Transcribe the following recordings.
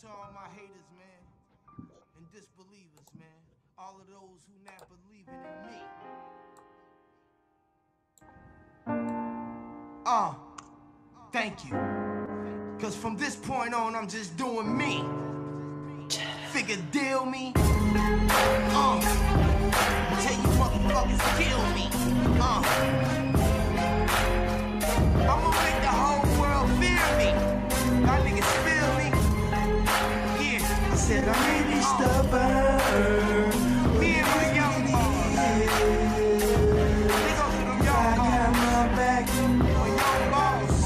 to all my haters, man, and disbelievers, man. All of those who not believing in me. Thank you. Cause from this point on, I'm just doing me. Figure deal me. Tell you motherfuckers kill me. I'ma make the whole world fear me. Y'all niggas feel me? Yeah. I said I may be stubborn. Me and my young I got my back.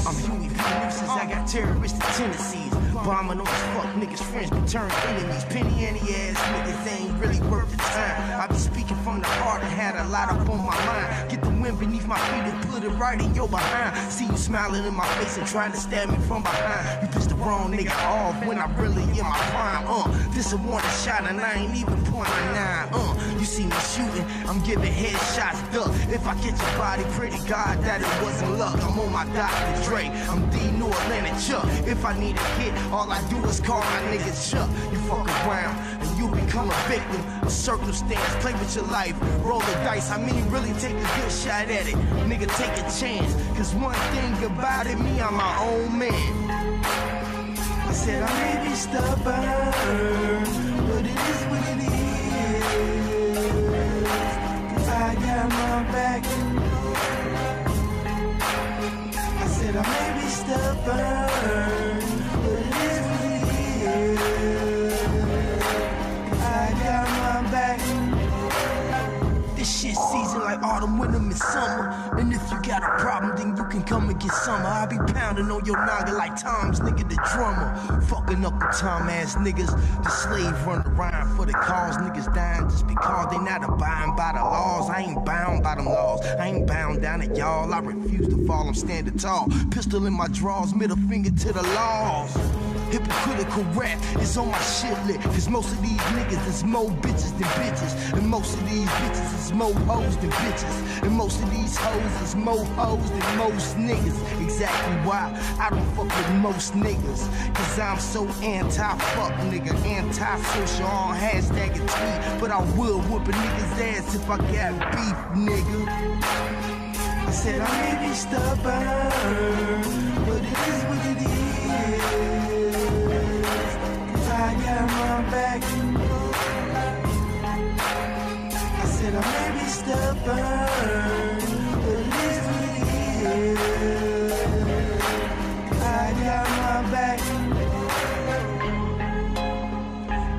I'm Huey P. Nuisance, I got terroristic tendencies. Bombing on these fuck niggas, friends be turned enemies. Penny any ass niggas, they ain't really worth the time. I be speaking from the heart and had a lot up on my mind. Get the wind beneath my feet and put it right in your behind. See you smiling in my face and trying to stab me from behind. You pissed the wrong nigga off when I really in my prime. This a warning shot and I ain't even .9. You see me shooting, I'm giving headshots, duck. If I catch your body, pray to God that it wasn't luck. I'm on my Dr. Dre, I'm the New Atlanta Chuck. If I need a hit, all I do is call my nigga Chuck. You fuck around and you become a victim of circumstance. Play with your life, roll the dice. I mean, really take a good shot at it. Nigga, take a chance. Cause one thing about it, me, I'm my own man. I said I may be stubborn, but it is what it is. Cause I got my back. I said I may be stubborn, but it is what it is. I got my back. This shit season like autumn, winter, and summer. And if you got a problem, then you can come and get summer. I be pounding on your noggin like Tom's nigga, the drummer. Fucking up the Tom ass niggas. The slave run around for the cause. Niggas dying just because they not abiding by the laws. I ain't bound by them laws. I ain't bound down at y'all. I refuse to fall, I'm standing tall. Pistol in my drawers, middle finger to the laws. Hypocritical rap is on my shit lit. Cause most of these niggas is more bitches than bitches. And most of these bitches is more hoes than bitches. And most of these hoes is more hoes than most niggas. Exactly why I don't fuck with most niggas. Cause I'm so anti-fuck nigga, anti-social on hashtag and tweet. But I will whoop a nigga's ass if I got beef, nigga. I said I may be stubborn, but it is what it is. I got my back. I said I may be stubborn, but it is what it is. I got my back.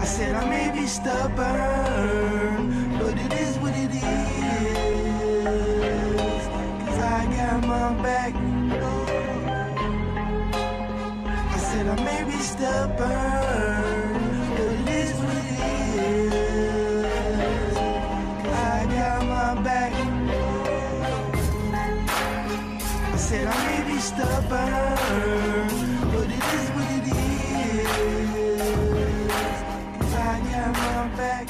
I said I may be stubborn, but it is what it is. Cause I got my back. I said I may be stubborn, but it is what it is. I got my back. I said I may be stubborn, but it is what it is. I got my back. I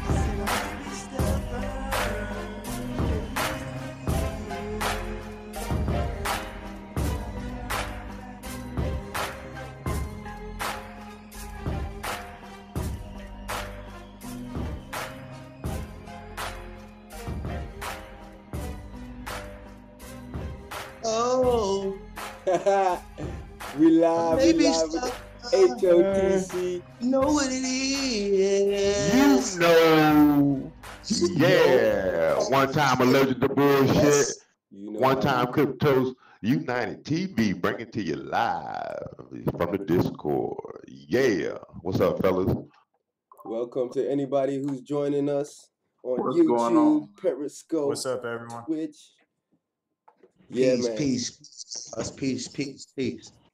said I may be stubborn. Oh, we live maybe with H.O.T.C. You know what it is. You know. Yeah. One time allergic to bullshit. You know One time Cryptos United TV bringing to you live from the Discord. Yeah. What's up, fellas? Welcome to anybody who's joining us on What's going YouTube, on? Periscope, What's up, everyone? Twitch. Yeah, man. Peace. Us peace.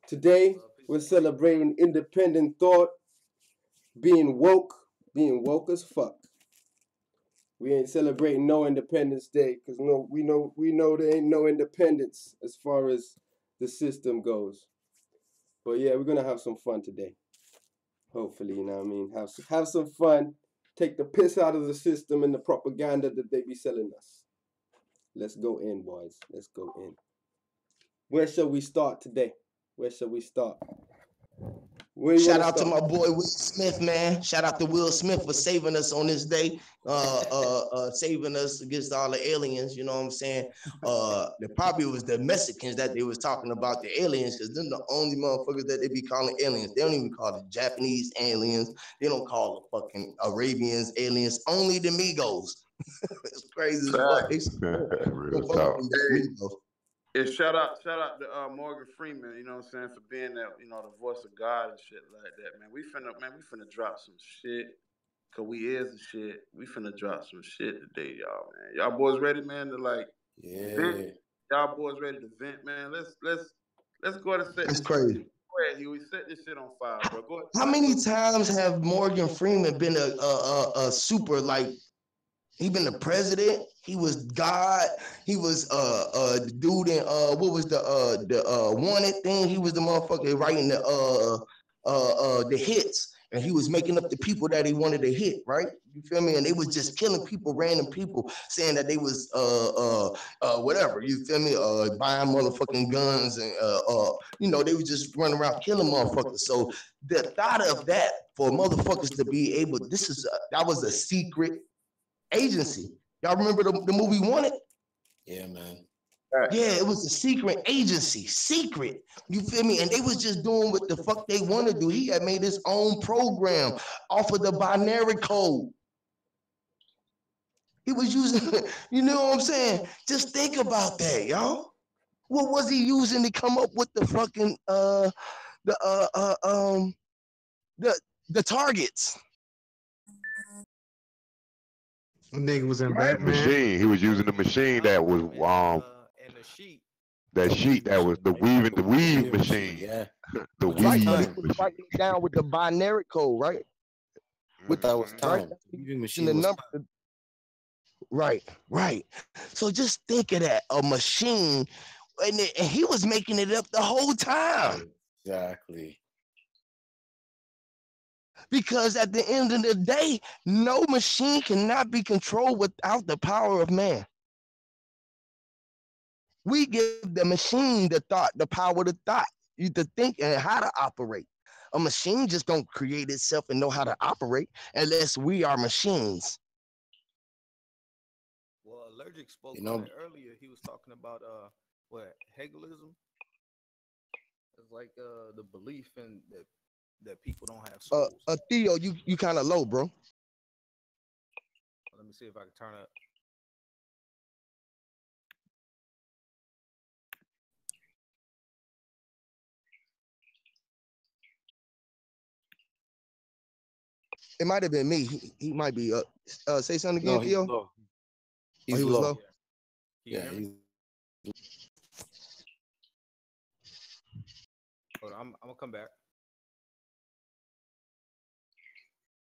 Today we're celebrating independent thought, being woke as fuck. We ain't celebrating no Independence Day because we know there ain't no independence as far as the system goes. But yeah, we're gonna have some fun today. Hopefully, you know what I mean. Have some fun. Take the piss out of the system and the propaganda that they be selling us. Let's go in, boys. Let's go in. Where shall we start today? Where should we start? Where you Shout wanna out to start? my boy Will Smith, man. Shout out to Will Smith for saving us on this day, saving us against all the aliens. You know what I'm saying? It probably was the Mexicans that they was talking about, the aliens, because they're the only motherfuckers that they be calling aliens. They don't even call the Japanese aliens. They don't call the fucking Arabians aliens. Only the Migos. It's crazy as fuck. They Real don't fuck talk. with the Migos. And shout out to Morgan Freeman, you know what I'm saying, for being that, you know, the voice of God and shit like that, man. We finna drop some shit. Cause we is the shit. We finna drop some shit today, y'all, man. Y'all boys ready, man, to like vent? Y'all boys ready to vent, man? Let's go ahead and set It's this crazy. shit. Go ahead, Huey. Set this shit on fire, bro. Go ahead. How many times have Morgan Freeman been a super, like, he been the president, he was God, he was the dude in what was the wanted thing, he was the motherfucker writing the hits, and he was making up the people that he wanted to hit, right? You feel me? And they was just killing people, random people, saying that they was whatever, you feel me? Buying motherfucking guns, and you know, they was just running around killing motherfuckers. So the thought of that, for motherfuckers to be able, that was a secret agency. Y'all remember the movie Wanted? Yeah, man. Yeah, it was a secret agency. Secret. You feel me? And they was just doing what the fuck they want to do. He had made his own program off of the binary code. He was using, you know what I'm saying? Just think about that, y'all. What was he using to come up with the fucking the targets? Nigga was in Right? The Batman. machine. He was using the machine that was and the sheet. that sheet that was the weave machine. Yeah. The Which Right, weave but he time? was machine. writing it down with the binary code, right? But that was Mhm. Right. time. The weaving And machine the was number. Right. So just think of that, a machine, and he was making it up the whole time. exactly. Because at the end of the day, no machine cannot be controlled without the power of man. We give the machine the thought, the power to thought, you to think and how to operate. A machine just don't create itself and know how to operate unless we are machines. Well, Allergic spoke You know- on it earlier. He was talking about what Hegelism. It's like the belief in that people don't have souls. Theo, you kind of low, bro. Let me see if I can turn up. It might have been me. He might be say something again, No, he's Theo. low. He was low. Can you Yeah, hear me? he's Hold on, I'm gonna come back.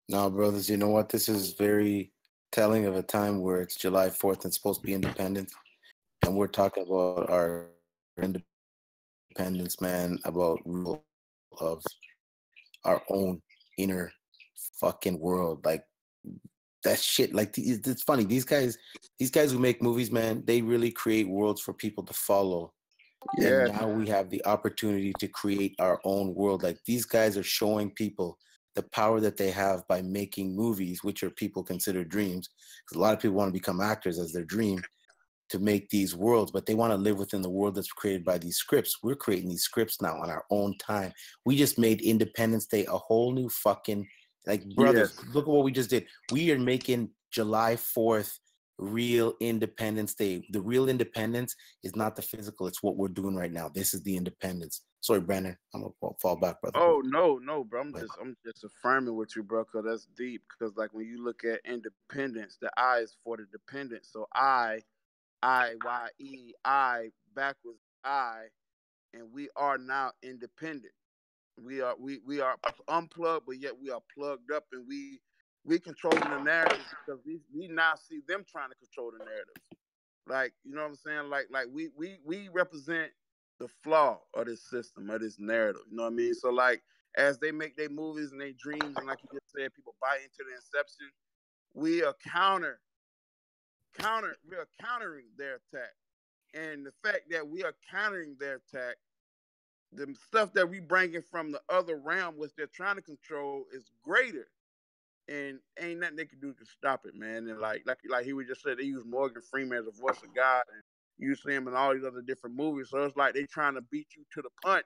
no, brothers. You know what? This is very telling of a time where it's July 4th and it's supposed to be independence, and we're talking about our independence, man. About rule of our own inner fucking world, like that shit. Like it's funny. These guys who make movies, man, they really create worlds for people to follow. Yeah. And now we have the opportunity to create our own world. Like these guys are showing people the power that they have by making movies, which are people consider dreams. Because a lot of people want to become actors as their dream to make these worlds, but they want to live within the world that's created by these scripts. We're creating these scripts now on our own time. We just made Independence Day a whole new fucking, like, brothers, look at what we just did. We are making July 4th real Independence Day. The real independence is not the physical. It's what we're doing right now. This is the independence. Sorry, Brandon. I'm gonna fall back, brother. Oh no, bro. I'm just affirming with you, bro, because that's deep. Because like when you look at independence, the I is for the dependent. So I backwards I, and we are now independent. We are unplugged, but yet we are plugged up, and we controlling the narrative because we now see them trying to control the narrative. Like, you know what I'm saying? Like we represent the flaw of this system, of this narrative. You know what I mean? So like as they make their movies and their dreams, and like you just said, people buy into the inception, we are countering their attack. And the fact that we are countering their attack, the stuff that we bringing from the other realm, which they're trying to control, is greater, and ain't nothing they can do to stop it, man. And like he was just said, they use Morgan Freeman as a voice of God, and you see him in all these other different movies. So it's like they trying to beat you to the punch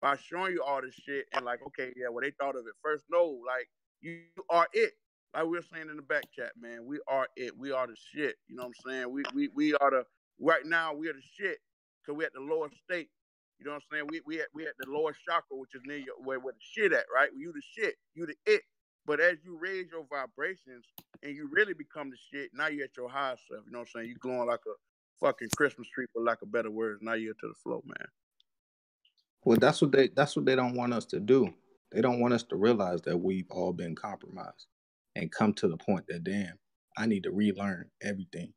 by showing you all this shit, and like, okay, yeah, well, they thought of it first. No, like, you are it. Like we were saying in the back chat, man, we are it. We are the shit. You know what I'm saying? We are the right now. We are the shit because we're at the lower state. You know what I'm saying? We at the lower chakra, which is near your, where the shit at, right? You the shit. You the it. But as you raise your vibrations and you really become the shit, now you're at your higher self. You know what I'm saying? You glowing like a fucking Christmas tree, for lack of better words. Now you're to the flow, man. Well, that's what they don't want us to do. They don't want us to realize that we've all been compromised and come to the point that, damn, I need to relearn everything.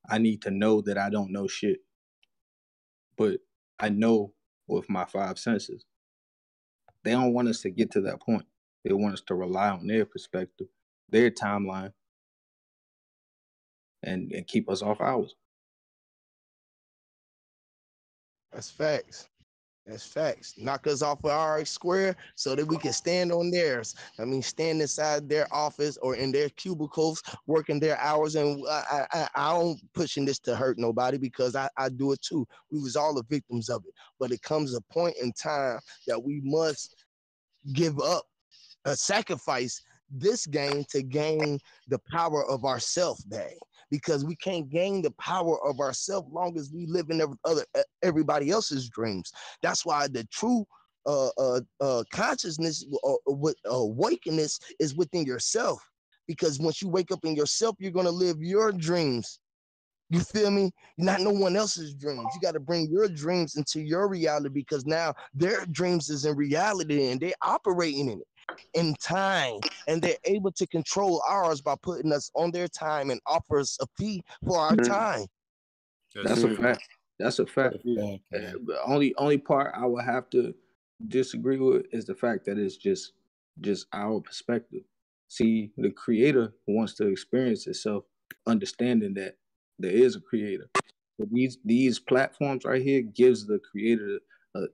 I need to know that I don't know shit, but I know with my five senses. They don't want us to get to that point. They want us to rely on their perspective, their timeline, and keep us off ours. That's facts. That's facts. Knock us off of our square so that we can stand on theirs. I mean, stand inside their office or in their cubicles, working their hours. And I don't pushing this to hurt nobody because I do it too. We was all the victims of it. But it comes a point in time that we must give up, sacrifice this game to gain the power of ourself back. Because we can't gain the power of ourself long as we live in everybody else's dreams. That's why the true consciousness, awakeness, is within yourself. Because once you wake up in yourself, you're gonna live your dreams. You feel me? Not no one else's dreams. You got to bring your dreams into your reality because now their dreams is in reality and they're operating in it in time, and they're able to control ours by putting us on their time and offer us a fee for our time. That's a fact. That's a fact. The only part I would have to disagree with is the fact that it's just our perspective. See, the creator wants to experience itself, understanding that there is a creator. So these platforms right here gives the creator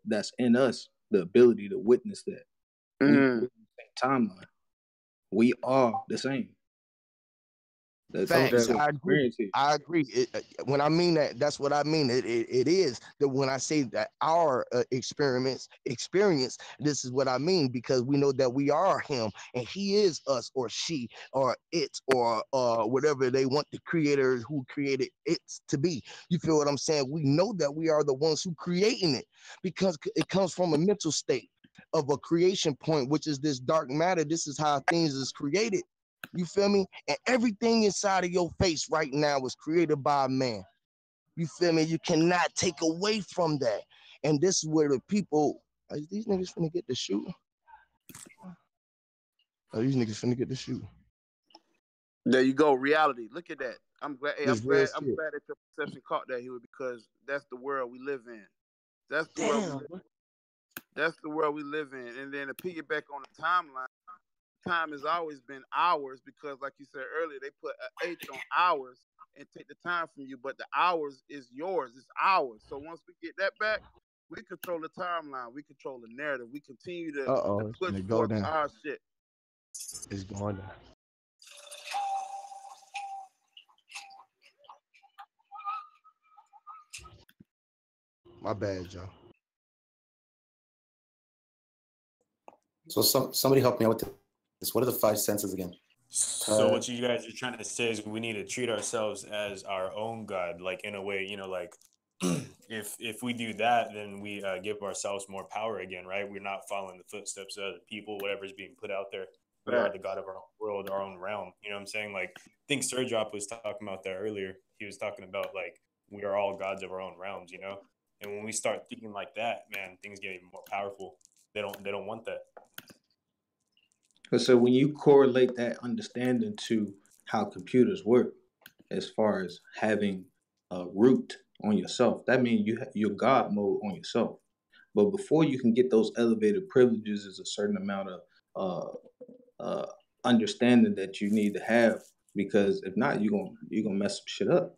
that's in us the ability to witness that. We live in the same timeline. We are the same. Facts. I agree. When I mean that, that's what I mean. It is that when I say that our experience, this is what I mean, because we know that we are him and he is us or she or it or whatever they want the creator who created it to be. You feel what I'm saying? We know that we are the ones who creating it because it comes from a mental state of a creation point, which is this dark matter. This is how things is created. You feel me? And everything inside of your face right now was created by a man. You feel me? You cannot take away from that. And this is where the people, are these niggas finna get the shoe? Oh, these niggas finna get the shoe. There you go, reality. Look at that. I'm glad that your perception caught that, Huey, because that's the world we live in. That's the world we live in. That's the world we live in. And then to piggyback on the timeline, time has always been ours because, like you said earlier, they put an H on hours and take the time from you, but the hours is yours. It's ours. So once we get that back, we control the timeline. We control the narrative. We continue to push forth our shit. It's going down. My bad, Joe. So somebody help me out with this. What are the five senses again? So what you guys are trying to say is we need to treat ourselves as our own God, like in a way, you know, like if we do that, then we give ourselves more power again, right? We're not following the footsteps of other people, whatever's being put out there. We are the God of our own world, our own realm. You know what I'm saying? Like, I think Sir Drop was talking about that earlier. He was talking about like we are all gods of our own realms, you know. And when we start thinking like that, man, things get even more powerful. They don't want that. So when you correlate that understanding to how computers work, as far as having a root on yourself, that means you're God mode on yourself. But before you can get those elevated privileges, is a certain amount of understanding that you need to have, because if not, you're gonna mess some shit up.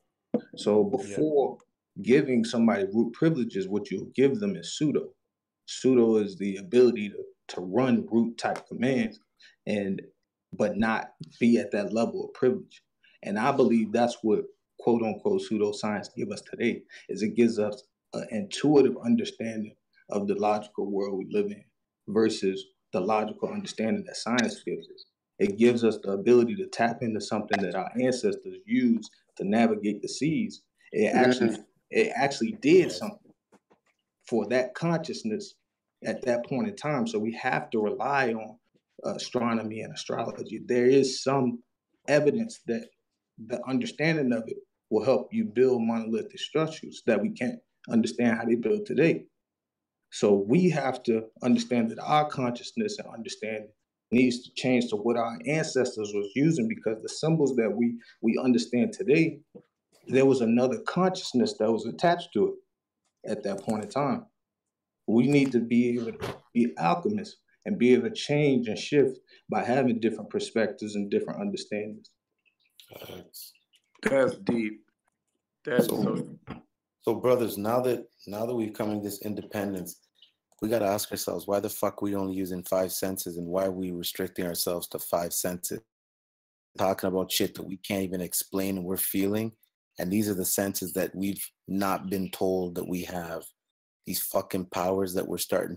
So before giving somebody root privileges, what you'll give them is pseudo. Pseudo is the ability to run root type commands but not be at that level of privilege. And I believe that's what quote unquote pseudoscience give us today, is it gives us an intuitive understanding of the logical world we live in versus the logical understanding that science gives us. It gives us the ability to tap into something that our ancestors used to navigate the seas. It actually did something for that consciousness at that point in time. So we have to rely on astronomy and astrology. There is some evidence that the understanding of it will help you build monolithic structures that we can't understand how they build today. So we have to understand that our consciousness and understanding needs to change to what our ancestors was using, because the symbols that we understand today, there was another consciousness that was attached to it at that point in time. We need to be able to be alchemists and be able to change and shift by having different perspectives and different understandings. That's deep. That's so brothers, now that we've come in this independence, we got to ask ourselves, why the fuck we only using 5 senses, and why are we restricting ourselves to 5 senses? Talking about shit that we can't even explain and we're feeling, and these are the senses that we've not been told that we have. These fucking powers that we're starting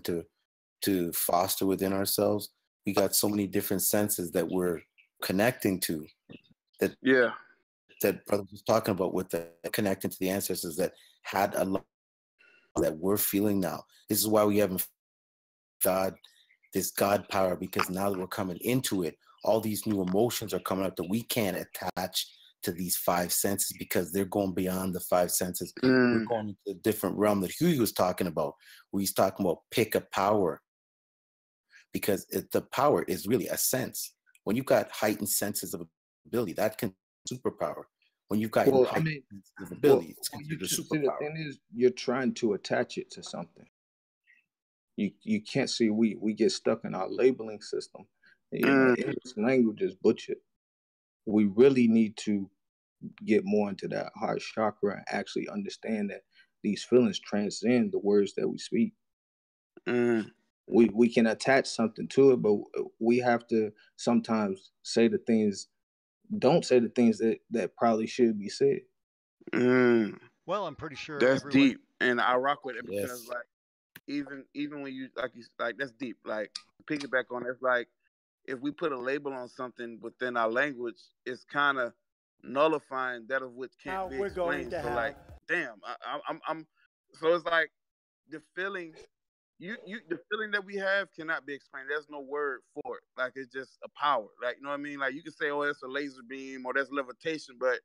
to foster within ourselves. We got so many different senses that we're connecting to. That brother was talking about, with the connecting to the ancestors that had a lot that we're feeling now. This is why we haven't this God power, because now that we're coming into it, all these new emotions are coming up that we can't attach to these 5 senses, because they're going beyond the 5 senses. We're going into a different realm that Huey was talking about, where he's talking about pick a power, because the power is really a sense. When you've got heightened senses of ability, that can be superpower. When you've got heightened senses of ability, it's considered a superpower. The thing is, you're trying to attach it to something. You can't see, we get stuck in our labeling system. English language is butchered. We really need to get more into that heart chakra and actually understand that these feelings transcend the words that we speak. We can attach something to it, but we have to sometimes don't say the things that probably should be said. Well, I'm pretty sure that's deep, and I rock with it because like even when you like that's deep. Like piggyback on it, it's like if we put a label on something within our language, it's kind of nullifying that of which can't be explained. So like, damn, I'm. So it's like the feeling, the feeling that we have cannot be explained. There's no word for it. Like it's just a power. Like you know what I mean? Like you can say, oh, that's a laser beam or that's levitation, but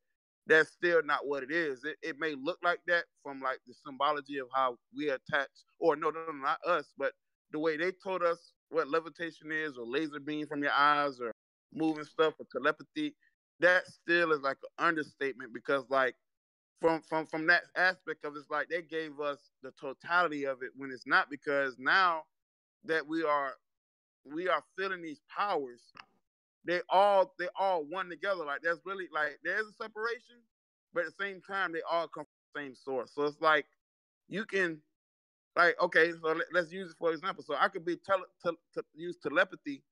that's still not what it is. It may look like that from like the symbology of how we attach, or no, not us, but the way they told us what levitation is, or laser beam from your eyes, or moving stuff, or telepathy. That still is like an understatement, because like from that aspect of it's like they gave us the totality of it, when it's not, because now that we are feeling these powers, they all one together. Like there's really like there's a separation, but at the same time they all come from the same source. So it's like you can like, okay, so let's use it for example. So I could be use telepathy,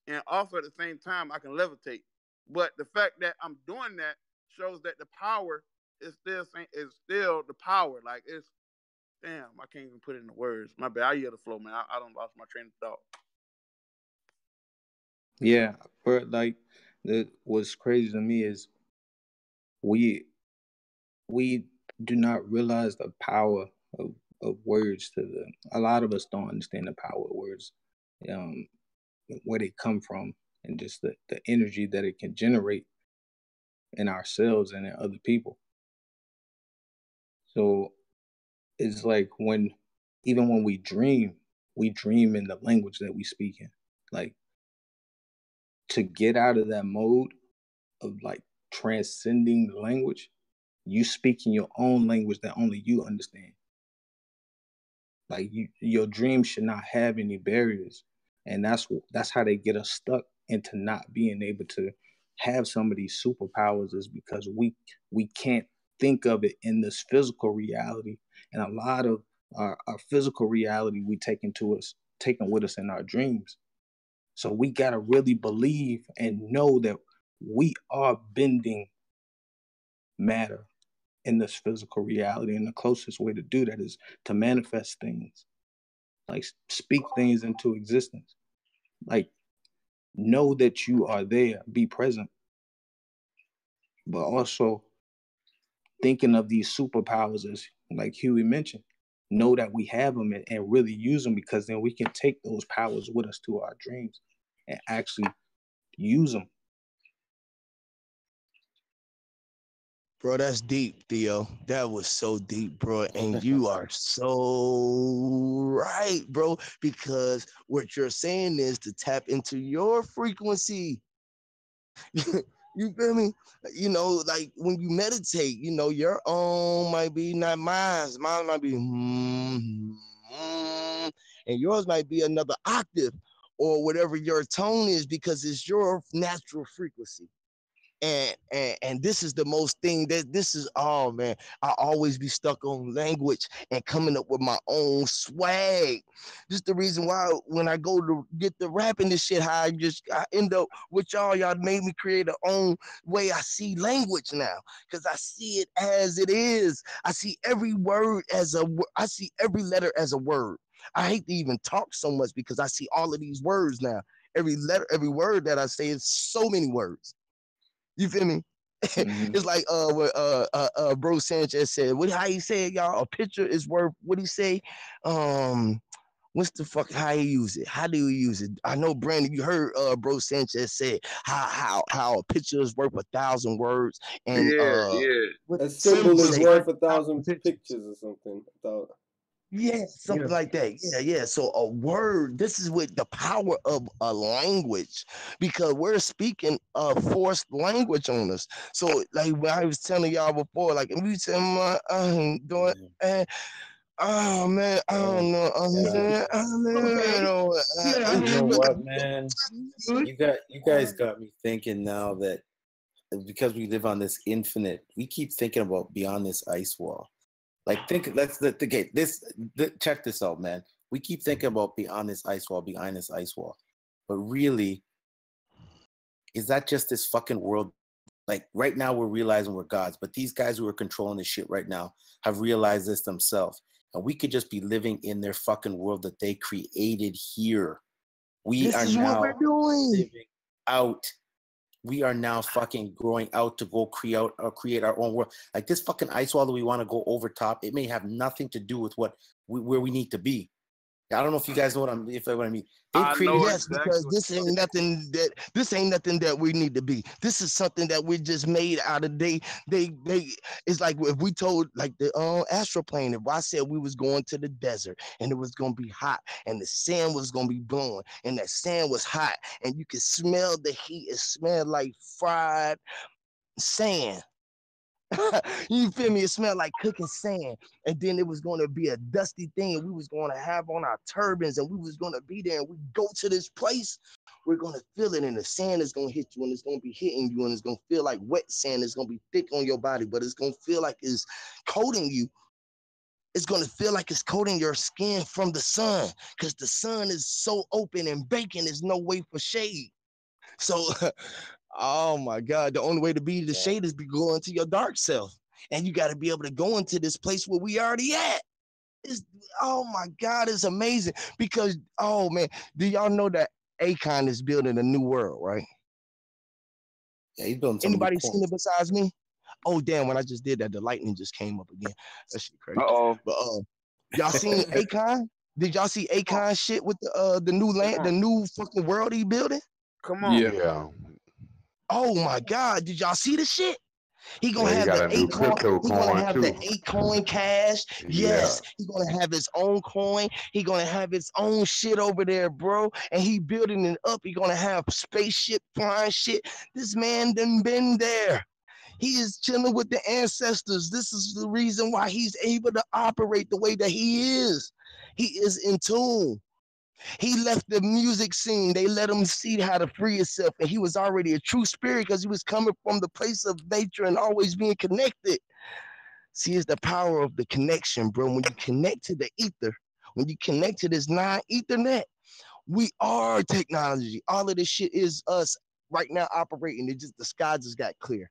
and also at the same time I can levitate. But the fact that I'm doing that shows that the power is still the power. Like it's damn, I can't even put it into words. My bad. I hear the flow, man. I don't lost my train of thought. Yeah, but like what's crazy to me is we do not realize the power of words. A lot of us don't understand the power of words, where they come from, and just the energy that it can generate in ourselves and in other people. So it's like even when we dream in the language that we speak in. Like to get out of that mode of like transcending the language, you speak in your own language that only you understand. Like your dream should not have any barriers, and that's how they get us stuck into not being able to have some of these superpowers, is because we can't think of it in this physical reality. And a lot our physical reality we taking with us in our dreams. So we gotta really believe and know that we are bending matter in this physical reality, and the closest way to do that is to manifest things, like speak things into existence, like know that you are there, be present, but also thinking of these superpowers as, like Huey mentioned, know that we have them and really use them, because then we can take those powers with us to our dreams and actually use them. Bro, that's deep, Theo. That was so deep, bro. And you are so right, bro, because what you're saying is to tap into your frequency. You feel me? You know, like when you meditate, you know, your own might be not mine. Mine might be, and yours might be another octave or whatever your tone is, because it's your natural frequency. And this is the most thing that this is, oh man, I always be stuck on language and coming up with my own swag. This is the reason why when I go to get the rapping this shit, how I end up with y'all made me create a own way I see language now, because I see it as it is. I see every word I see every letter as a word. I hate to even talk so much because I see all of these words now. Every letter, every word that I say is so many words. You feel me? Mm-hmm. It's like what Bro Sanchez said. How he said, y'all? A picture is worth, what he say? What's the fuck? How he use it? How do you use it? I know, Brandon. You heard Bro Sanchez say how a picture is worth 1,000 words, and a symbol is worth 1,000 pictures or something. Yeah, something like that. Yeah. So a word, this is with the power of a language, because we're speaking a forced language on us. So like when I was telling y'all before, like if you tell me I ain't doing oh man, I don't know. You know what, man? You guys got me thinking now that because we live on this infinite, we keep thinking about beyond this ice wall. Like check this out, man. We keep thinking about beyond this ice wall, behind this ice wall. But really, is that just this fucking world? Like right now we're realizing we're gods, but these guys who are controlling this shit right now have realized this themselves. And we could just be living in their fucking world that they created here. This is what we're doing. Living out. We are now fucking growing out to go create our own world. Like this fucking ice wall that we want to go over top, it may have nothing to do with where we need to be. I don't know if you guys know what I mean. They've created because this ain't nothing that we need to be. This is something that we just made out of they. It's like if we told like the astroplane. If I said we was going to the desert and it was gonna be hot and the sand was gonna be blowing and that sand was hot and you could smell the heat. It smelled like fried sand. You feel me? It smelled like cooking sand, and then it was going to be a dusty thing, and we was going to have on our turbans, and we was going to be there, and we go to this place, we're going to feel it, and the sand is going to hit you, and it's going to be hitting you, and it's going to feel like wet sand. It's going to be thick on your body, but it's going to feel like it's coating you. It's going to feel like it's coating your skin from the sun, because the sun is so open and baking, there's no way for shade. So oh my God, the only way to be the shade is be going to your dark self. And you got to be able to go into this place where we already at. Oh my God, it's amazing. Because, oh man, do y'all know that Akon is building a new world, right? Yeah, he's building anybody seen it besides me? Oh damn, when I just did that, the lightning just came up again. That shit crazy. But y'all seen Akon? Did y'all see Akon shit with the new land, the new fucking world he building? Come on. Yeah. Oh my God, did y'all see the shit? He gonna he have got the a new crypto He gonna coin have too. the Coin Cash. Yes, he's gonna have his own coin. He gonna have his own shit over there, bro. And he building it up. He gonna have spaceship flying shit. This man done been there. He is chilling with the ancestors. This is the reason why he's able to operate the way that he is. He is in tune. He left the music scene. They let him see how to free himself. And he was already a true spirit because he was coming from the place of nature and always being connected. See, it's the power of the connection, bro. When you connect to the ether, when you connect to this non-ethernet, we are technology. All of this shit is us right now operating. It just the sky just got clear.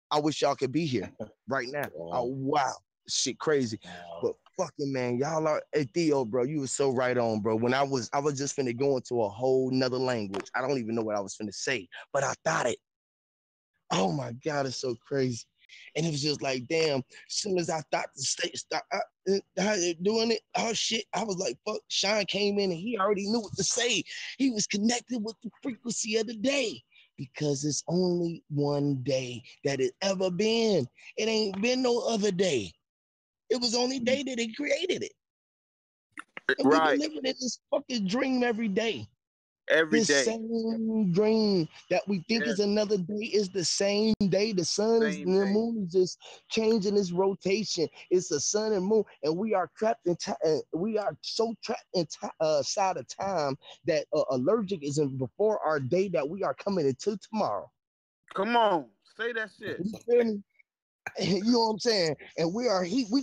I wish y'all could be here right now. Oh wow, shit crazy. But fucking man, y'all are hey Theo, bro. You was so right on, bro. When I was just finna go into a whole nother language. I don't even know what I was finna say, but I thought it. Oh my God, it's so crazy. And it was just like, damn, as soon as I thought the state start doing it, oh shit, I was like, fuck, Sean came in and he already knew what to say. He was connected with the frequency of the day because it's only one day that it ever been. It ain't been no other day. It was only day that he created it. And we've been living in this fucking dream every day. Every this day. Same dream that we think is another day is the same day. The sun is, the moon is just changing its rotation. It's a sun and moon, and we are trapped in time. We are so trapped inside of time that allergic is in before our day that we are coming into tomorrow. Come on, say that shit. You feel me? You know what I'm saying? And we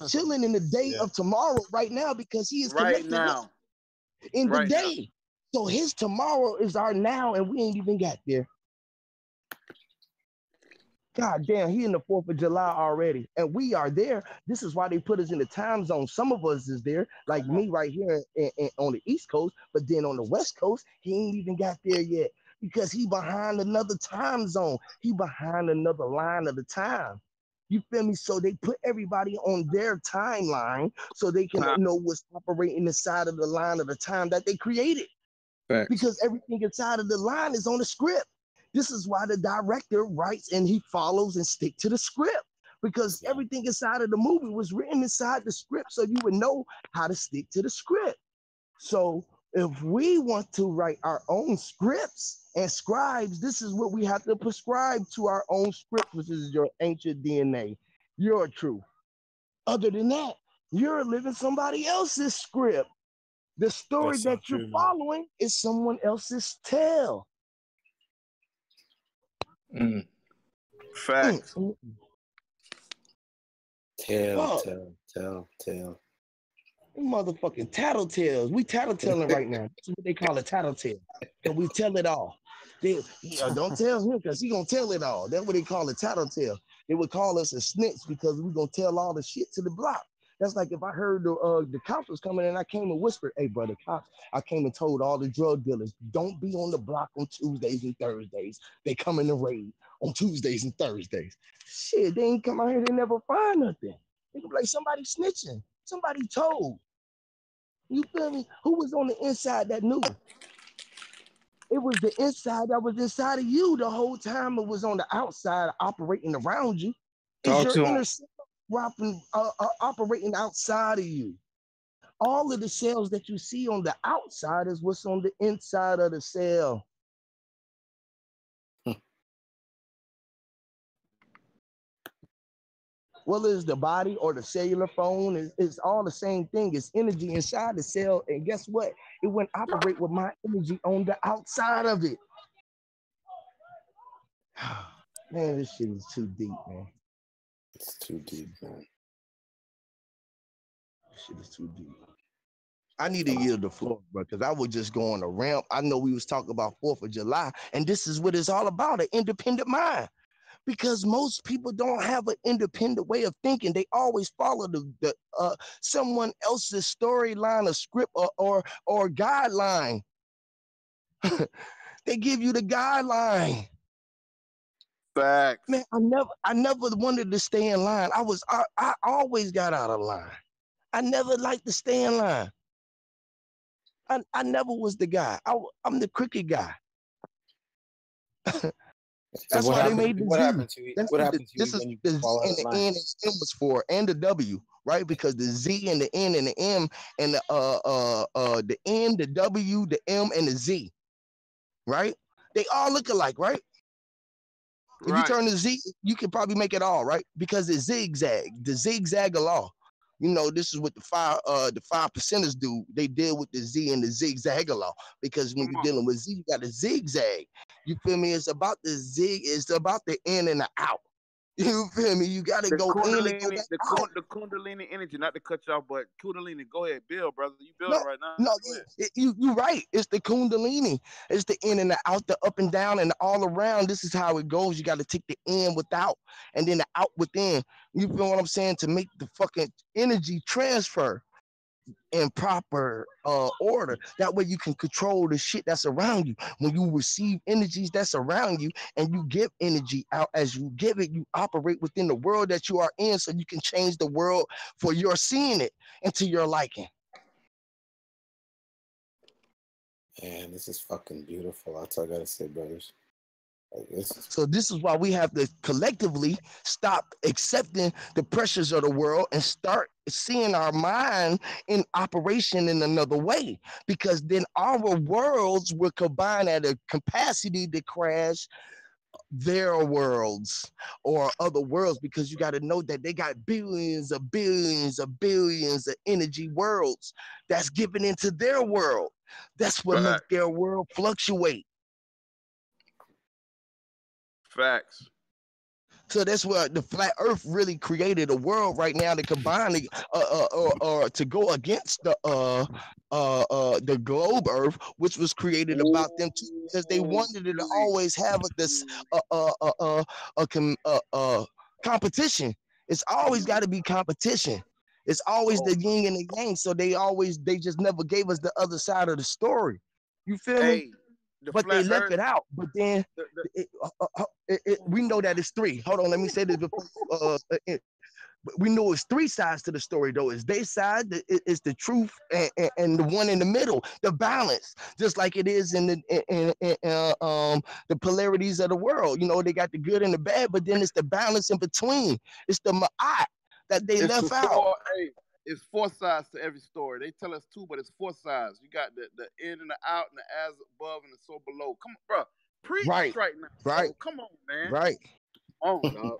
chilling in the day of tomorrow right now because he is connected now in the day. So his tomorrow is our now, and we ain't even got there. God damn, he in the 4th of July already, and we are there. This is why they put us in the time zone. Some of us is there, like me right here on the East Coast, but then on the West Coast, he ain't even got there yet because he behind another time zone. He behind another line of the time. You feel me? So they put everybody on their timeline so they can know what's operating inside of the line of the time that they created. Facts. Because everything inside of the line is on the script. This is why the director writes and he follows and stick to the script because everything inside of the movie was written inside the script so you would know how to stick to the script. So if we want to write our own scripts and scribes, this is what we have to prescribe to our own script, which is your ancient DNA, your truth. Other than that, you're living somebody else's script. The story that you're following is someone else's tale. Facts. Tell. Motherfucking tattletales. We tattletelling right now. That's what they call a tattletale. And we tell it all. Don't tell him because he gonna tell it all. That's what they call a tattletale. They would call us a snitch because we gonna tell all the shit to the block. That's like if I heard the cops was coming and I came and whispered, hey, brother, cops, I came and told all the drug dealers, don't be on the block on Tuesdays and Thursdays. They come in the raid on Tuesdays and Thursdays. Shit, they ain't come out here, they never find nothing. They could be like, somebody snitching, somebody told. You feel me? Who was on the inside that knew? It was the inside that was inside of you the whole time. It was on the outside operating around you. It's your inner self operating outside of you. All of the cells that you see on the outside is what's on the inside of the cell. Whether it's the body or the cellular phone, it's all the same thing. It's energy inside the cell. And guess what? It wouldn't operate with my energy on the outside of it. Man, this shit is too deep, man. It's too deep, man. This shit is too deep. I need to yield the floor, bro, because I was just going to ramp. I know we was talking about 4th of July, and this is what it's all about, an independent mind. Because most people don't have an independent way of thinking. They always follow the someone else's storyline or script or guideline. They give you the guideline. Facts. Man, I never wanted to stay in line. I always got out of line. I never liked to stay in line. I never was the guy. I'm the crooked guy. That's why they made the Z. What happened to you? What happened to you when you fall out of line? And the N was for, and the W, right? Because the Z and the N and the M and the N, the W, the M, and the Z, right? They all look alike, right? If you turn the Z, you can probably make it all, right? Because it's zigzag, the zigzag law. You know, this is what the 5%ers do. They deal with the Z and the zigzag law. Because when you're dealing with Z, you got a zigzag. You feel me? It's about the zig, it's about the in and the out. You feel me? You gotta The go in and go Kundalini, back out. the Kundalini energy, not to cut you off, but Kundalini, go ahead, build, brother. You No, building right now. no, Go ahead. you right. It's the Kundalini. It's the in and the out, the up and down, and all around. This is how it goes. You got to take the in without, and then the out within. You feel what I'm saying? To make the fucking energy transfer in proper order. That way you can control the shit that's around you. When you receive energies that's around you and you give energy out as you give it, you operate within the world that you are in so you can change the world for your seeing it into your liking. Man, this is fucking beautiful. That's all I gotta say, brothers. Like, So this is why we have to collectively stop accepting the pressures of the world and start seeing our mind in operation in another way, because then our worlds will combine at a capacity to crash their worlds or other worlds, because you got to know that they got billions of billions of billions of energy worlds that's given into their world. That's what makes their world fluctuate. Facts. So that's where the flat Earth really created a world right now to combine to go against the globe Earth, which was created about them too, because they wanted it to always have this competition. It's always got to be competition. It's always the yin and the yang. So they just never gave us the other side of the story. You feel me? But they left it out. But then we know that it's three. Hold on, let me say this before. We know it's three sides to the story, though. It's their side, it's the truth, and the one in the middle, the balance, just like it is in the polarities of the world. You know, they got the good and the bad, but then it's the balance in between. It's the ma'at that they left out. It's four sides to every story. They tell us two, but it's four sides. You got the in and the out, and the as above and the so below. Come on, bro. Preach right now. Right. Oh, come on, man. Right. Come on, dog.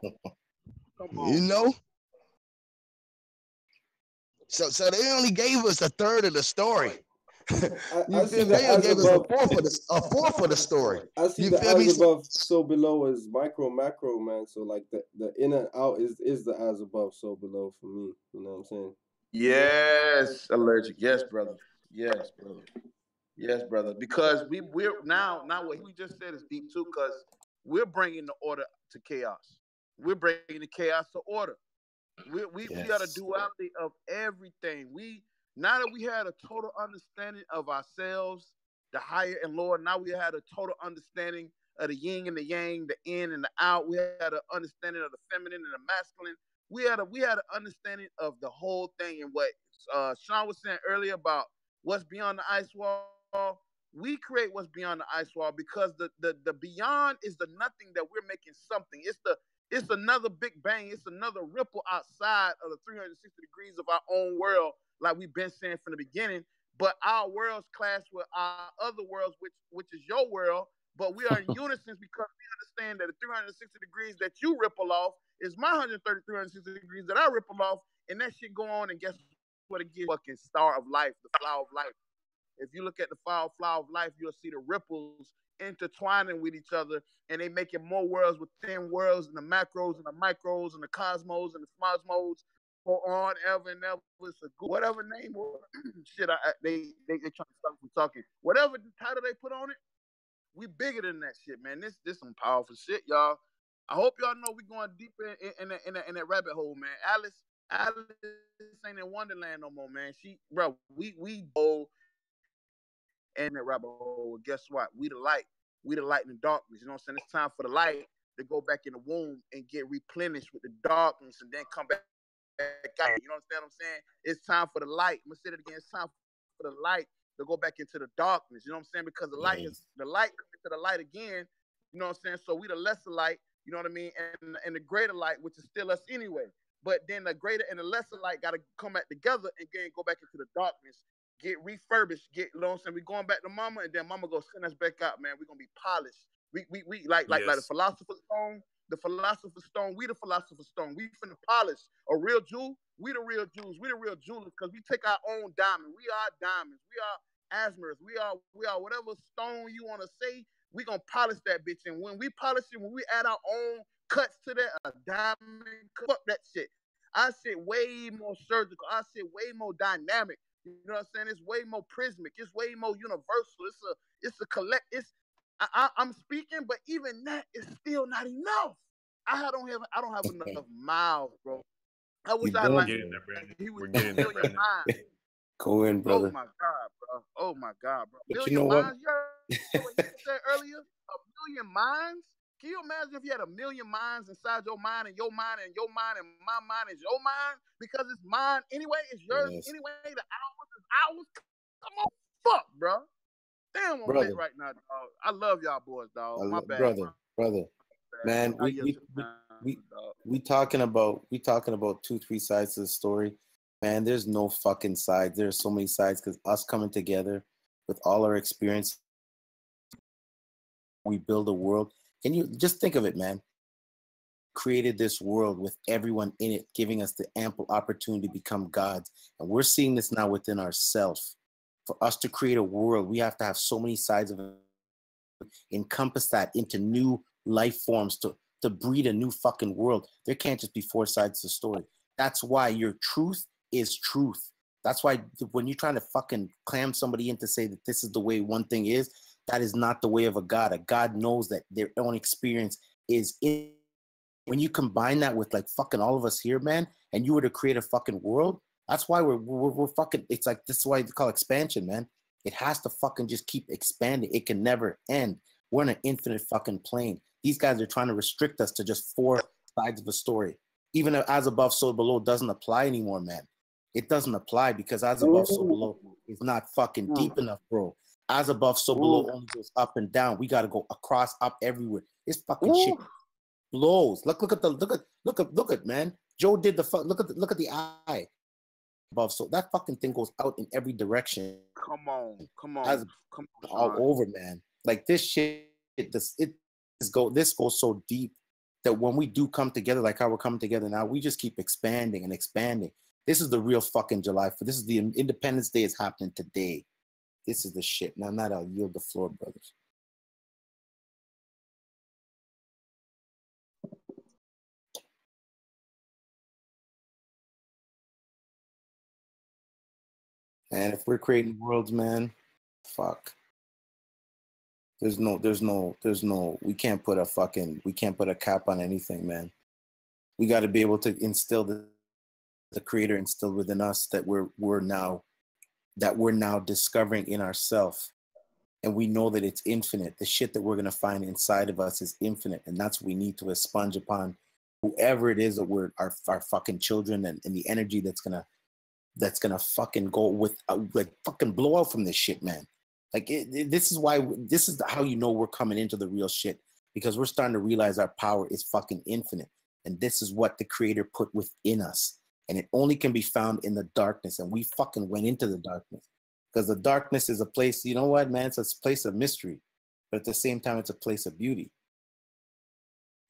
Come on. You know? So they only gave us a third of the story. I see they the as gave above, us a fourth of the story. I see you the feel me? as above, so below is micro macro, man. So like the in and out is the as above, so below for me. You know what I'm saying? Yes, allergic. Yes, brother. Yes, brother. Yes, brother. Because we're now what we just said is deep too. Because we're bringing the order to chaos. We're bringing the chaos to order. We got a duality of everything. Now that we had a total understanding of ourselves, the higher and lower. Now we had a total understanding of the yin and the yang, the in and the out. We had an understanding of the feminine and the masculine. We had an understanding of the whole thing. And what Sean was saying earlier about what's beyond the ice wall. We create what's beyond the ice wall because the beyond is the nothing that we're making something. It's another big bang. It's another ripple outside of the 360 degrees of our own world, like we've been saying from the beginning. But our worlds clash with our other worlds, which is your world. But we are in unison because we understand that the 360 degrees that you ripple off is my 130, 360 degrees that I ripple off, and that shit go on. And guess what? It gives fucking star of life, the flower of life. If you look at the flower of life, you'll see the ripples intertwining with each other, and they making more worlds within worlds, and the macros and the micros and the cosmos and the smosmos go on ever and ever. It's a good, whatever name or shit. They trying to stop me talking. Whatever the title they put on it, we bigger than that shit, man. This some powerful shit, y'all. I hope y'all know we going deeper in that rabbit hole, man. Alice ain't in Wonderland no more, man. We and that rabbit hole. Guess what? We the light in the darkness. You know what I'm saying? It's time for the light to go back in the womb and get replenished with the darkness and then come back out. You know what I'm saying? It's time for the light. I'm gonna say it again. It's time for the light to go back into the darkness. You know what I'm saying? Because the light comes into the light again. You know what I'm saying? So we the lesser light. You know what I mean? And the greater light, which is still us anyway. But then the greater and the lesser light got to come back together and then go back into the darkness, get refurbished, you know what I'm saying? We going back to mama, and then mama go send us back out, man. We gonna be polished. We like the philosopher's stone. The philosopher's stone. We the philosopher's stone. We finna polish a real jewel. We the real jewels. We the real jewelers because we take our own diamond. We are diamonds. We are asmers. We are whatever stone you want to say. We gonna polish that bitch, and when we polish it, when we add our own cuts to that, a diamond cut. Fuck that shit. I shit way more surgical. I shit way more dynamic. You know what I'm saying? It's way more prismic. It's way more universal. It's a collect. I'm speaking, but even that is still not enough. I don't have enough miles, bro. I wish I had like he was We're getting there, million minds. Go in, brother. Oh my god, bro. Oh my god, bro. But Million you know what? minds. You heard what he said earlier? A million minds. Can you imagine if you had a million minds inside your mind and your mind and your mind and my mind is your mind? Because it's mine anyway, it's yours anyway. The hours is ours. Come on, fuck, bro. Damn, I'm lit right now, dog. I love y'all boys, dog. My bad, brother. Man, we talking about 2-3 sides to the story. Man, there's no fucking sides. There's so many sides because us coming together with all our experience, we build a world. Can you just think of it, man? Created this world with everyone in it, giving us the ample opportunity to become gods. And we're seeing this now within ourselves. For us to create a world, we have to have so many sides of it, encompass that into new life forms to breed a new fucking world. There can't just be 4 sides to the story. That's why your truth is truth. That's why when you're trying to fucking clam somebody in to say that this is the way one thing is, that is not the way of a God. A God knows that their own experience is in. When you combine that with like fucking all of us here, man, and you were to create a fucking world, that's why we're fucking, it's like, this is why they call expansion, man. It has to fucking just keep expanding. It can never end. We're in an infinite fucking plane. These guys are trying to restrict us to just 4 sides of a story. Even as above, so below doesn't apply anymore, man. It doesn't apply because as above, so below is not fucking deep enough, bro. As above, so below only goes up and down. We got to go across, up, everywhere. This fucking shit blows. Look at man. Joe did the fuck. Look at the eye above. So that fucking thing goes out in every direction. Come on. All over, man. Like this shit. This goes so deep that when we do come together, like how we're coming together now, we just keep expanding and expanding. This is the real fucking July 4th. This is the Independence Day is happening today. This is the shit. Now, I'll yield the floor, brothers. And if we're creating worlds, man, fuck. There's no, we can't put a cap on anything, man. We got to be able to instill the creator instilled within us that we're now discovering in ourselves. And we know that it's infinite. The shit that we're going to find inside of us is infinite. And that's what we need to expunge upon whoever it is that we're our fucking children and the energy that's gonna fucking go with like fucking blow out from this shit, man. Like this is how you know we're coming into the real shit, because we're starting to realize our power is fucking infinite. And this is what the creator put within us. And it only can be found in the darkness. And we fucking went into the darkness. Because the darkness is a place, you know what, man? It's a place of mystery. But at the same time, it's a place of beauty.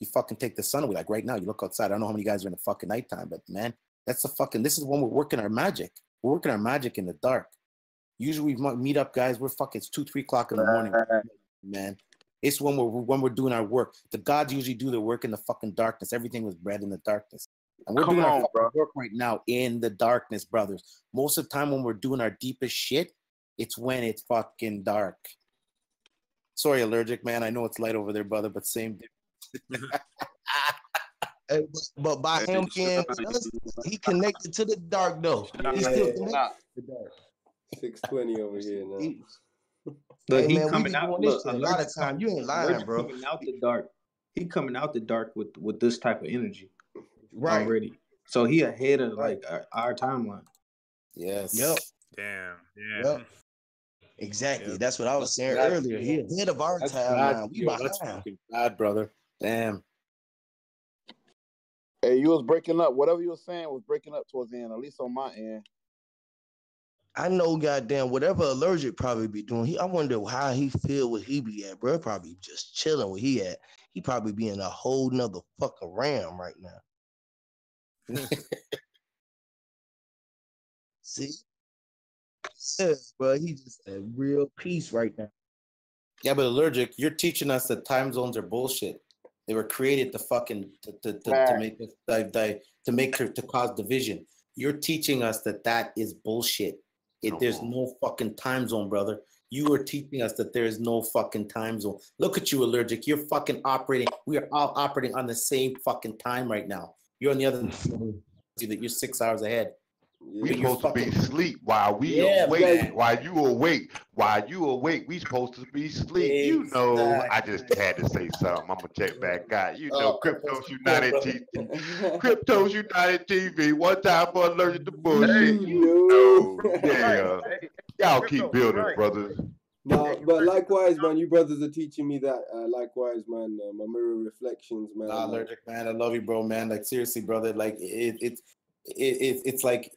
You fucking take the sun away. Like right now, you look outside. I don't know how many guys are in the fucking nighttime, but man, this is when we're working our magic. We're working our magic in the dark. Usually we meet up, guys. We're fucking, it's 2-3 o'clock in the morning, man. It's when we're doing our work. The gods usually do their work in the fucking darkness. Everything was bred in the darkness. And we're doing our fucking work right now in the darkness, brothers. Most of the time when we're doing our deepest shit, it's when it's fucking dark. Sorry, allergic, man. I know it's light over there, brother, but same difference. But by him being us, he connected to the dark though. He still connected to the dark. 620 over here now. Look, hey, he man, coming out. Look, a lot of time. You ain't lying, bro. Coming out the dark. He coming out the dark with this type of energy, right? Already. So he ahead of like our timeline. Yes. Yep. Damn. Yeah. Yep. Exactly. Yep. That's what I was saying earlier. He ahead of our timeline. We behind. That's fucking bad, brother. Damn. Hey, you was breaking up. Whatever you were saying was breaking up towards the end, at least on my end. I know, goddamn, whatever allergic probably be doing. I wonder how he feel where he be at, bro. Probably just chilling where he at. He probably be in a whole nother fucking ram right now. See? Yeah, bro, he just a real peace right now. Yeah, but allergic, you're teaching us that time zones are bullshit. They were created to fucking to make us to cause division. You're teaching us that is bullshit. There's no fucking time zone, brother. You are teaching us that there is no fucking time zone. Look at you, Allergic. You're fucking operating. We are all operating on the same fucking time right now. You're on the other see that you're 6 hours ahead. We supposed to be asleep while we awake. While you awake, we supposed to be asleep. Exactly. You know, I just had to say something. I'm gonna check back out. You know, Cryptos United TV. Cryptos United TV. One time for allergic to bullshit. You know, yeah. Y'all keep building, brothers. No, but likewise, man, you brothers are teaching me that. Likewise, man, my mirror reflections, man. Allergic, man, I love you, bro, man. Like seriously, brother. Like it's like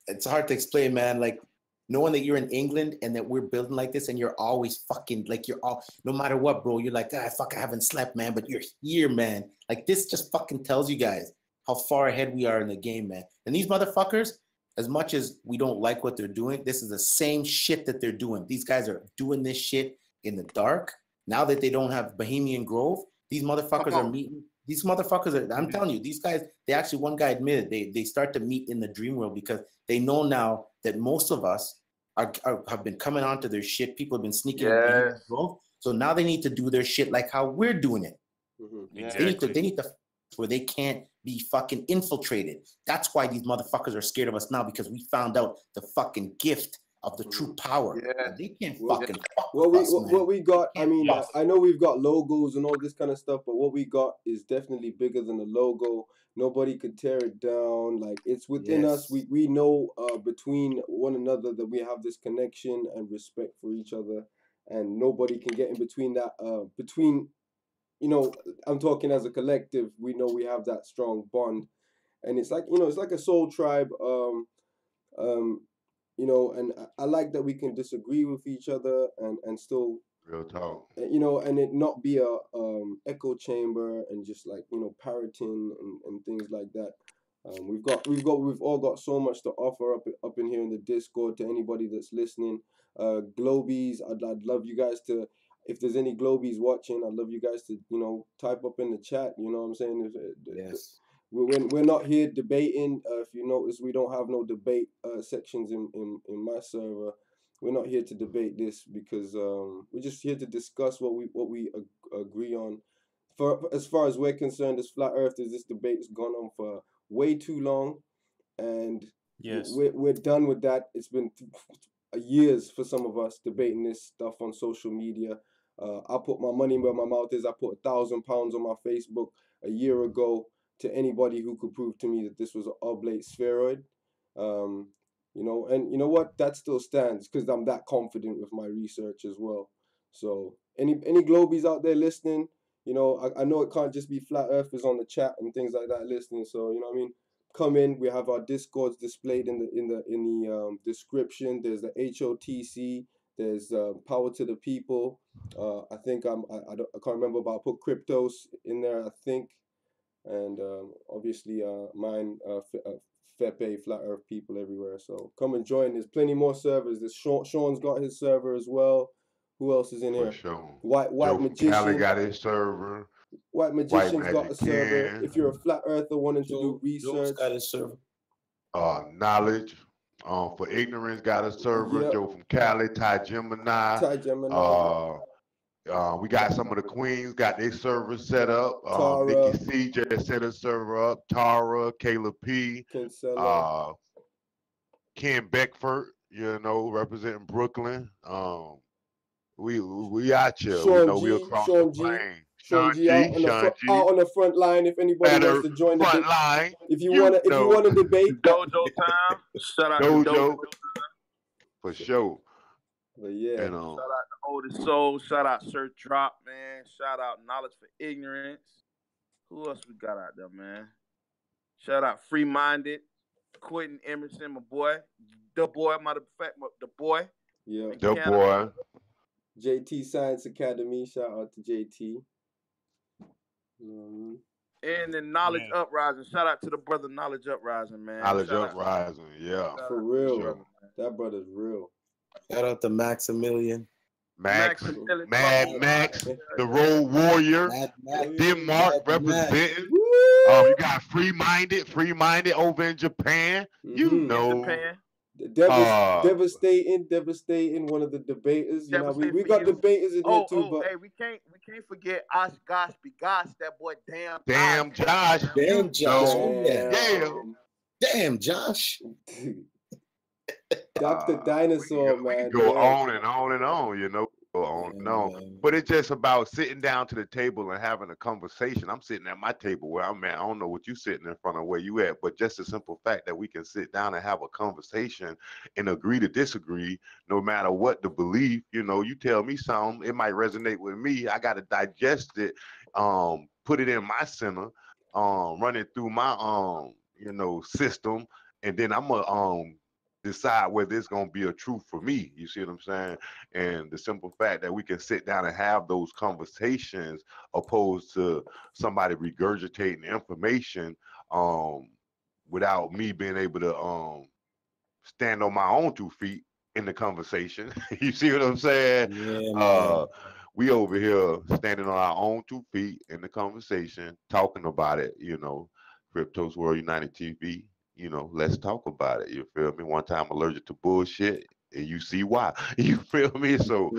it's hard to explain, man. Like knowing that you're in England and that we're building like this, and you're always fucking like you're all no matter what, bro. You're like, I haven't slept, man, but you're here, man. Like this just fucking tells you guys how far ahead we are in the game, man. And these motherfuckers. As much as we don't like what they're doing, this is the same shit that they're doing. These guys are doing this shit in the dark. Now that they don't have Bohemian Grove, these motherfuckers are meeting. These motherfuckers are, I'm telling you, these guys, they actually, one guy admitted, they start to meet in the dream world because they know now that most of us have been coming onto their shit. People have been sneaking in Bohemian Grove. So now they need to do their shit like how we're doing it. Exactly. They need to where they can't be fucking infiltrated. That's why these motherfuckers are scared of us now, because we found out the fucking gift of the true power. They can't fucking fuck with us, man. What we got, I mean, I know we've got logos and all this kind of stuff, but what we got is definitely bigger than the logo. Nobody could tear it down. Like, it's within us. We know between one another that we have this connection and respect for each other, and nobody can get in between that, you know, I'm talking as a collective. We know we have that strong bond, and it's like, you know, it's like a soul tribe. You know, and I like that we can disagree with each other and still real talk. You know, and it not be a echo chamber and just like, you know, parroting and things like that. We've all got so much to offer up in here in the Discord to anybody that's listening. Globies, I'd love you guys to. If there's any Globies watching, I'd love you guys to, you know, type up in the chat. You know what I'm saying? We're not here debating. If you notice, we don't have no debate sections in my server. We're not here to debate this because we're just here to discuss what we agree on. For as far as we're concerned, as flat earthers, this debate's gone on for way too long, and we're done with that. It's been years for some of us debating this stuff on social media. I put my money where my mouth is. I put £1,000 on my Facebook a year ago to anybody who could prove to me that this was an oblate spheroid. You know, and you know what? That still stands because I'm that confident with my research as well. So any Globies out there listening, you know, I know it can't just be flat earthers on the chat and things like that listening. So, you know what I mean? Come in. We have our Discords displayed in the description. There's the H.O.T.C. There's Power to the People. I think I can't remember, but I put Cryptos in there, I think. And obviously mine, F.E.P.E, Flat Earth People everywhere. So come and join. There's plenty more servers. There's Sean's got his server as well. Who else is in here? White Magician. Cali got his server. White Magician's got a server. If you're a flat earther wanting to do research, Joe's got his server. Knowledge. For ignorance got a server. Joe from Cali. Ty Gemini. We got some of the queens got their servers set up. Nikki C just set a server up. Tara, Kayla P, Ken Beckford, you know, representing Brooklyn. We out here. We know we across the plane. Sean G out on the front line. If anybody wants to join the front line, if you wanna debate, Dojo time. Shout out Dojo. to Dojo For sure. But yeah, shout out to Oldest Soul. Shout out Sir Drop, man. Shout out Knowledge for Ignorance. Who else we got out there, man? Shout out Free Minded, Quentin Emerson, my boy, the boy. Matter of fact, the boy. Yeah, the boy. JT Science Academy. Shout out to JT. And then Knowledge Uprising. Shout out to the brother Knowledge Uprising, man. Knowledge Uprising, yeah. For real, that brother's real. Shout out to Maximilian. Max, Mad Max, the Road Warrior, Denmark representing. You got Free Minded over in Japan. You know. Devastating. One of the debaters. You know, we got debaters in here too. But hey, we can't forget Osh Gospy. Gosh, that boy, damn Josh. Damn Josh. Damn Josh. Dr. Dinosaur, man. We can go on and on and on, you know. But it's just about sitting down to the table and having a conversation. I'm sitting at my table where I'm at. I don't know what you sitting in front of where you at, but just the simple fact that we can sit down and have a conversation and agree to disagree, no matter what the belief. You know, you tell me something, it might resonate with me. I got to digest it, put it in my center, run it through my system, and then I'm gonna decide whether it's going to be a truth for me. You see what I'm saying? And the simple fact that we can sit down and have those conversations opposed to somebody regurgitating information without me being able to stand on my own 2 feet in the conversation. You see what I'm saying? Yeah, we over here standing on our own 2 feet in the conversation, talking about it, you know. Cryptos World United TV, you know, let's talk about it. You feel me? One time allergic to bullshit, and you see why. You feel me? So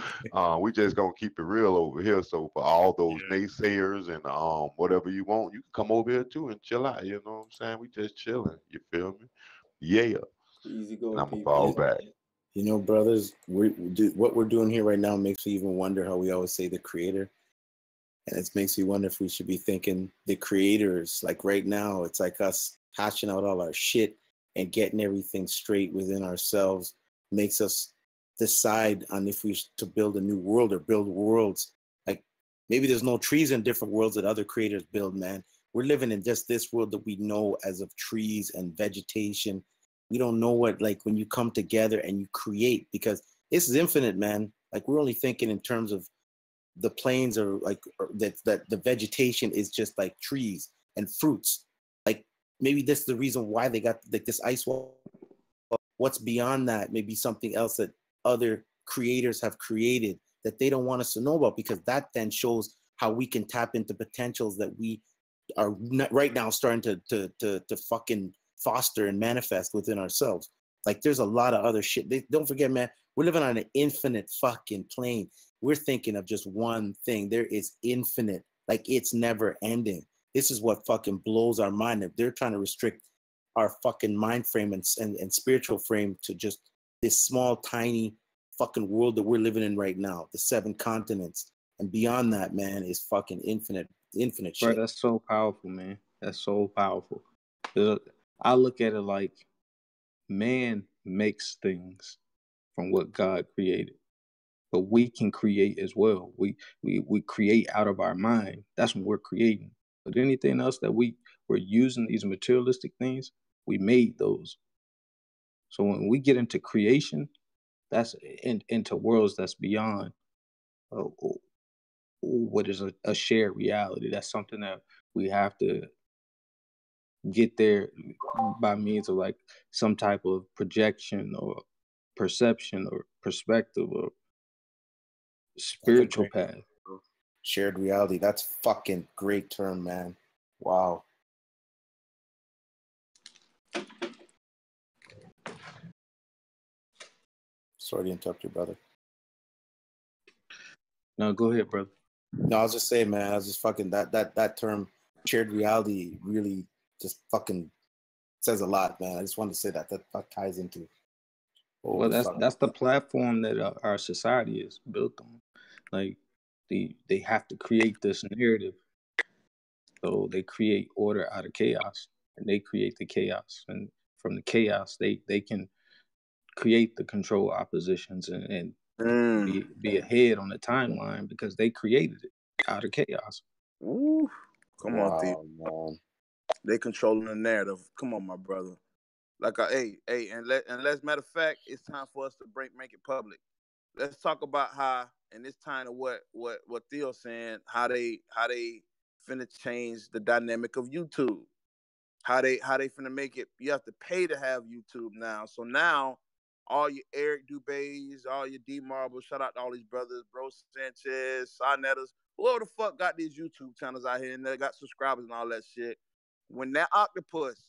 we just gonna keep it real over here. So for all those naysayers and whatever you want, you can come over here too and chill out. You know what I'm saying? We just chilling. You feel me? Yeah. Easy going. And I'm gonna fall back. You know, brothers, what we're doing here right now makes me even wonder how we always say the creator. And it makes me wonder if we should be thinking the creators. Like right now, it's like us hashing out all our shit and getting everything straight within ourselves makes us decide on if we to build a new world or build worlds. Like maybe there's no trees in different worlds that other creators build, man. We're living in just this world that we know as of trees and vegetation. We don't know what, like when you come together and you create, because this is infinite, man. Like we're only thinking in terms of the plains are like that the vegetation is just like trees and fruits. Like maybe that's the reason why they got like this ice wall. What's beyond that? Maybe something else that other creators have created that they don't want us to know about, because that then shows how we can tap into potentials that we are right now starting to fucking foster and manifest within ourselves. Like there's a lot of other shit. Don't forget, man, we're living on an infinite fucking plane. We're thinking of just one thing. There is infinite, like it's never ending. This is what fucking blows our mind. If they're trying to restrict our fucking mind frame and spiritual frame to just this small, tiny fucking world that we're living in right now, the 7 continents. And beyond that, man, is fucking infinite shit. Bro, that's so powerful, man. That's so powerful. I look at it like man makes things from what God created, but we can create as well. We create out of our mind. That's when we're creating. But anything else that we're using, these materialistic things, we made those. So when we get into creation, that's into worlds that's beyond what is a shared reality. That's something that we have to get there by means of like some type of projection or perception or perspective or spiritual path. Shared reality. That's fucking great term, man. Wow. Sorry to interrupt you, brother. No, go ahead, brother. No, I was just saying, man, I was just fucking that term shared reality really just fucking says a lot, man. I just wanted to say that ties into. Well, that's the platform that our society is built on. Like they have to create this narrative, so they create order out of chaos, and they create the chaos, and from the chaos they can create the control oppositions and be ahead on the timeline because they created it out of chaos. Ooh, come on, Theo. Man. They controlling the narrative. Come on, my brother. Like, and let's matter of fact, it's time for us to make it public. Let's talk about how, and it's time to what Theo's saying, how they finna change the dynamic of YouTube. How they finna make it. You have to pay to have YouTube now. So now all your Eric Dubays, all your D Marble. Shout out to all these brothers, Bro Sanchez, Sonettas, whoever the fuck got these YouTube channels out here and they got subscribers and all that shit. When that octopus,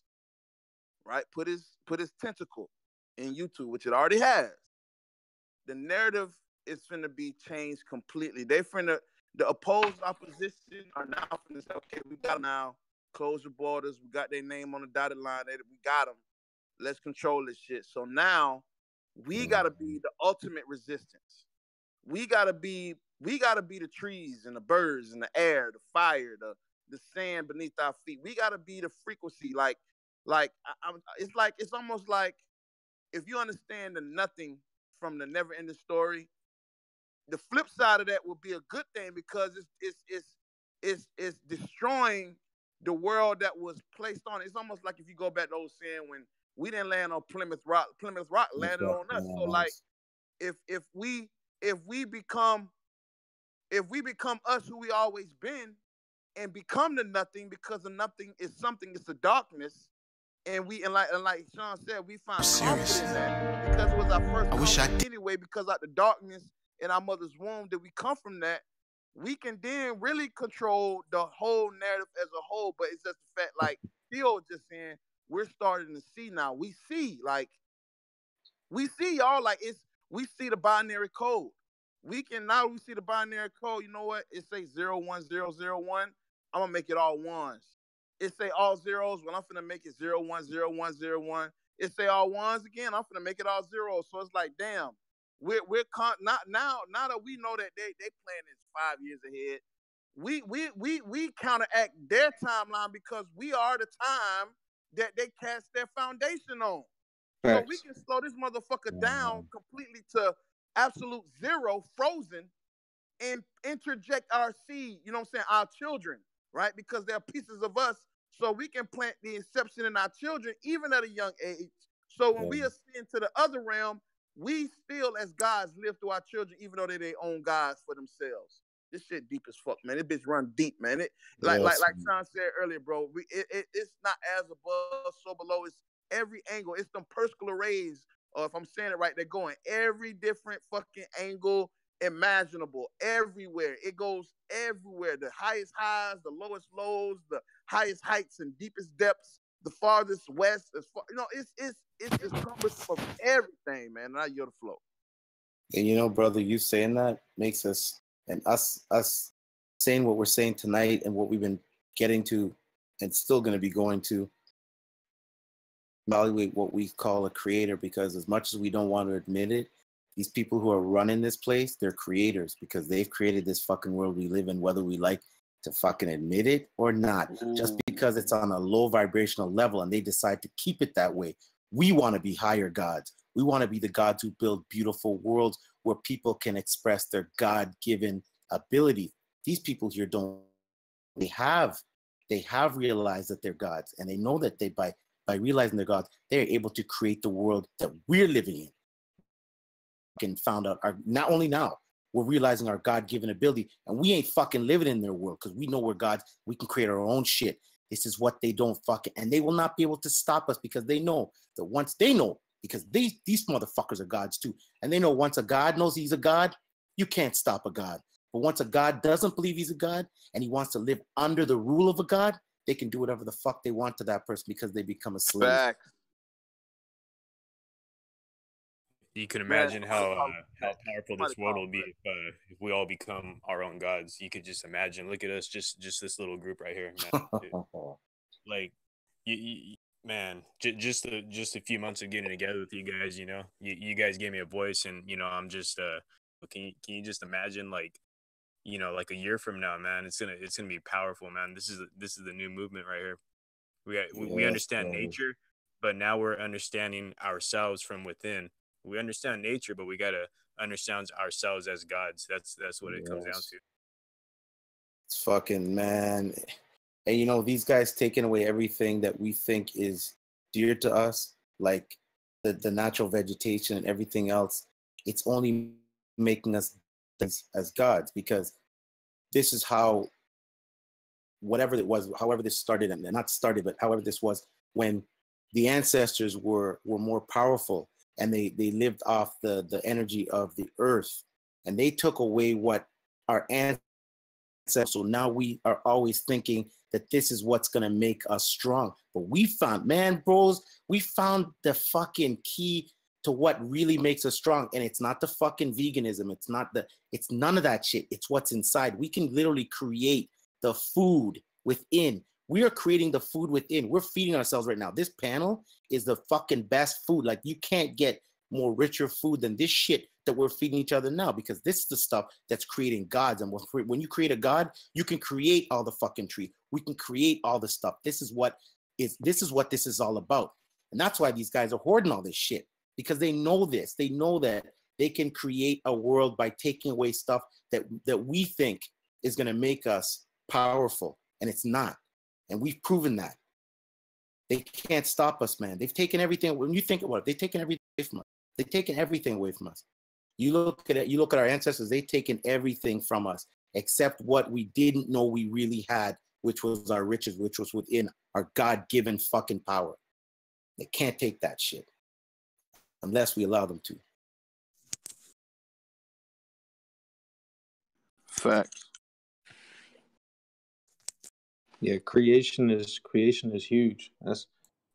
right, put his tentacle in YouTube, which it already has, the narrative is finna be changed completely. They finna, the opposed opposition are now finna say, okay, we got them now. Close the borders. We got their name on the dotted line. We got them. Let's control this shit. So now we gotta be the ultimate resistance. We gotta be the trees and the birds and the air, the fire, the sand beneath our feet. We gotta be the frequency. It's almost like if you understand the nothing from the never ending story, the flip side of that will be a good thing because it's destroying the world that was placed on it. It's almost like if you go back to old saying when we didn't land on Plymouth Rock landed on us. So like if we become us who we always been and become the nothing, because the nothing is something, it's the darkness. And like Sean said, we find comfort in that because it was our first comfort anyway, because out the darkness in our mother's womb that we come from that, we can then really control the whole narrative as a whole. But it's just the fact, like Theo was just saying, we're starting to see now. We see y'all, like we see the binary code. We see the binary code. You know what? It says 01001. I'm gonna make it all ones. It say all zeros. Well, I'm finna make it 010101. It say all ones again. I'm finna make it all zeros. So it's like, damn, not now that we know that they plan is 5 years ahead. We counteract their timeline because we are the time that they cast their foundation on. Facts. So we can slow this motherfucker down completely to absolute zero, frozen, and interject our seed, you know what I'm saying, our children, right? Because they're pieces of us. So we can plant the inception in our children, even at a young age. So when we ascend to the other realm, we still, as gods, live through our children, even though they're their own gods for themselves. This shit deep as fuck, man. This bitch run deep, man. Like Sean said earlier, bro. It's not as above, so below. It's every angle. It's them Perskler rays, or if I'm saying it right, they're going every different fucking angle imaginable, everywhere. It goes everywhere. The highest highs, the lowest lows, the highest heights and deepest depths, the farthest west. As far, it's encompassed of everything, man. And I yield the flow. And you know, brother, you saying that makes us, and us saying what we're saying tonight and what we've been getting to and still going to be going to, evaluate what we call a creator, because as much as we don't want to admit it, these people who are running this place, they're creators because they've created this fucking world we live in, whether we like to fucking admit it or not. Just because it's on a low vibrational level and they decide to keep it that way. We want to be higher gods. We want to be the gods who build beautiful worlds where people can express their God-given ability. These people here don't. They have realized that they're gods, and they know that they by realizing they're gods, they're able to create the world that we're living in. And found out not only now we're realizing our God-given ability, and we ain't fucking living in their world because we know we're gods. We can create our own shit. This is what they don't fucking, and they will not be able to stop us because they know that once they know, because these motherfuckers are gods too, and they know once a god knows he's a god, you can't stop a god. But once a god doesn't believe he's a god and he wants to live under the rule of a god, they can do whatever the fuck they want to that person because they become a slave. Facts. You can imagine how powerful this world will be if we all become our own gods. You could just imagine. Look at us, just this little group right here, man. Like, man, just a few months of getting together with you guys. You know, you guys gave me a voice, and you know, I'm just can you just imagine, like, you know, like a year from now, man, it's gonna be powerful, man. This is the new movement right here. We understand nature, but now we're understanding ourselves from within. We understand nature, but we gotta understand ourselves as gods. That's what it comes down to. It's fucking, man. And you know, these guys taking away everything that we think is dear to us, like the natural vegetation and everything else. It's only making us as gods, because this is how, whatever it was, however this started, and not started, but however this was, when the ancestors were more powerful and they lived off the energy of the earth, and they took away what our ancestors. So now we are always thinking that this is what's going to make us strong. But we found, man, bros, we found the fucking key to what really makes us strong. And it's not the fucking veganism. It's none of that shit. It's what's inside. We can literally create the food within. We are creating the food within. We're feeding ourselves right now. This panel is the fucking best food. Like, you can't get more richer food than this shit that we're feeding each other now, because this is the stuff that's creating gods. And when you create a god, you can create all the fucking tree. We can create all the stuff. This is what this is all about. And that's why these guys are hoarding all this shit, because they know this. They know that they can create a world by taking away stuff that we think is going to make us powerful, and it's not. And we've proven that. They can't stop us, man. They've taken everything. When you think about it, they've taken everything away from us. They've taken everything away from us. You look at it, you look at our ancestors, they've taken everything from us except what we didn't know we really had, which was our riches, which was within our God-given fucking power. They can't take that shit unless we allow them to. Facts. Yeah, creation is huge.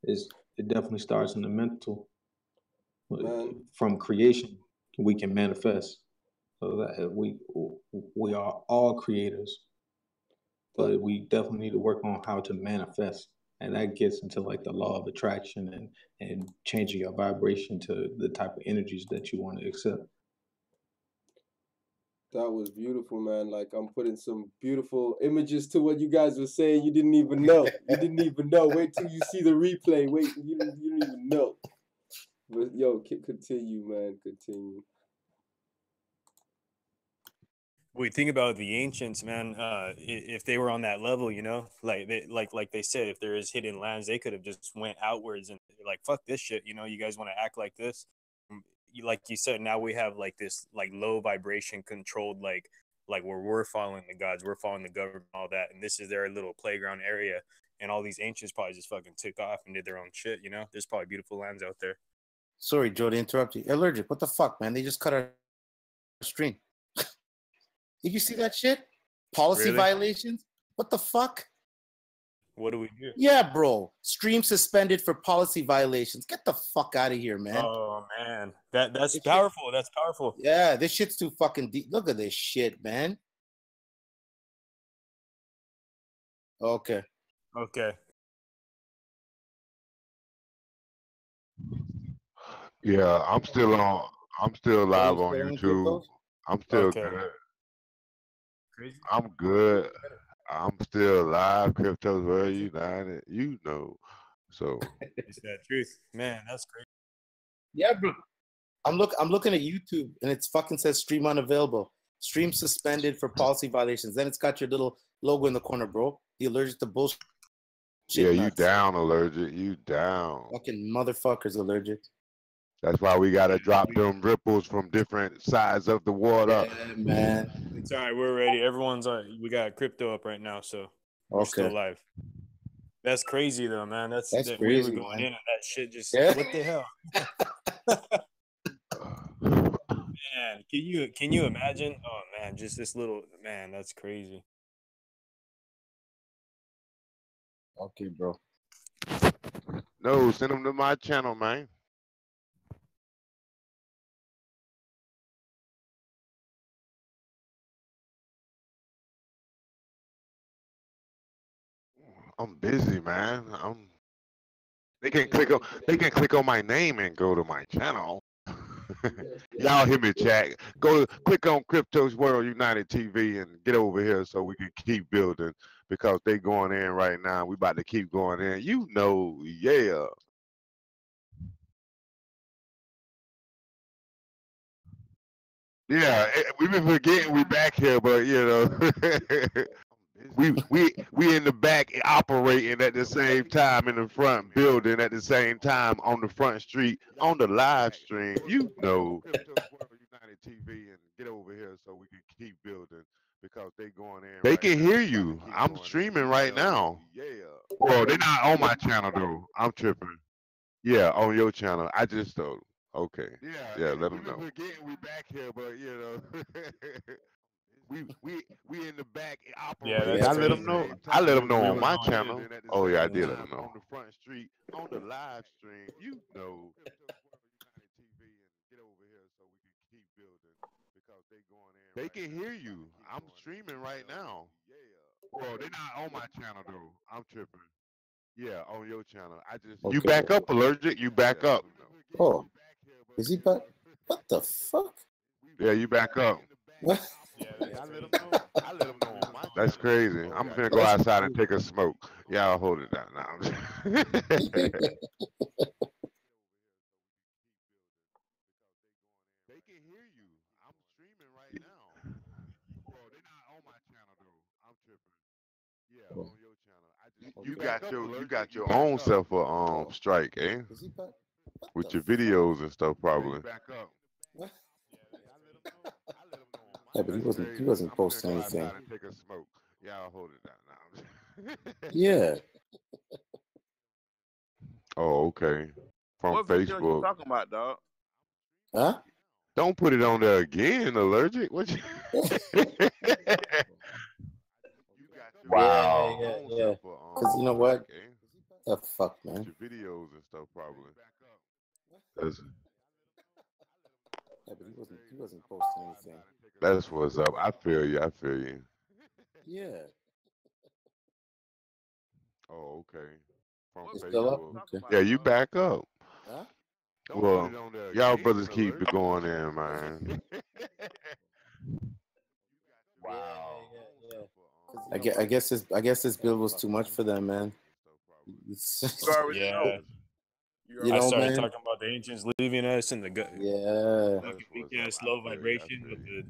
It definitely starts in the mental. Man. From creation, we can manifest. So that we are all creators, but we definitely need to work on how to manifest, and that gets into like the law of attraction and changing your vibration to the type of energies that you want to accept. That was beautiful, man. Like, I'm putting some beautiful images to what you guys were saying. You didn't even know. You didn't even know. Wait till you see the replay. Wait, you didn't even know. But yo, continue, man. Continue. We think about the ancients, man. If they were on that level, you know, like they said, if there is hidden lands, they could have just went outwards and like, fuck this shit. You know, you guys want to act like this? Like you said, now we have like this like low vibration controlled like where we're following the gods, we're following the government, all that, and this is their little playground area. And all these ancients probably just fucking took off and did their own shit. You know, there's probably beautiful lands out there. Sorry, Joe, to interrupt you. Allergic, what the fuck, man? They just cut our stream. Did you see that shit? Policy violations? What the fuck? What do we do? Yeah, bro. Stream suspended for policy violations. Get the fuck out of here, man. Oh, man. That's powerful. That's powerful. Yeah, this shit's too fucking deep. Look at this shit, man. Okay. Yeah, I'm still live on YouTube. I'm still good. Crazy. I'm good. I'm still live. Crypto's World United. You know. So it's that truth. Man, that's crazy. Yeah, bro. I'm looking at YouTube and it's fucking says stream unavailable. Stream suspended for policy violations. Then it's got your little logo in the corner, bro. The allergic to bullshit. Yeah, you down, allergic. You down. Fucking motherfuckers, allergic. That's why we gotta drop them ripples from different sides of the water. Yeah, man. It's all right. We're ready. Everyone's we got crypto up right now, so we're still live. That's crazy though, man. That's crazy. We were going in and that shit just what the hell? Man, can you imagine? Oh man, just this little man. That's crazy. Okay, bro. No, send them to my channel, man. I'm busy, man. They can click on my name and go to my channel. Y'all hear me, chat. Click on Crypto's World United TV and get over here so we can keep building, because they going in right now. We about to keep going in. You know, yeah. Yeah, we've been forgetting we back here, but you know. We in the back operating at the same time, in the front building at the same time, on the front street, on the live stream. You know. United TV and get over here so we can keep building, because they going in. They can hear you. I'm streaming right now. Yeah. Well, they're not on my channel though. I'm tripping. Yeah, on your channel. I just Okay. Yeah, let them know. Forgetting we back here, but we in the back operating. Yeah, I let crazy. them know. I let them know on my channel. Oh yeah, I did let them know. On the front street, on the live stream, Get over here so we can keep building because they going in. They can hear you. I'm streaming right now. Well, they're not on my channel though. I'm tripping. Yeah, on your channel. You back up, allergic. You back up. Oh, is he back? What the fuck? Yeah, you back up. What? Yeah, I let them know. I let them know. That's crazy. I'm gonna go outside and take a smoke. Y'all hold it down now. They can hear you. I'm streaming right now. Well, they're not on my channel though. I'm tripping. Yeah, on your channel. You got your own self a strike, eh? Is he back? With your videos and stuff, probably. What? Yeah, but he wasn't posting anything. And take a smoke. Y'all hold it down now. Yeah. Oh, okay. From What video you Facebook. talking about, dog? Huh? Don't put it on there again, allergic. What you? Wow. Yeah. Because you know what? The fuck, man. Your videos and stuff, probably. Yeah, but he wasn't posting anything. That's what's up. I feel you. I feel you. Yeah. Oh, okay. From It's Facebook. still up? Okay. Yeah, you back up. Huh? Well, y'all brothers keep it going in, man. Wow. Yeah. I guess this bill was too much for them, man. Yeah. You know, I started man. talking about the ancients leaving us and the fucking weak ass low vibration with the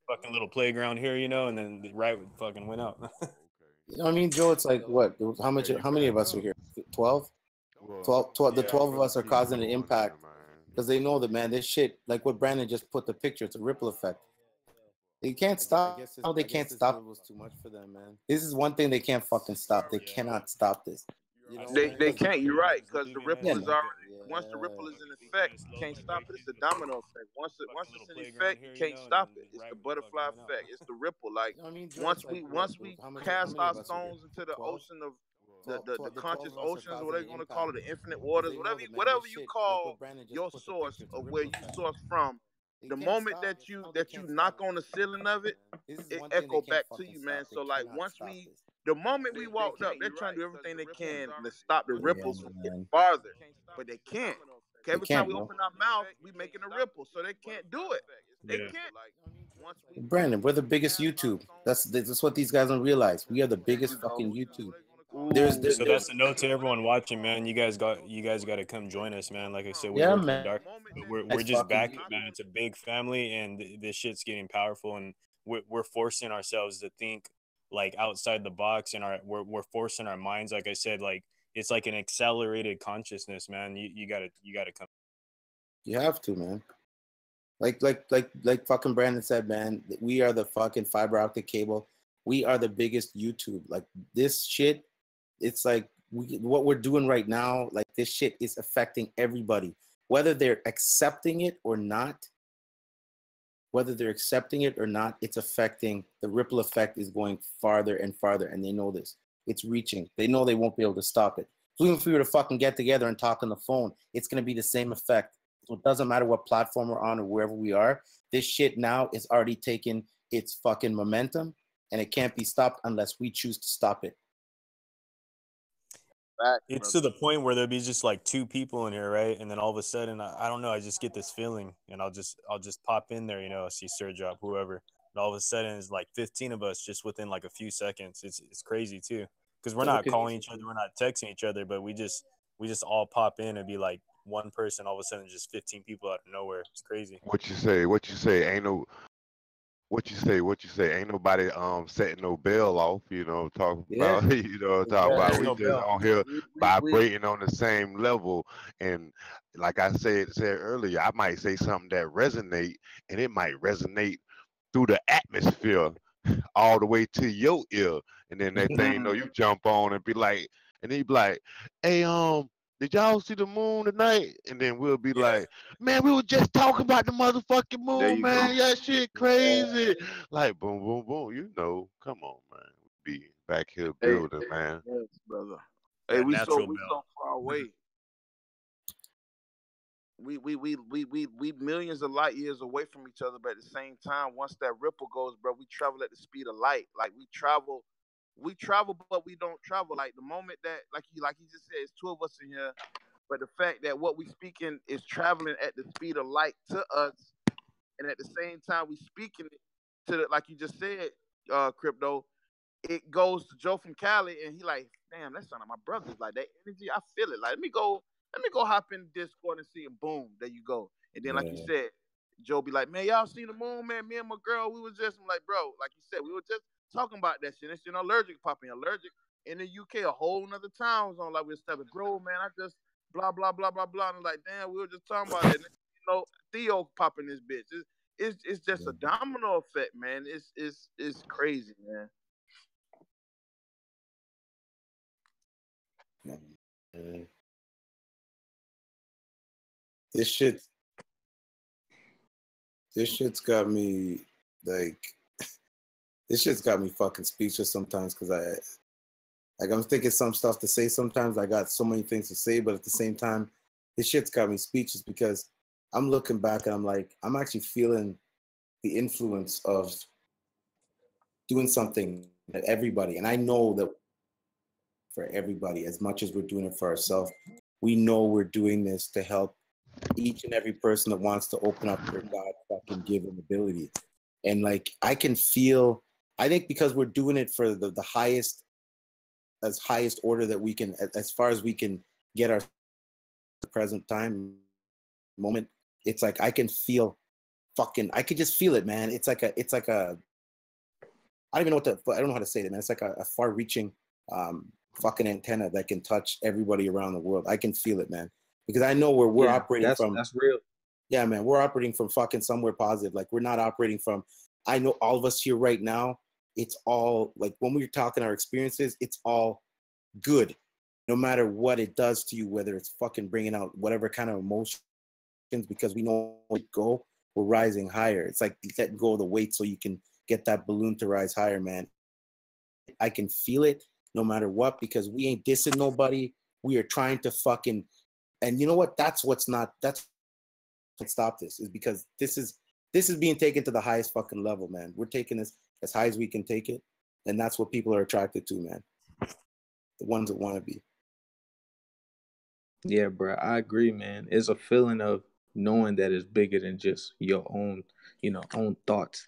fucking little playground here, and then the right fucking went out. You know what I mean, Joe? It's like what? How many of us are here? 12? 12 the 12 of us are causing an impact because they know that, man, this shit, like what Brandon just put the picture, it's a ripple effect. They can't stop. They can't stop. It was too much for them, man. This is one thing they can't fucking stop. They cannot stop this. You know, they can't. You're right, because the ripple is already. Once the ripple is in effect, you can't stop it. It's the domino effect. Once it's in effect, you can't stop it. It's the butterfly effect. It's the ripple. Like once we cast our stones into the ocean of the conscious oceans, or whatever you want to call it, the infinite waters, whatever you call your source or where you source from. The moment that you knock on the ceiling of it, it echo back to you, man. So like the moment we walked up, they're trying to do everything they can to stop the ripples from getting farther, but they can't. Every time we open our mouth, we making a ripple, so they can't do it. They can't. Brandon, we're the biggest YouTube. That's what these guys don't realize. We are the biggest fucking YouTube. So that's a note to everyone watching, man. You guys got to come join us, man. Like I said, we work in the dark, but we're just back, man. It's a big family, and this shit's getting powerful, and we're forcing ourselves to think like outside the box, and we're forcing our minds. Like I said, like it's like an accelerated consciousness, man. You gotta come. You have to, man. Like fucking Brandon said, man. We are the fucking fiber optic cable. We are the biggest YouTube. Like this shit. It's like what we're doing right now, like this shit is affecting everybody, whether they're accepting it or not. It's affecting, the ripple effect is going farther and farther, and they know this. It's reaching. They know they won't be able to stop it. So even if we were to fucking get together and talk on the phone, it's going to be the same effect. So it doesn't matter what platform we're on or wherever we are. This shit now is already taking its fucking momentum, and it can't be stopped unless we choose to stop it. It's to the point where there'll be just like two people in here, right? And then all of a sudden, I don't know, I just get this feeling, and I'll just pop in there, I see Sergio, whoever, and all of a sudden it's like 15 of us just within like a few seconds. It's crazy too, because we're not calling each other, we're not texting each other, but we just all pop in and be like one person, all of a sudden just 15 people out of nowhere. It's crazy. What you say? Ain't no. What you say? Ain't nobody setting no bell off, talk about we just on here vibrating on the same level. And like I said earlier, I might say something that resonate, and it might resonate through the atmosphere all the way to your ear. And then that thing, you jump on and be like, and he be like, hey, did y'all see the moon tonight? And then we'll be like, man, we were just talking about the motherfucking moon, man. That shit crazy. Like, boom, boom, boom. You know, come on, man. We be back here building, man. Yes, brother. That Hey, we natural so belt. far away. We millions of light years away from each other, but at the same time, once that ripple goes, bro, we travel at the speed of light. Like we travel, but we don't travel. Like the moment that, like he just said, it's two of us in here, but the fact that what we speaking is traveling at the speed of light to us, and at the same time we speaking it to the, like you just said, crypto. It goes to Joe from Cali, and he like, damn, that sound like my brothers. Like that energy, I feel it. Like let me go hop in Discord and see, and boom, there you go. And then, like you said, Joe be like, man, y'all seen the moon, man? Me and my girl, we was just, I'm like, bro, like you said, we were just talking about that shit. It's allergic popping, allergic in the UK, a whole nother town zone. Like we was telling, bro, man, I just blah blah blah blah blah. And I'm like, damn, we were just talking about that. And, Theo popping this bitch. It's just a domino effect, man. It's crazy, man. This shit's got me like, this shit's got me fucking speechless sometimes, because I'm thinking some stuff to say sometimes. I got so many things to say, but at the same time, this shit's got me speechless, because I'm looking back and I'm like, I'm actually feeling the influence of doing something that everybody, and I know that for everybody, as much as we're doing it for ourselves, we know we're doing this to help each and every person that wants to open up their God fucking given ability. And like, I can feel, I think because we're doing it for the highest order that we can, as far as we can get our present time moment, it's like, I can feel I could just feel it, man. It's like a, I don't know how to say it, man. It's like a far reaching fucking antenna that can touch everybody around the world. I can feel it, man. Because I know we're operating from. That's real. Yeah, man, we're operating from fucking somewhere positive. Like, we're not operating from. I know all of us here right now. It's all like, when we're talking our experiences, it's all good, no matter what it does to you. Whether it's fucking bringing out whatever kind of emotions, because we know where we go, we're rising higher. It's like letting go of the weight so you can get that balloon to rise higher, man. I can feel it no matter what, because we ain't dissing nobody. We are trying to fucking. And you know what? That's what stop this, is because this is being taken to the highest fucking level, man. We're taking this as high as we can take it, and that's what people are attracted to, man. The ones that want to be. Yeah, bro, I agree, man. It's a feeling of knowing that it's bigger than just your own, own thoughts.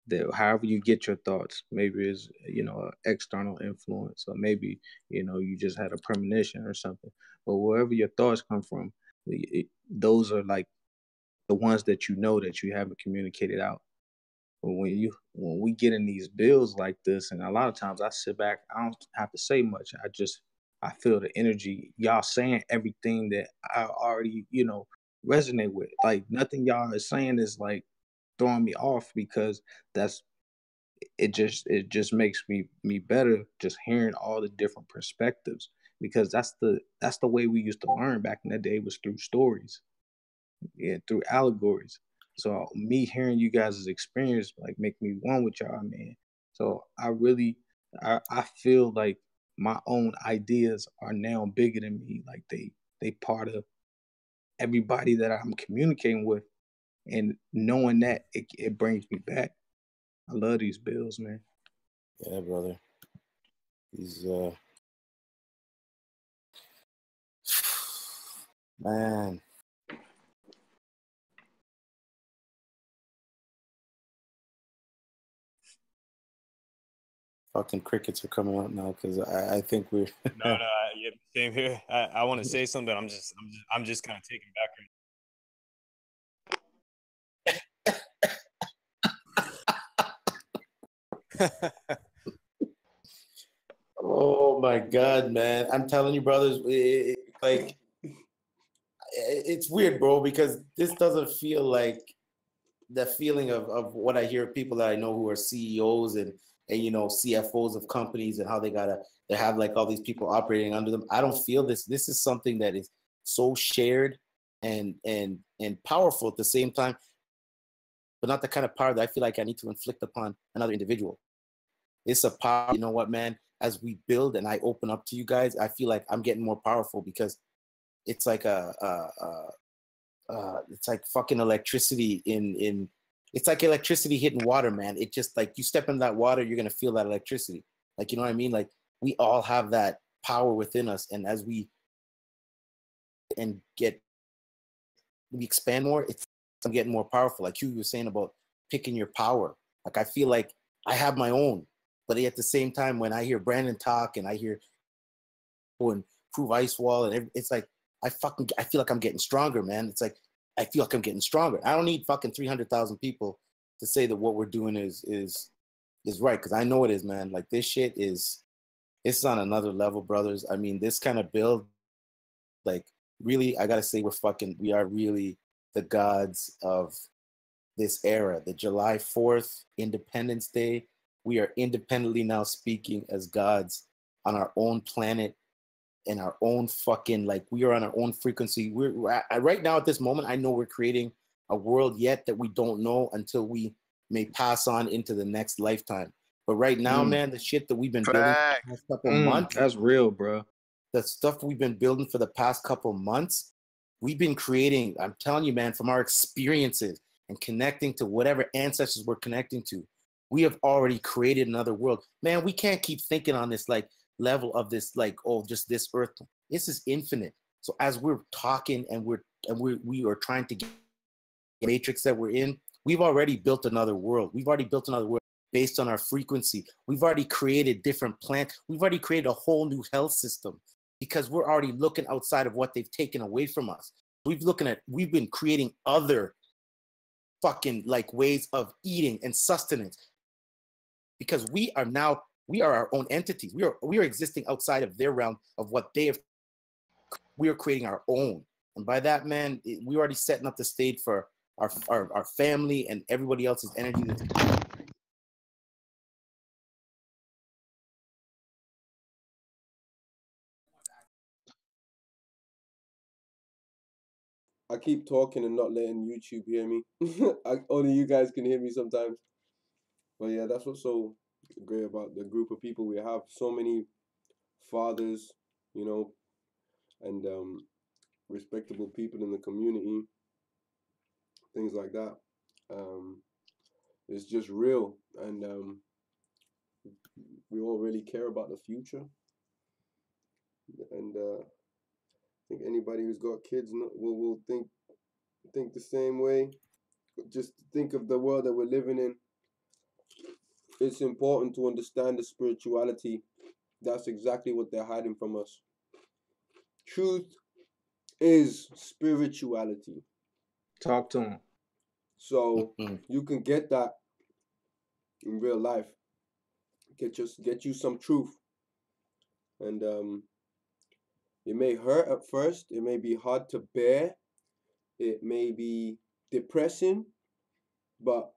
That however you get your thoughts, maybe it's an external influence, or maybe you just had a premonition or something. But wherever your thoughts come from, those are like the ones that that you haven't communicated out. But when we get in these bills like this, and a lot of times I sit back, I don't have to say much. I feel the energy. Y'all saying everything that I already resonate with. Like, nothing y'all is saying is like throwing me off, because it just makes me better, just hearing all the different perspectives, because that's the way we used to learn back in the day, was through stories, through allegories. So me hearing you guys' experience like make me one with y'all, man. So I feel like my own ideas are now bigger than me. Like they part of everybody that I'm communicating with, and knowing that it brings me back. I love these bills, man. Yeah, brother. These man. Fucking crickets are coming out now, because I think we're. No, yeah, same here. I want to say something. I'm just kind of taken back. Oh my God, man! I'm telling you, brothers, it's weird, bro, because this doesn't feel like the feeling of what I hear people that I know who are CEOs and you know, CFOs of companies and how they have like all these people operating under them. I don't feel this. This is something that is so shared and powerful at the same time, but not the kind of power that I feel like I need to inflict upon another individual. It's a power, you know what, man? As we build and I open up to you guys, I feel like I'm getting more powerful because it's like it's like fucking electricity in it's like electricity hitting water, man. It just like you step in that water, you're gonna feel that electricity. Like, you know what I mean? Like we all have that power within us, and as we expand more, I'm getting more powerful. Like you were saying about picking your power. Like I feel like I have my own, but at the same time, when I hear Brandon talk and I hear and Prove Ice Wall, and it's like I feel like I'm getting stronger, man. It's like I feel like I'm getting stronger. I don't need fucking 300,000 people to say that what we're doing is right, because I know it is, man. Like this shit it's on another level, brothers. I mean, this kind of build, like really, I gotta say we are really the gods of this era. The July 4th, Independence Day, we are independently now speaking as gods on our own planet and our own fucking, like we are on our own frequency. We're right now at this moment, I know we're creating a world yet that we don't know until we may pass on into the next lifetime. But right now, man, the shit that we've been building for the past couple months, that's real, bro. The stuff we've been building for the past couple months, we've been creating, I'm telling you, man, from our experiences and connecting to whatever ancestors we're connecting to, we have already created another world. Man, we can't keep thinking on this like level of this, like, oh, just this earth. This is infinite. So as we're talking and we are trying to get the matrix that we're in, we've already built another world. We've already built another world based on our frequency. We've already created different plants. We've already created a whole new health system because we're already looking outside of what they've taken away from us. We've been creating other fucking like ways of eating and sustenance because we are our own entities. We are existing outside of their realm of what they have. We are creating our own. And by that, man, we're already setting up the stage for our family and everybody else's energy. I keep talking and not letting YouTube hear me. Only you guys can hear me sometimes. But yeah, that's what's so great about the group of people we have. So many fathers, you know, and respectable people in the community, things like that. It's just real, and we all really care about the future. And I think anybody who's got kids will think the same way. Just think of the world that we're living in. It's important to understand the spirituality. That's exactly what they're hiding from us. Truth is spirituality. Talk to them. So you can get that in real life. Get you some truth. And it may hurt at first. It may be hard to bear. It may be depressing. But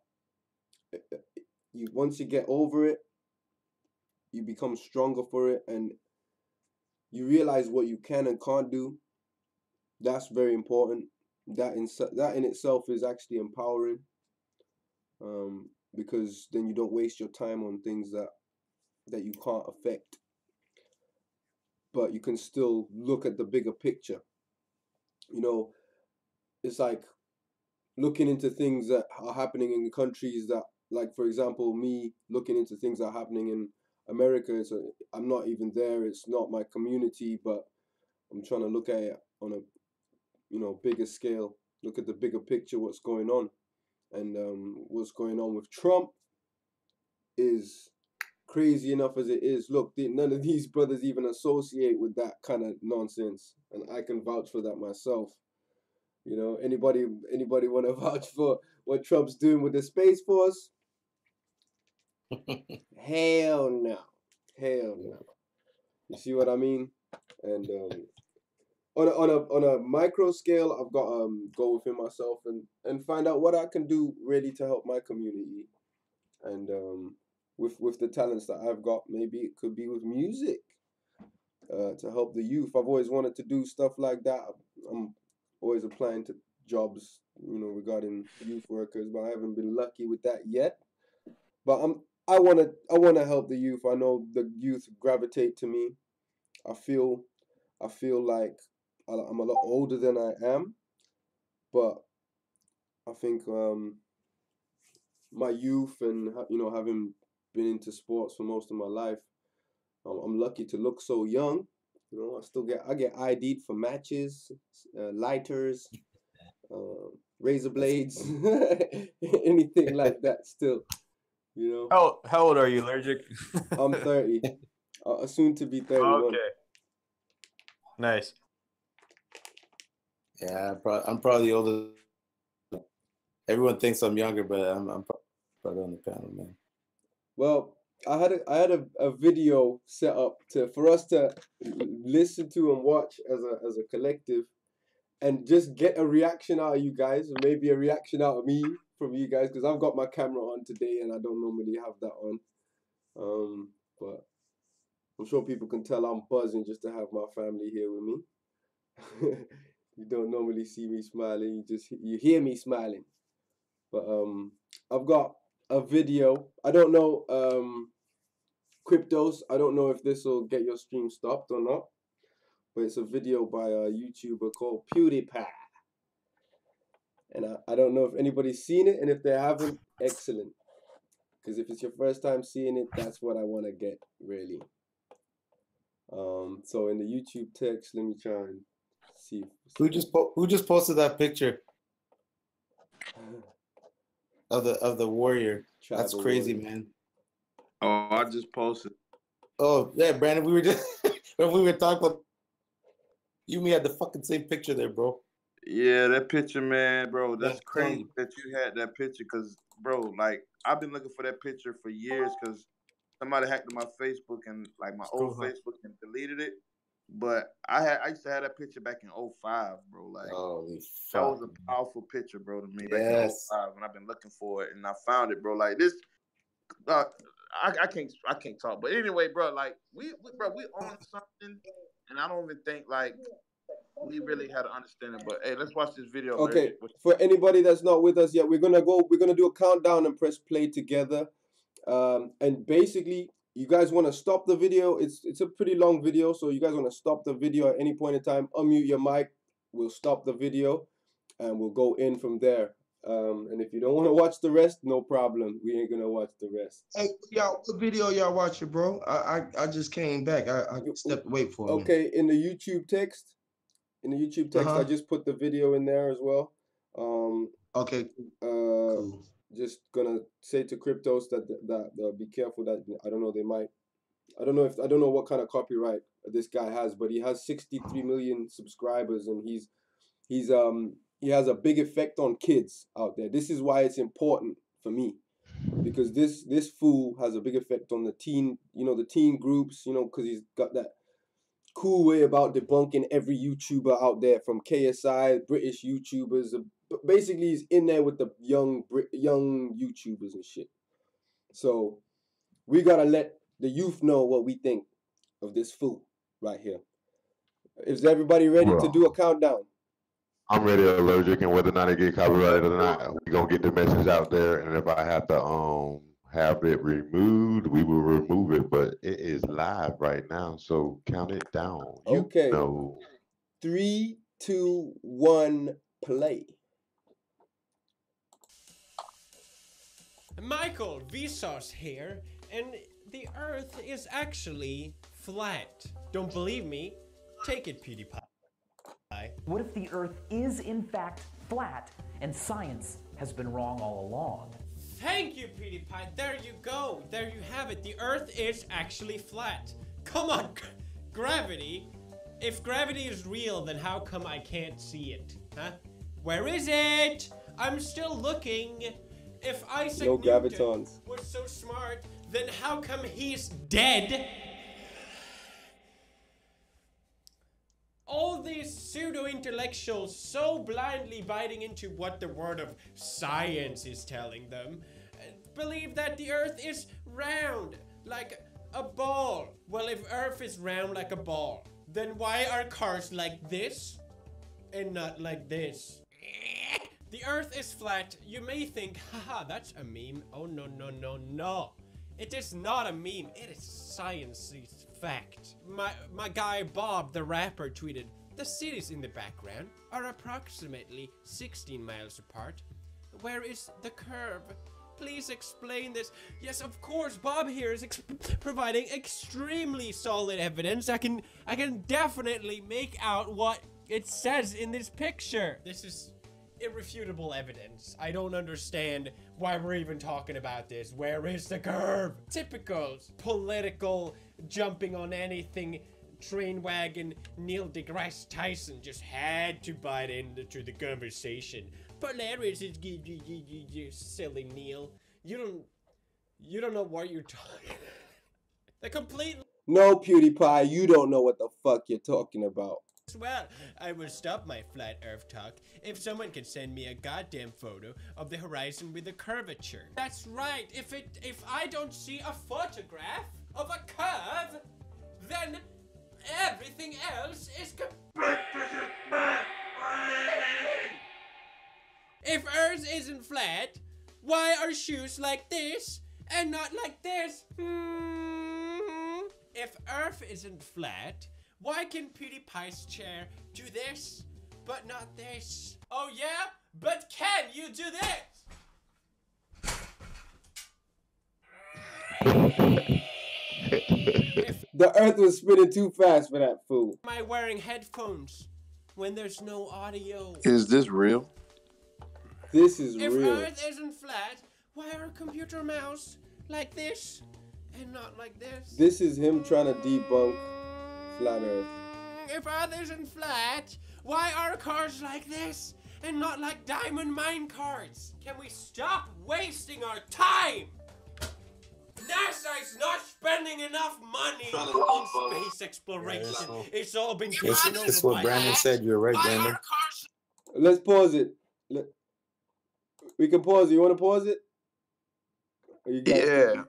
once you get over it, you become stronger for it, and you realize what you can and can't do. That's very important. That in itself is actually empowering, because then you don't waste your time on things that you can't affect, but you can still look at the bigger picture. You know, it's like looking into things that are happening in countries that, like for example, me looking into things that are happening in America. I'm not even there. It's not my community, but I'm trying to look at it on a bigger scale. Look at the bigger picture, what's going on, and what's going on with Trump is crazy enough as it is. Look, none of these brothers even associate with that kind of nonsense, and I can vouch for that myself. You know, anybody want to vouch for what Trump's doing with the Space Force? Hell no. Hell no. You see what I mean? And on a micro scale, I've got go within myself and find out what I can do really to help my community. And with the talents that I've got, maybe it could be with music to help the youth. I've always wanted to do stuff like that. I'm always applying to jobs, regarding youth workers, but I haven't been lucky with that yet. But I wanna help the youth. I know the youth gravitate to me. I feel like I'm a lot older than I am, but I think my youth and having been into sports for most of my life, I'm lucky to look so young. I get ID'd for matches, lighters, razor blades, anything like that. Still, How old are you, Allergic? I'm 30. Soon to be 31. Okay. Nice. Yeah, I'm probably older. Everyone thinks I'm younger, but I'm probably on the panel, man. Well, I had a video set up for us to listen to and watch as a collective, and just get a reaction out of you guys, or maybe a reaction out of me from you guys, because I've got my camera on today and I don't normally have that on. But I'm sure people can tell I'm buzzing just to have my family here with me. You don't normally see me smiling, you hear me smiling. But I've got a video. I don't know, Cryptos, I don't know if this will get your stream stopped or not, but it's a video by a YouTuber called P.E.P.E. And I don't know if anybody's seen it, and if they haven't, excellent. Because if it's your first time seeing it, that's what I want to get, really. So in the YouTube text, let me try and see. Who just posted that picture of the warrior? That's crazy, man. Oh, I just posted. Oh yeah, Brandon, we were just when we were talking about you and me had the fucking same picture there, bro. Yeah, that picture, man, bro. That's crazy that you had that picture, cause, bro, like I've been looking for that picture for years, cause somebody hacked my Facebook and like my old Facebook and deleted it. But I used to have that picture back in 05, bro. Like that was a powerful picture, bro, to me back in 05, and I've been looking for it, and I found it, bro. Like this, I can't talk, but anyway, bro, like we own something, and I don't even think like we really had an understanding. But hey, let's watch this video. Okay, for anybody that's not with us yet, we're gonna do a countdown and press play together. And basically, you guys want to stop the video. It's a pretty long video, so you guys want to stop the video at any point in time. Unmute your mic. We'll stop the video, and we'll go in from there. And if you don't want to watch the rest, no problem. We ain't gonna watch the rest. Hey, y'all, what video y'all watching, bro? I just came back. I stepped away for a minute. Okay, in the YouTube text, I just put the video in there as well. Okay. Cool. Just gonna say to Cryptos that be careful that I don't know what kind of copyright this guy has, but he has 63 million subscribers, and he has a big effect on kids out there. This is why it's important for me, because this fool has a big effect on the teen groups, because he's got that cool way about debunking every YouTuber out there, from KSI, British YouTubers. Basically, he's in there with the young YouTubers and shit. So we gotta let the youth know what we think of this fool right here. Is everybody ready to do a countdown? I'm ready, Allergic, and whether or not it get copyrighted or not, we're gonna get the message out there. And if I have to have it removed, we will remove it. But it is live right now, so count it down. Okay. 3, 2, 1, play. Michael Vsauce here, and the Earth is actually flat. Don't believe me? Take it, PewDiePie. What if the Earth is in fact flat and science has been wrong all along? Thank you, PewDiePie. There you go. There you have it. The Earth is actually flat. Come on, gravity. If gravity is real, then how come I can't see it? Huh? Where is it? I'm still looking. If Isaac Newton was so smart, then how come he's dead? All these pseudo-intellectuals so blindly biting into what the word of science is telling them. believe that the Earth is round, like a ball. Well, if Earth is round like a ball, then why are cars like this and not like this? The Earth is flat. You may think, haha, that's a meme. Oh, no, no, no, no. It is not a meme. It is science fact. My guy Bob, the rapper, tweeted, the cities in the background are approximately 16 miles apart. Where is the curve? Please explain this. Yes, of course, Bob here is providing extremely solid evidence. I can definitely make out what it says in this picture. This is irrefutable evidence. I don't understand why we're even talking about this. Where is the curve? Typical political jumping on anything train wagon. Neil deGrasse Tyson just had to bite into the conversation. Polaris is silly Neil. You don't know what you're talking. The complete. No, PewDiePie, you don't know what the fuck you're talking about. Well, I will stop my flat earth talk if someone can send me a goddamn photo of the horizon with a curvature. That's right. If I don't see a photograph of a curve, then everything else is If Earth isn't flat, why are shoes like this and not like this? If Earth isn't flat, why can PewDiePie's chair do this, but not this? Oh yeah? But can you do this? The Earth was spinning too fast for that fool. Am I wearing headphones when there's no audio? Is this real? This is if real. Earth isn't flat, why are a computer mouse like this and not like this? This is him trying to debunk flat Earth. If Earth isn't flat, why are cars like this and not like diamond mine carts? Can we stop wasting our time? NASA is not spending enough money on space exploration. It's all been taken over. It's what Brandon said. You're right, Brandon. Let's pause it. We can pause it. You want to pause it? Yeah.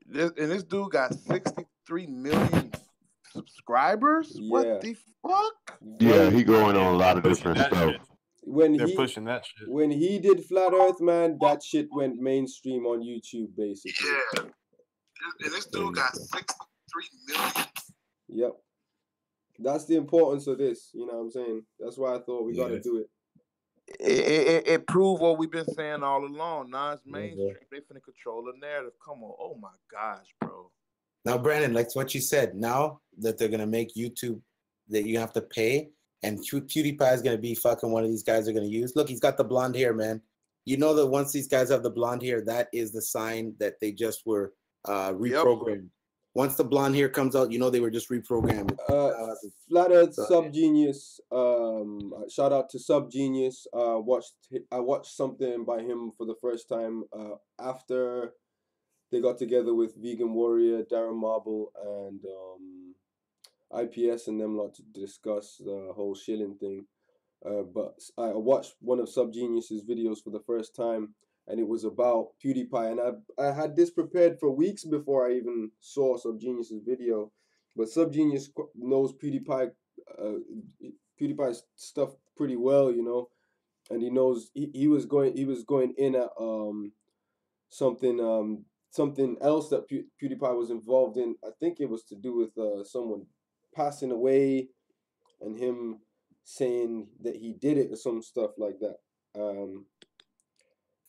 This dude got 63 million subscribers? Yeah. What the fuck? Yeah, he going on a lot of different stuff. They're pushing that shit. When he did Flat Earth, man, that shit went mainstream on YouTube, basically. Yeah. And this dude got 63 million. Yep. That's the importance of this. You know what I'm saying? That's why I thought we got to do it. It proved what we've been saying all along. Now it's mainstream. They finna control the narrative. Come on. Oh my gosh, bro. Now, Brandon, like what you said, now that they're going to make YouTube that you have to pay, and PewDiePie is going to be fucking one of these guys they're going to use. Look, he's got the blonde hair, man. You know that once these guys have the blonde hair, that is the sign that they just were reprogrammed. Yep. Once the blonde hair comes out, you know they were just reprogrammed. Flat Earth Subgenius. Shout out to Subgenius. I watched something by him for the first time after they got together with Vegan Warrior, Darren Marble, and IPS and them lot to discuss the whole shilling thing. But I watched one of Subgenius's videos for the first time, and it was about PewDiePie. And I had this prepared for weeks before I even saw Subgenius's video. But Subgenius knows PewDiePie's stuff pretty well, you know, and he knows he was going in at something else that PewDiePie was involved in. I think it was to do with someone passing away and him saying that he did it or some stuff like that.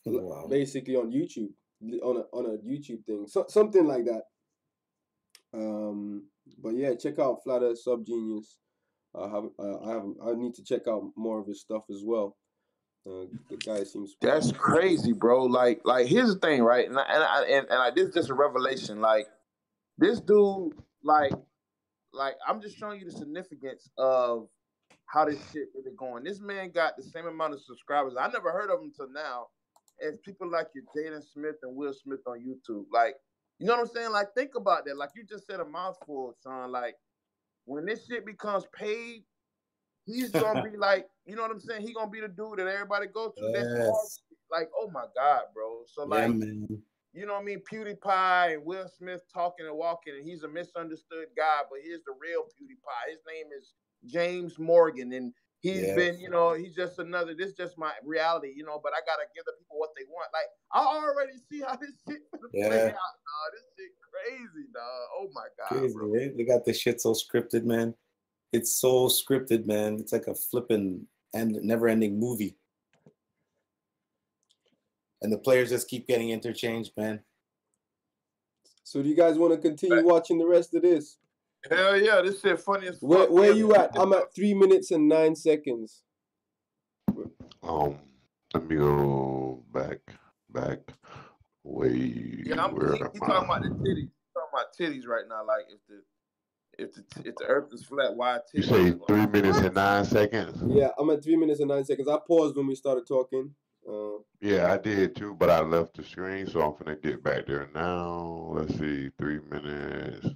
Wow. Basically on YouTube, on a YouTube thing, something like that. But yeah, check out Flat Earth Subgenius. I need to check out more of his stuff as well. The guy seems. That's crazy, bro. Like here's the thing, right? And this is just a revelation. Like this dude, like I'm just showing you the significance of how this shit really going. This man got the same amount of subscribers. I never heard of him until now. As people like your Jaden Smith and Will Smith on YouTube. Like, you know what I'm saying? Like, think about that. Like, you just said a mouthful, son. Like, when this shit becomes paid, he's gonna be like, you know what I'm saying? He gonna be the dude that everybody go to. Yes. That's like, oh my God, bro. So like, you know what I mean, PewDiePie and Will Smith talking and walking, and he's a misunderstood guy, but here's the real PewDiePie. His name is James Morgan, and he's been, you know, he's just another. This is just my reality, you know. But I gotta give the people what they want. Like I already see how this shit play out, dog. This shit crazy, dog. Oh my god, crazy, bro. right? They got this shit so scripted, man. It's so scripted, man. It's like a flipping and never-ending movie. And the players just keep getting interchanged, man. So do you guys want to continue watching the rest of this? Hell yeah, this shit funny as fuck. Where you at? I'm at 3 minutes and 9 seconds. Let me go back. Way. Yeah, he talking about the titties. He talking about titties right now. Like if the Earth is flat, why titties? You say 3 minutes and 9 seconds? Yeah, I'm at 3 minutes and 9 seconds. I paused when we started talking. Yeah, I did too, but I left the screen, so I'm finna get back there now. Let's see, 3 minutes.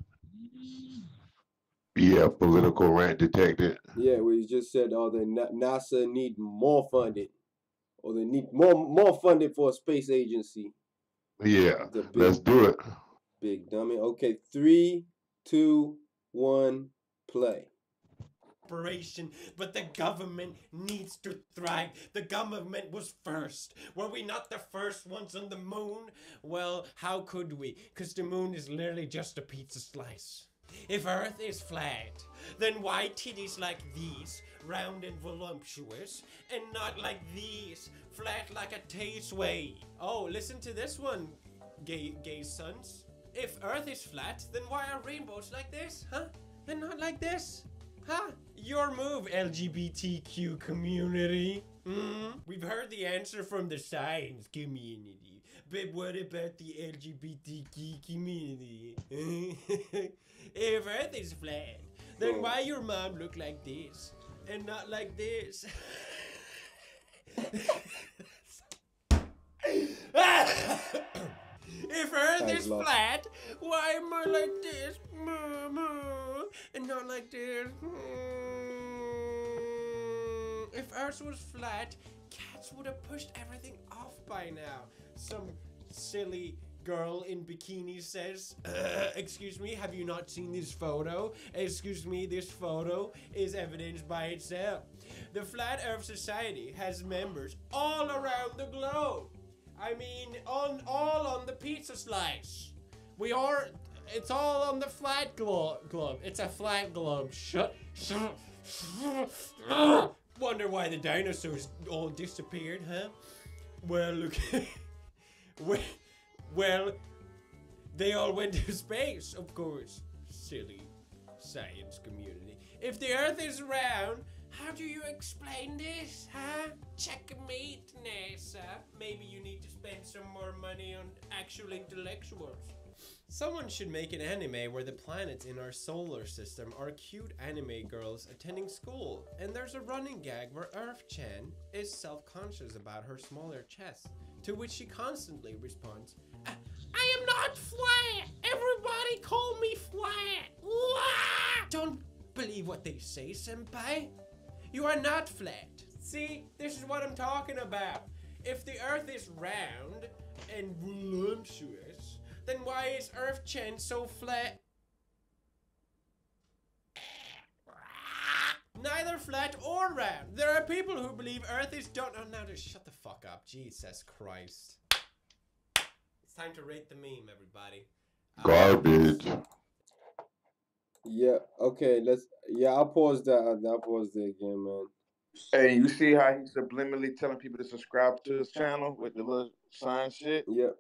Yeah, political rant detected. Yeah, we just said, NASA need more funding, or they need more funding for a space agency. Yeah, let's do it. Big dummy. Okay, 3, 2, 1, play. But the government needs to thrive. The government was first. Were we not the first ones on the moon? Well, how could we? Because the moon is literally just a pizza slice. If Earth is flat, then why titties like these, round and voluptuous, and not like these, flat like a T-sway? Oh, listen to this one, gay sons. If Earth is flat, then why are rainbows like this, huh? And not like this? Huh? Your move, LGBTQ community. We've heard the answer from the science community, but what about the LGBTQ community? If Earth is flat, then why your mom look like this and not like this? If Earth is flat, why am I like this? And not like this. If Earth was flat, cats would have pushed everything off by now. Some silly girl in bikini says, excuse me, have you not seen this photo? Excuse me, this photo is evidence by itself. The Flat Earth Society has members all around the globe. I mean, all on the pizza slice. It's all on the flat globe. It's a flat globe. Shut. Wonder why the dinosaurs all disappeared, huh? Well, look. Well, they all went to space, of course. Silly science community. If the Earth is round, how do you explain this, huh? Checkmate, NASA. Maybe you need to spend some more money on actual intellectuals. Someone should make an anime where the planets in our solar system are cute anime girls attending school, and there's a running gag where Earth-chan is self-conscious about her smaller chest, to which she constantly responds, I am not flat! Everybody call me flat! Wah! Don't believe what they say, senpai. You are not flat. See, this is what I'm talking about. If the Earth is round and voluptuous, then why is Earth-chan so flat? Neither flat or round. There are people who believe Earth is done. Oh, now just shut the fuck up. Jesus Christ. It's time to rate the meme, everybody. Garbage. Yeah, okay, I'll pause that. I'll pause there again, man. Hey, you see how he's subliminally telling people to subscribe to his channel with the little sign shit? Yep.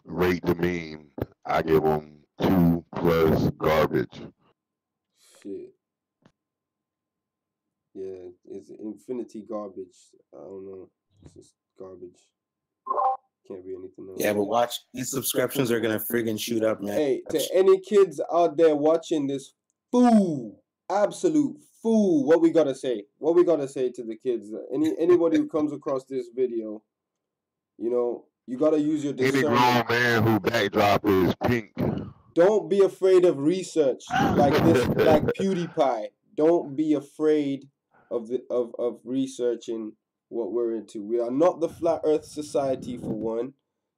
Rate the meme. I give them 2+ garbage. Shit. Yeah, it's infinity garbage. I don't know. It's just garbage. Can't be anything else. Yeah, but watch, these subscriptions are gonna friggin' shoot up, man. Hey, to any kids out there watching this, fool, absolute fool. What we gotta say? What we gotta say to the kids? Anybody who comes across this video, you gotta use your discernment. Any grown man who backdrop is pink. Don't be afraid of research like this, like PewDiePie. Don't be afraid of researching what we're into. We are not the Flat Earth Society, for one.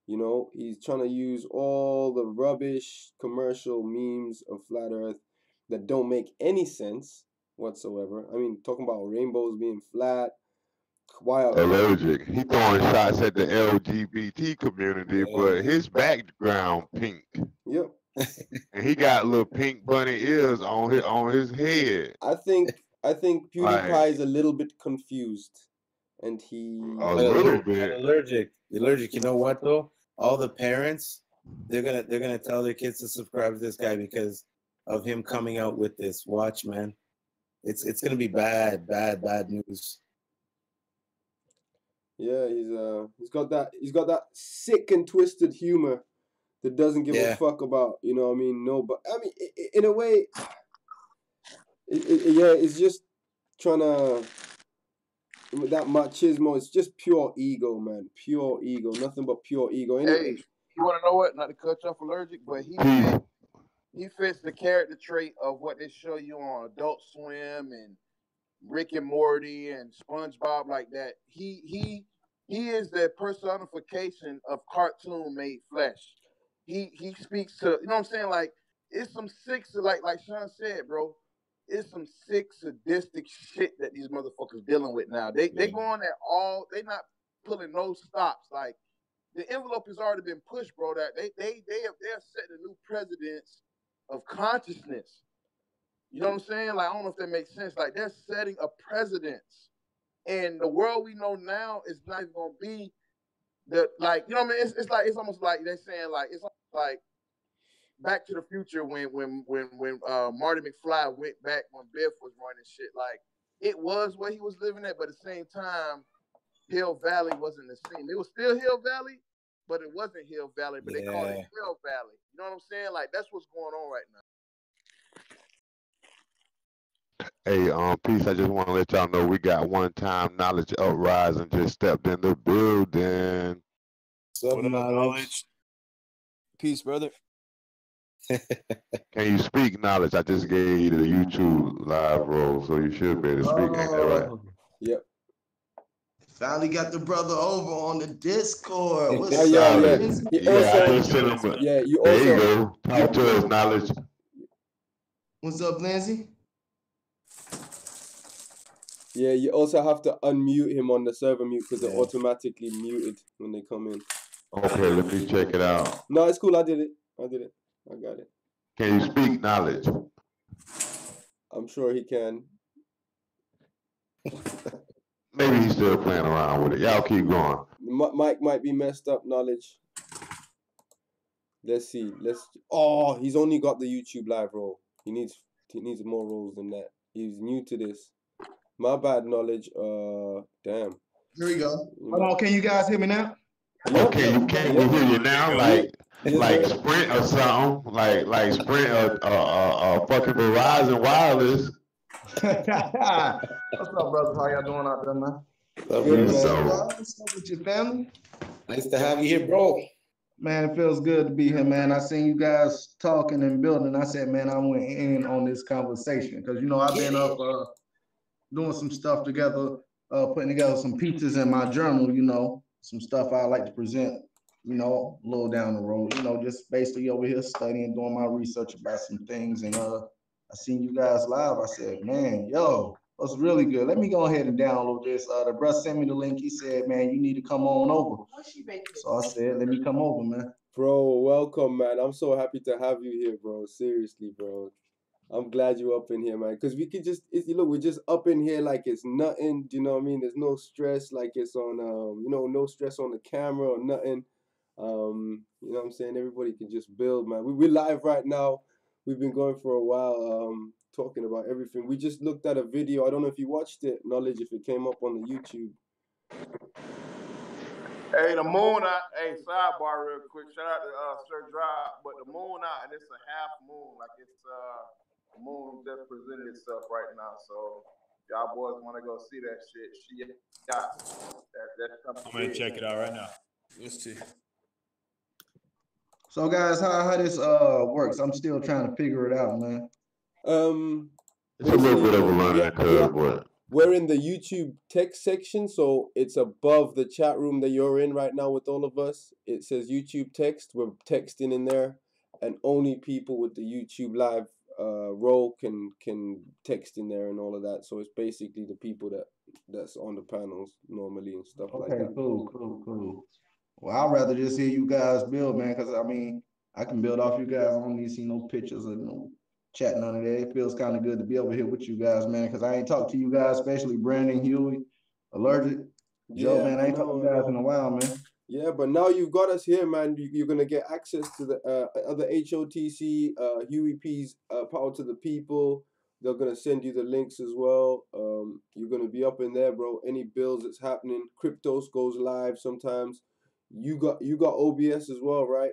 You know, he's trying to use all the rubbish commercial memes of Flat Earth that don't make any sense whatsoever. I mean, talking about rainbows being flat. Why allergic? He throwing shots at the LGBT community, but his background pink. Yep. And he got little pink bunny ears on his head. I think PewDiePie is a little bit confused, and he a little bit allergic. You know what though? All the parents, they're gonna tell their kids to subscribe to this guy because of him coming out with this. Watch, man. It's gonna be bad news. Yeah, he's got that sick and twisted humor that doesn't give a fuck about, you know what I mean? No, but I mean, in a way, it's just trying to, that machismo, it's just pure ego, man. Pure ego, nothing but pure ego. Hey, you want to know what? Not to cut you off allergic, but he fits the character trait of what they show you on Adult Swim and Rick and Morty and SpongeBob, like that. He is the personification of cartoon made flesh. He speaks to, you know what I'm saying? Like, it's some sick, like Sean said, bro. It's some sick, sadistic shit that these motherfuckers dealing with now. They going at all. They not pulling no stops. Like, the envelope has already been pushed, bro. That they're setting a new precedence of consciousness. You know what I'm saying? Like, I don't know if that makes sense. Like, they're setting a precedence. And the world we know now is not even gonna be the, like, you know what I mean? It's almost like they're saying, like, it's like Back to the Future when Marty McFly went back when Biff was running shit. Like, it was where he was living at, but at the same time, Hill Valley wasn't the same. It was still Hill Valley, but it wasn't Hill Valley. But they called it Hill Valley. You know what I'm saying? Like, that's what's going on right now. Hey, peace. I just want to let y'all know we got One Time Knowledge Uprising just stepped in the building. What up, knowledge? Peace, brother. Can you speak, Knowledge? I just gave you the YouTube live role, so you should be able to speak. Ain't that right? Yep. Finally got the brother over on the Discord. What's up? Yeah, I just sent him. There you go. Talk to us, Knowledge. What's up, Lindsay? Yeah, you also have to unmute him on the server mute because they're automatically muted when they come in. Okay, let me check it out. No, it's cool. I did it. I got it. Can you speak, Knowledge? I'm sure he can. Maybe he's still playing around with it. Y'all keep going. Mike might be messed up, Knowledge. Let's see. Oh, he's only got the YouTube live role. He needs more roles than that. He's new to this. My bad, Knowledge. Damn. Here we go. Hold on, can you guys hear me now? Okay, we hear you now, like Sprint or something, like Sprint or fucking Verizon Wireless. What's up, brothers? How y'all doing out there, man? What's up with your family? Nice to have you here, bro. Man, it feels good to be here, man. I seen you guys talking and building. I said, man, I went in on this conversation because, you know, I've been up doing some stuff together, putting together some pieces in my journal, you know, some stuff I like to present, you know, a little down the road, you know, just basically over here studying, doing my research about some things. And I seen you guys live. I said, man, yo, that's really good. Let me go ahead and download this. The brother sent me the link. He said, man, you need to come on over. So I said, let me come over, man. Bro, welcome, man. I'm so happy to have you here, bro. Seriously, bro. I'm glad you're up in here, man. Because we could just, look, we're just up in here like it's nothing. Do you know what I mean? There's no stress, like it's on, you know, no stress on the camera or nothing. You know what I'm saying? Everybody can just build, man. We're live right now. We've been going for a while, talking about everything. We just looked at a video. I don't know if you watched it, Knowledge, if it came up on the YouTube. Hey, the moon out. Hey, sidebar real quick. Shout out to Sir Drive, but the moon out, and it's a half moon. Like, it's the moon just presented itself right now. So y'all boys want to go see that shit? That's something. I'm gonna check it out right now. Let's see. So guys, how this works? I'm still trying to figure it out, man. It's a little bit of a learning curve, but we're in the YouTube text section, so it's above the chat room that you're in right now with all of us. It says YouTube text. We're texting in there, and only people with the YouTube live role can text in there and all of that. So it's basically the people that's on the panels normally and stuff like that. Okay, cool. Well, I'd rather just hear you guys build, man, because I mean, I can build off you guys. I don't need to see no pictures or no chat, none of that. It feels kind of good to be over here with you guys, man, because I ain't talked to you guys, especially Brandon, Huey, Allergic, Joe, man. I ain't talked to you guys in a while, man. Yeah, but now you've got us here, man. You're gonna get access to the other H.O.T.C, Huey P's Power to the People. They're gonna send you the links as well. You're gonna be up in there, bro. Any bills that's happening, Cryptos goes live sometimes. You got OBS as well, right?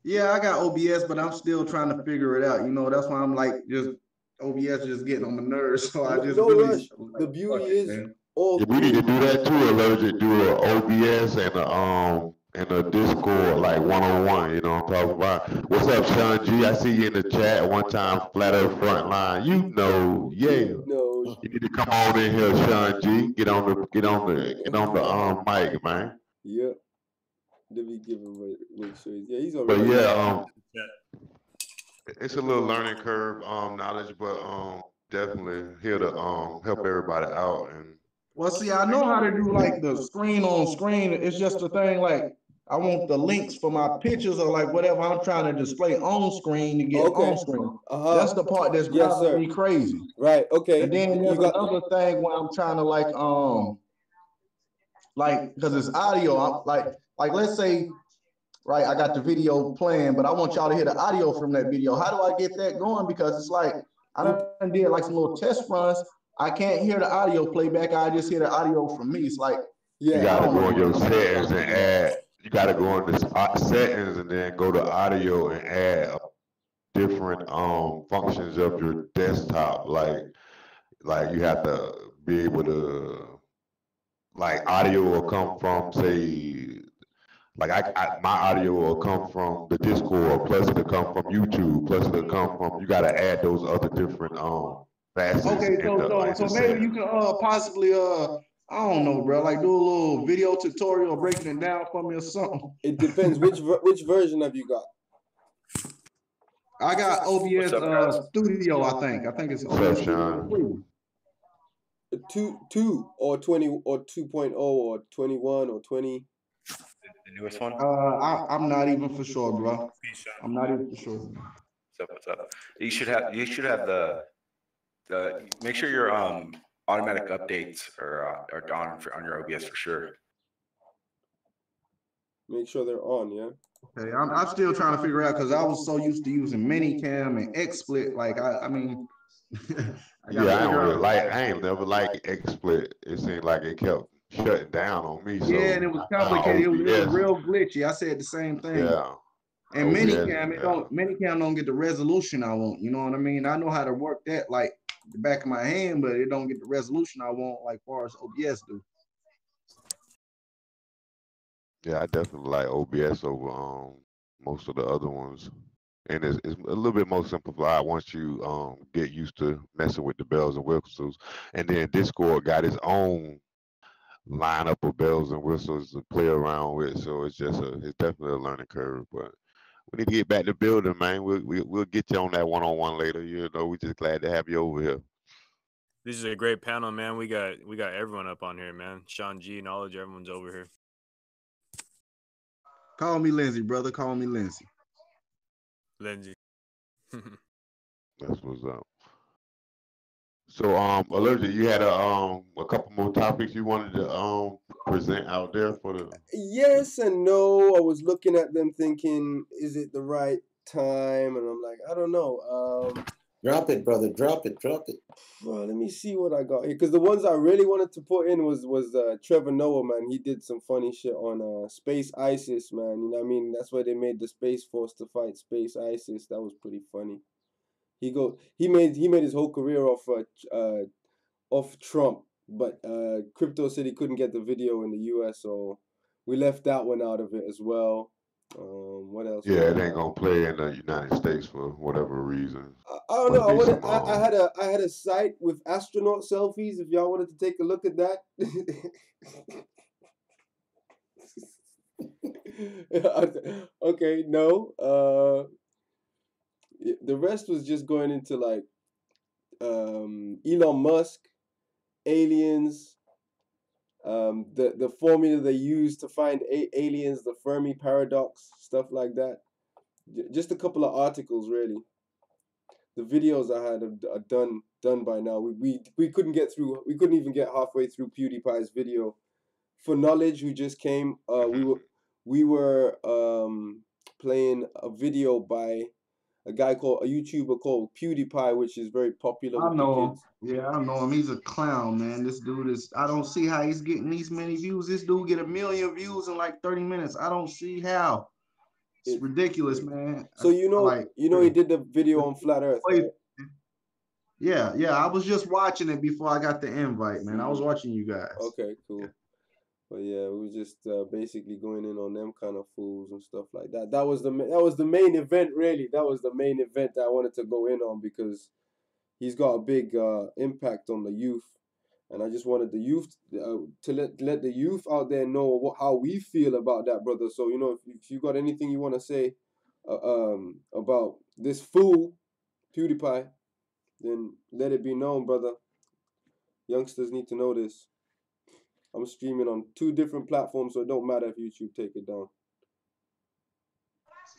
Yeah, I got OBS, but I'm still trying to figure it out. You know, that's why I'm like just OBS just getting on my nerves. So I just no rush. The beauty is all. Yeah, we need to do that too, Allergic. Do a OBS and a Discord like 1-on-1. You know what I'm talking about? What's up, Sean G? I see you in the chat one time. Flat Earth Frontline. You know, yeah. You need to come on in here, Sean G. Get on the mic, man. Yep. Let me give him make sure. Yeah, he's on. But yeah, it's a little learning curve, knowledge, but definitely here to help everybody out. And well, see, I know how to do like the screen on screen. It's just the thing, like I want the links for my pictures or like whatever I'm trying to display on screen to get on screen. That's the part that's driving me crazy. Right. Okay. And then there's another thing where I'm trying to like because it's audio. I'm like let's say. Right, I got the video playing, but I want y'all to hear the audio from that video. How do I get that going? Because it's like I done did like some little test runs. I can't hear the audio playback. I just hear the audio from me. It's like you gotta go in your settings and add. You gotta go in the settings and then go to audio and add different functions of your desktop. Like you have to be able to audio will come from say. Like my audio will come from the Discord, plus it'll come from YouTube, plus it'll come from. You gotta add those other different facets. Okay, so maybe you can possibly I don't know, bro, like do a little video tutorial breaking it down for me or something. It depends which version have you got. I got OBS Studio, I think. I think it's OBS Studio. 2 or 20 or 2.0 or 21 or 20. The newest one? I'm not even for sure, bro. I'm not even for sure. What's up? You should have the make sure your automatic updates are on your OBS for sure. Make sure they're on, yeah. Okay, I'm still trying to figure out because I was so used to using Minicam and XSplit. Like I mean, I ain't never liked XSplit. It seemed like it kept shutting down on me. So, yeah, and it was complicated. It was real glitchy. I said the same thing. Yeah. And Minicam don't get the resolution I want. You know what I mean? I know how to work that like the back of my hand, but it don't get the resolution I want like far as OBS do. Yeah, I definitely like OBS over most of the other ones. And it's a little bit more simplified once you get used to messing with the bells and whistles. And then Discord got its own lineup of bells and whistles to play around with. So it's definitely a learning curve. But we need to get back to building, man. We'll get you on that one-on-one later. You know, we're just glad to have you over here. This is a great panel, man. We got everyone up on here, man. Sean G, Knowledge, everyone's over here. Call me Lindsay, brother. Call me Lindsay. Lindsay. That's what's up. So, Allergic, you had a couple more topics you wanted to present out there for the. Yes and no. I was looking at them thinking, is it the right time? And I'm like, I don't know. Drop it, brother. Drop it. Well, let me see what I got here. Because the ones I really wanted to put in was Trevor Noah, man. He did some funny shit on Space ISIS, man. You know what I mean? That's why they made the Space Force to fight Space ISIS. That was pretty funny. He made his whole career off Trump, but Crypto said he couldn't get the video in the US, so we left that one out of it as well. What else? Yeah, it ain't gonna play in the United States for whatever reason. don't know. I had a site with astronaut selfies. If y'all wanted to take a look at that. Okay, no. The rest was just going into like Elon Musk, aliens, the formula they use to find aliens, the Fermi paradox, stuff like that. Just a couple of articles, really. The videos I had are done by now. We couldn't get through. We couldn't even get halfway through PewDiePie's video. For Knowledge, who just came, we were playing a video by a YouTuber called PewDiePie, which is very popular with the kids. Yeah, I know him. He's a clown, man. This dude is. I don't see how he's getting these many views. This dude get 1 million views in like 30 minutes. I don't see how. It's ridiculous, man. So he did the video on Flat Earth, right? Yeah. I was just watching it before I got the invite, man. I was watching you guys. Okay, cool. But yeah, we were just basically going in on them kind of fools and stuff like that. That was the main event, really. That was the main event that I wanted to go in on because he's got a big impact on the youth, and I just wanted the youth to let the youth out there know how we feel about that, brother. So if you got anything you want to say about this fool, PewDiePie, then let it be known, brother. Youngsters need to know this. I'm streaming on 2 different platforms, so it don't matter if YouTube take it down.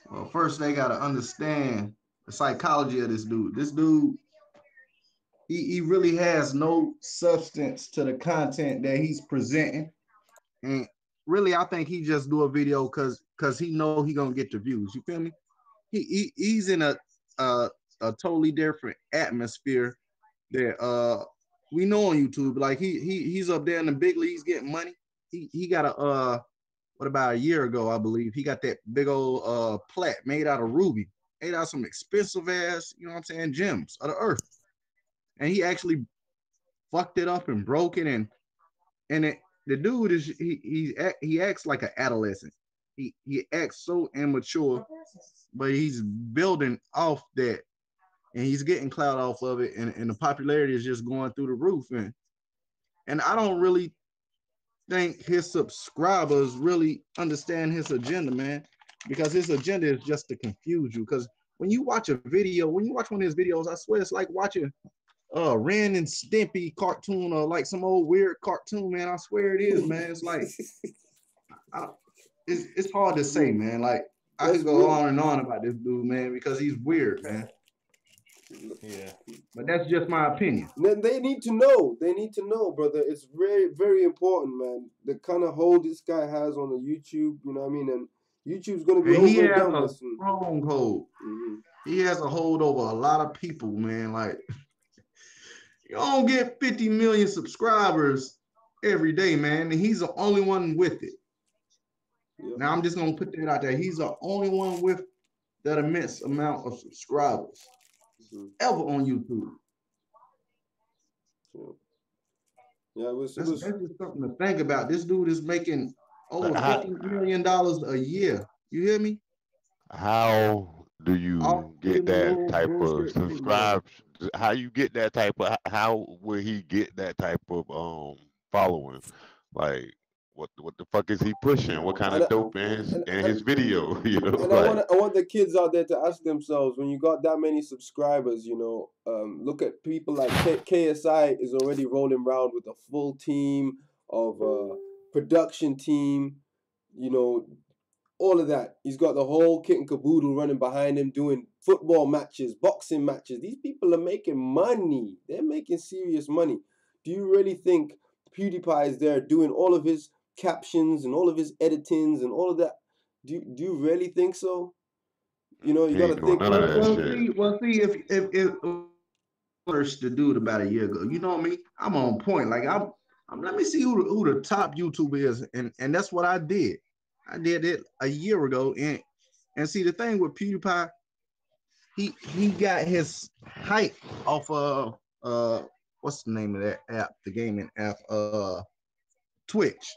Well, first they gotta understand the psychology of this dude. This dude, he really has no substance to the content that he's presenting, and really, I think he just do a video because he know he gonna get the views. You feel me? He's in a totally different atmosphere that we know on YouTube. Like he's up there in the big leagues getting money. He got what about a year ago, I believe, he got that big old plat made out of ruby, made out of some expensive ass, you know what I'm saying, gems of the earth. And he actually fucked it up and broke it, and the dude is he acts like an adolescent. He acts so immature, but he's building off that. And he's getting clout off of it, and the popularity is just going through the roof. And I don't really think his subscribers really understand his agenda, man, because his agenda is just to confuse you. Because when you watch one of his videos, I swear it's like watching Ren and Stimpy cartoon or like some old weird cartoon, man. I swear it is, man. It's like it's hard to say, man. Like I could go on and on about this dude, man, because he's weird, man. Yeah, but that's just my opinion. They need to know. They need to know, brother. It's very, very important, man. The kind of hold this guy has on the YouTube, you know what I mean? And YouTube's gonna be he has overdone a strong hold. He has a hold over a lot of people, man. Like you don't get 50 million subscribers every day, man. And he's the only one with it. Yep. Now I'm just gonna put that out there. He's the only one with that immense amount of subscribers ever on YouTube. Yeah, that's just something to think about. This dude is making over $50 million a year. You hear me? How do you get that type of subscribers? How you get that type of? How will he get that type of following? Like, what the fuck is he pushing? What kind of dope in his video? You know, and I want the kids out there to ask themselves, when you got that many subscribers, look at people like KSI is already rolling around with a full team of production team, all of that. He's got the whole kit and caboodle running behind him, doing football matches, boxing matches. These people are making money. They're making serious money. Do you really think PewDiePie is there doing all of his captions and all of his editings and all of that? Do you really think so? You got to think. Well, see, if first the dude about a year ago, you know me, I'm on point. Like I'm let me see who the top YouTuber is, and that's what I did. I did it a year ago, and see the thing with PewDiePie, he got his hype off of what's the name of that app, the gaming app, Twitch.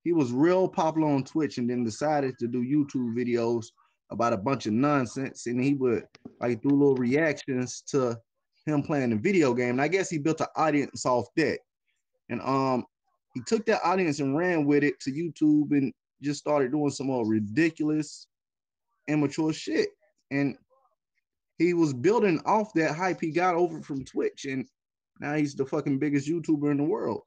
He was real popular on Twitch and then decided to do YouTube videos about a bunch of nonsense, and he would like do little reactions to him playing the video game. And I guess he built an audience off that. And he took that audience and ran with it to YouTube and just started doing some more ridiculous, immature shit. And he was building off that hype he got over from Twitch, and now he's the fucking biggest YouTuber in the world.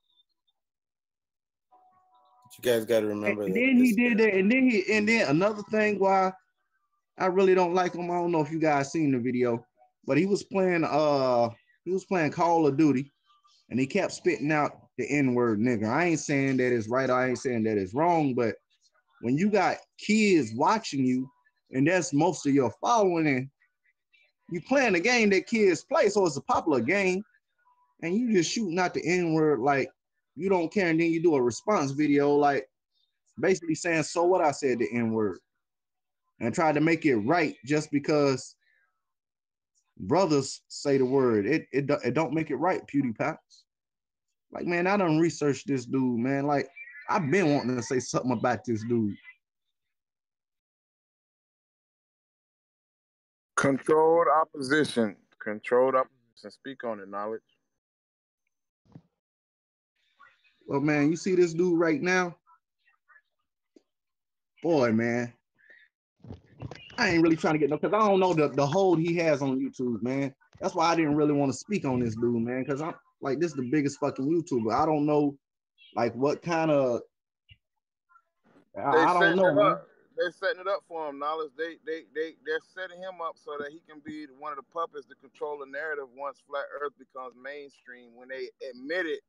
But you guys got to remember and that. Then he did that, and then another thing why I really don't like him. I don't know if you guys seen the video, but he was playing Call of Duty, and he kept spitting out the N-word nigga. I ain't saying that it's right, I ain't saying that it's wrong, but when you got kids watching you, and that's most of your following, and you playing the game that kids play, so it's a popular game, and you just shooting out the N-word like you don't care, and then you do a response video like basically saying, so what, I said the N-word, and tried to make it right just because brothers say the word. It don't make it right, PewDiePie. Like, man, I done researched this dude, man. Like, I've been wanting to say something about this dude. Controlled opposition. Controlled opposition. Speak on it, Knowledge. Well, man, you see this dude right now? Boy, man. I ain't really trying to get no, because I don't know the hold he has on YouTube, man. That's why I didn't really want to speak on this dude, man, because I'm like, this is the biggest fucking YouTuber. I don't know, like, what kind of, I don't know, man. They're setting it up for him, Knowledge. They're setting him up so that he can be one of the puppets to control the narrative once Flat Earth becomes mainstream, when they admit it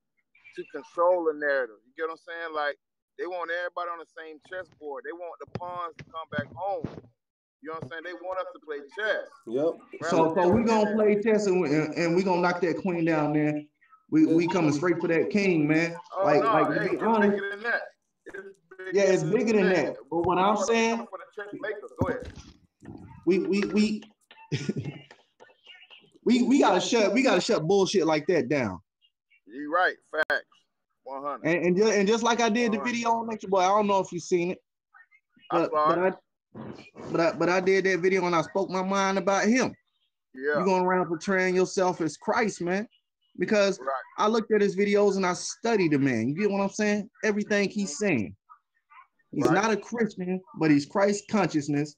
to control the narrative. You get what I'm saying? Like, they want everybody on the same chessboard. They want the pawns to come back home. You know what I'm saying? They want us to play chess. Yep. So we gonna play chess, and we gonna knock that queen down, man. We coming straight for that king, man. Oh, like no, like hey, to be it's honest, bigger than that. it's bigger than that. But what I'm saying, for the chess makers. Go ahead. we gotta shut bullshit like that down. You right, facts. 100. And just like I did the video on Nature Boy, I don't know if you seen it, but I did that video and I spoke my mind about him. Yeah. You going around portraying yourself as Christ, man, because I looked at his videos and I studied the man. You get what I'm saying? Everything he's saying. He's not a Christian, but he's Christ consciousness.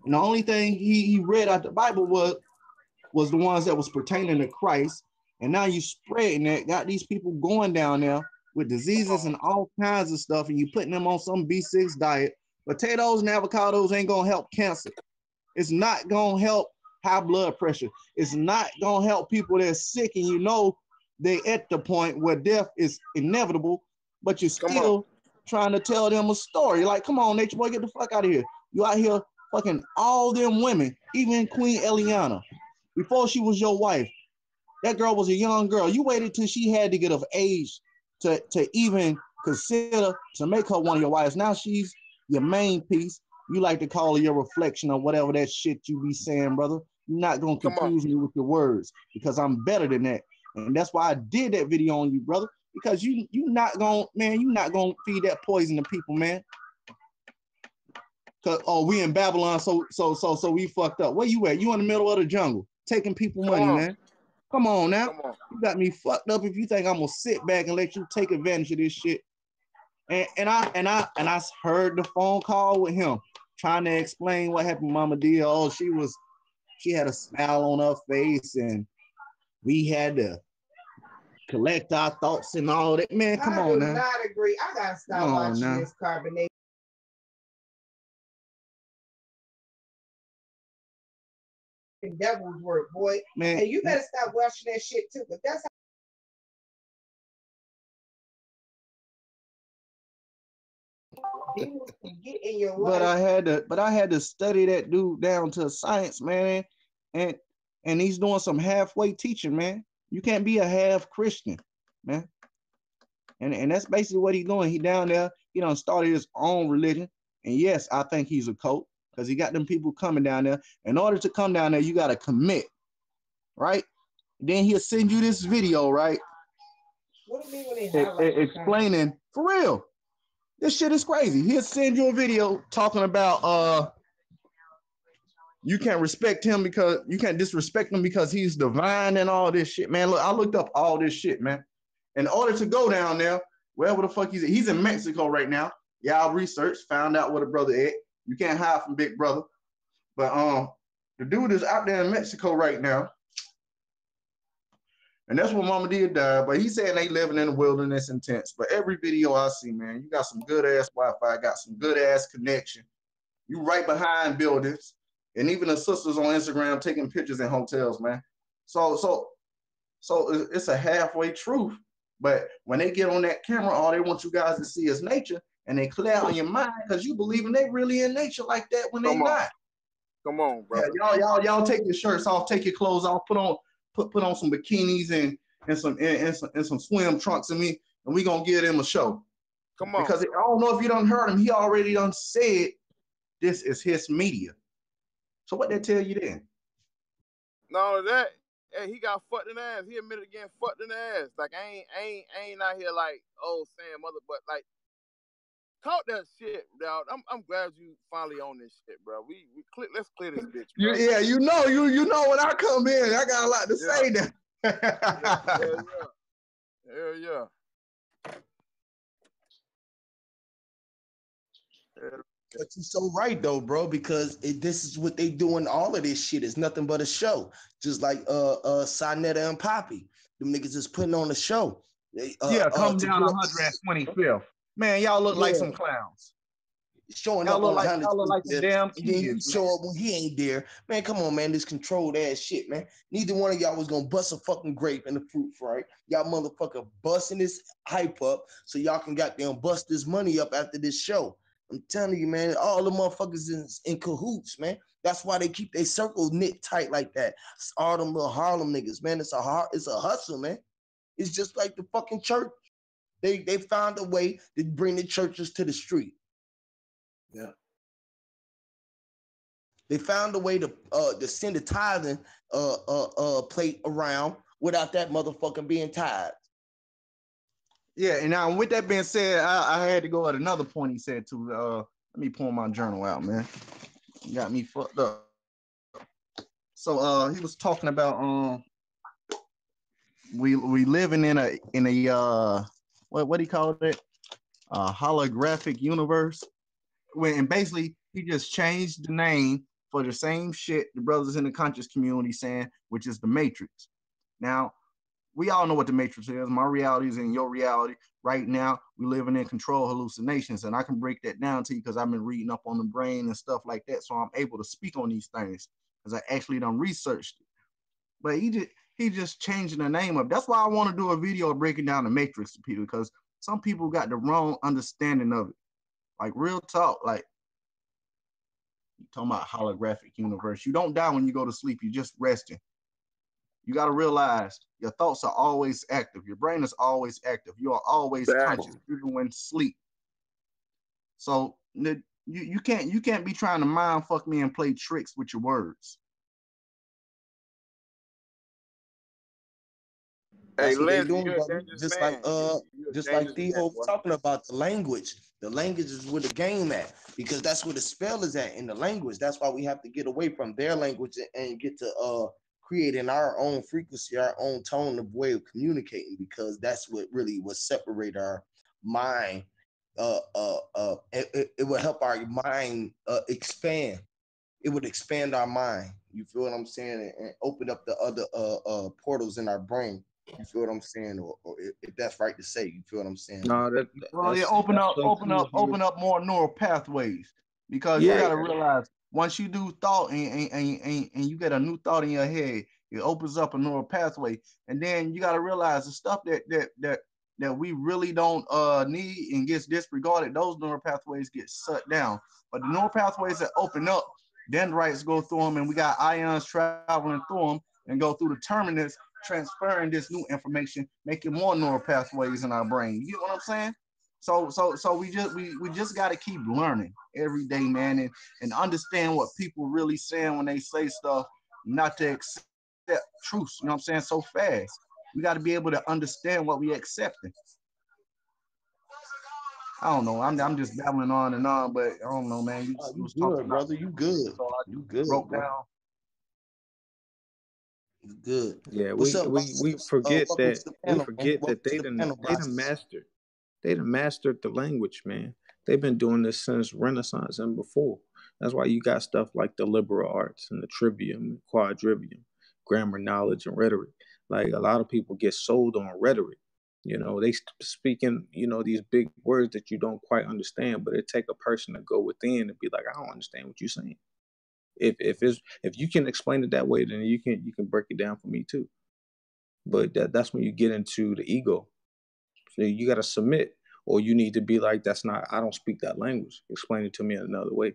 And the only thing he read out the Bible was the ones that was pertaining to Christ. And now you spreading that, got these people going down there with diseases and all kinds of stuff, and you putting them on some B6 diet. Potatoes and avocados ain't gonna help cancer. It's not gonna help high blood pressure. It's not gonna help people that's sick, and you know they at the point where death is inevitable, but you're still trying to tell them a story. Like, come on, Nature Boy, get the fuck out of here. You out here fucking all them women, even Queen Eliana, before she was your wife. That girl was a young girl. You waited till she had to get of age to even consider to make her one of your wives. Now she's your main piece. You like to call her your reflection or whatever that shit you be saying, brother. You're not gonna confuse me with your words, because I'm better than that. And that's why I did that video on you, brother. Because you not gonna feed that poison to people, man. Cause we in Babylon, so we fucked up. Where you at? You in the middle of the jungle, taking people money, man. Come on now. You got me fucked up if you think I'm gonna sit back and let you take advantage of this shit. And I heard the phone call with him trying to explain what happened, Mama D. Oh, she had a smile on her face, and we had to collect our thoughts and all that. Man, come on now. I do not agree. I gotta stop watching this carbonate. Devil's work, boy. Man, and you better stop watching that shit too. But that's how demons can get in your life. But I had to study that dude down to science, man. And he's doing some halfway teaching, man. You can't be a half Christian, man. And that's basically what he's doing. He down there, he done started his own religion. And yes, I think he's a cult, because he got them people coming down there. In order to come down there, you got to commit, right? Then he'll send you this video, right? What do you mean when they highlight explaining, for real, this shit is crazy. He'll send you a video talking about you can't respect him because you can't disrespect him because he's divine and all this shit, man. Look, I looked up all this shit, man. In order to go down there, wherever the fuck he's in Mexico right now. Y'all researched, found out where the brother at. You can't hide from Big Brother. But the dude is out there in Mexico right now. And that's where Mama did die. But he said they living in the wilderness in tents. But every video I see, man, you got some good ass Wi-Fi, got some good ass connection. You right behind buildings. And even the sisters on Instagram taking pictures in hotels, man. So it's a halfway truth. But when they get on that camera, all they want you guys to see is nature, and they clear on your mind because you believing they really in nature like that when they not. Come on, brother. Yeah, y'all take your shirts off, take your clothes off, put on some bikinis and some swim trunks, and we gonna give them a show. Come on. Because I don't know if you done heard him, he already done said this is his media. So what they tell you then? Not only that, hey, he got fucked in the ass. He admitted again, fucked in the ass. Like I ain't out here like saying mother, but like talk that shit, dog. I'm glad you finally on this shit, bro. Let's clear this bitch, bro. Yeah, you know when I come in, I got a lot to say now. Hell yeah. But you're so right though, bro, because this is what they doing. All of this shit is nothing but a show. Just like Sinetta and Poppy, them niggas is putting on a show. Come down 125th. Man, y'all look like some clowns. Showing up on y'all look like some damn kids. Then you show up when he ain't there. Man, come on, man. This controlled ass shit, man. Neither one of y'all was gonna bust a fucking grape in the fruit fry. Y'all motherfucker busting this hype up so y'all can goddamn bust this money up after this show. I'm telling you, man, all the motherfuckers is in cahoots, man. That's why they keep their circle knit tight like that. It's all them little Harlem niggas, man. It's a hustle, man. It's just like the fucking church. They found a way to bring the churches to the street. Yeah. They found a way to send a tithing plate around without that motherfucker being tithed. Yeah, and now with that being said, I had to go at another point he said too. Let me pull my journal out, man. You got me fucked up. So he was talking about we living in a what do you call it? Holographic universe. And basically he just changed the name for the same shit the brothers in the conscious community saying, which is the Matrix. Now, we all know what the Matrix is. My reality is in your reality. Right now, we're living in control hallucinations, and I can break that down to you because I've been reading up on the brain and stuff like that, so I'm able to speak on these things because I actually done researched it. But he just changing the name up. That's why I want to do a video breaking down the Matrix to people, because some people got the wrong understanding of it. Like real talk, like you talking about holographic universe. You don't die when you go to sleep. You're just resting. You got to realize your thoughts are always active. Your brain is always active. You are always conscious, even when sleep. So you can't be trying to mind fuck me and play tricks with your words. That's what they doing, brother. Just like Theo was talking about the language. The language is where the game at, because that's where the spell is at, in the language. That's why we have to get away from their language and get to creating our own frequency, our own tone of way of communicating, because that's what really will separate our mind. It will help our mind expand. It would expand our mind. You feel what I'm saying? And open up the other portals in our brain. You feel what I'm saying? Or if that's right to say, you feel what I'm saying? No, open up more neural pathways, because you got to realize once you do thought and you get a new thought in your head, it opens up a neural pathway, and then you got to realize the stuff that we really don't need and gets disregarded. Those neural pathways get shut down, but the neural pathways that open up, dendrites go through them, and we got ions traveling through them and go through the terminus, transferring this new information, making more neural pathways in our brain. You get what I'm saying? So we just got to keep learning every day, man, and understand what people really saying when they say stuff, not to accept truth. You know what I'm saying? So fast. We got to be able to understand what we accepting. I don't know. I'm just babbling on and on, but I don't know, man. You was talking good, about brother. You good. so I You good, broke bro. down. You good. Yeah, What's up, we forget welcome that to the panel, man. Welcome they to the panel, done mastered the language, man. They've been doing this since Renaissance and before. That's why you got stuff like the liberal arts and the trivium, quadrivium, grammar, knowledge, and rhetoric. Like a lot of people get sold on rhetoric. They speaking, these big words that you don't quite understand, but it take a person to go within and be like, I don't understand what you're saying. If you can explain it that way, then you can break it down for me too. But that's when you get into the ego. So you got to submit, or you need to be like, I don't speak that language. Explain it to me in another way.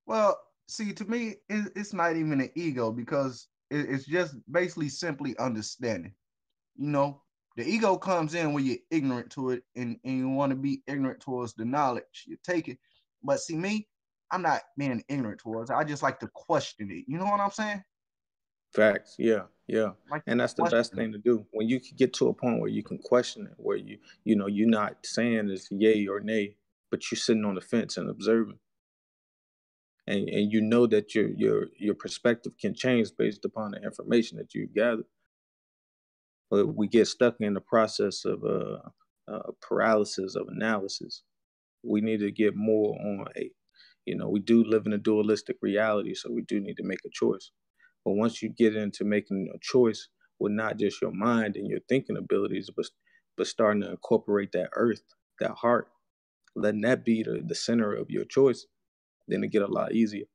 Well, see, to me, it's not even an ego because it's just basically simply understanding. The ego comes in when you're ignorant to it and you want to be ignorant towards the knowledge. You take it. But see, me, I'm not being ignorant towards it. I just like to question it. You know what I'm saying? Facts. Yeah. Like And that's the best thing to do. When you can get to a point where you can question it, where you're not saying it's yay or nay, but you're sitting on the fence and observing. And you know that your perspective can change based upon the information that you gather. But we get stuck in the process of paralysis of analysis. We need to get more on we do live in a dualistic reality, so we do need to make a choice. But once you get into making a choice with not just your mind and your thinking abilities, but starting to incorporate that earth, that heart, letting that be the center of your choice, then it get a lot easier.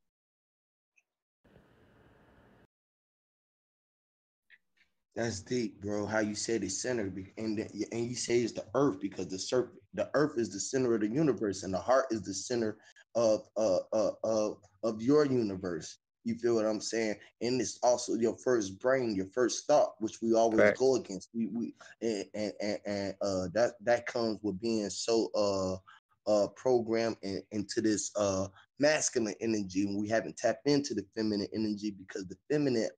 That's deep, bro. How you say the center, and you say it's the earth because the earth is the center of the universe, and the heart is the center of your universe. You feel what I'm saying? And it's also your first brain, your first thought, which we always go against. We that comes with being so programmed into this masculine energy, and we haven't tapped into the feminine energy because the feminine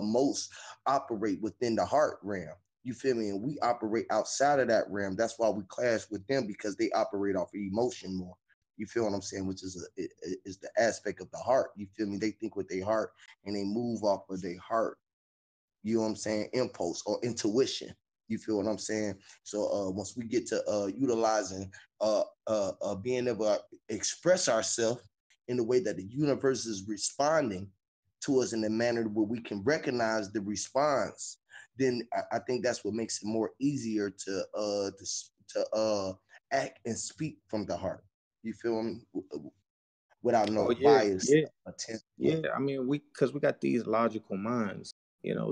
most operate within the heart realm. You feel me? And we operate outside of that realm. That's why we clash with them because they operate off of emotion more. You feel what I'm saying? Which is the aspect of the heart. You feel me? They think with their heart and they move off of their heart. You know what I'm saying? Impulse or intuition. You feel what I'm saying? So once we get to utilizing being able to express ourselves in the way that the universe is responding to us in a manner where we can recognize the response, then I think that's what makes it more easier to act and speak from the heart. You feel me? Without no bias. Yeah. I mean, because we got these logical minds.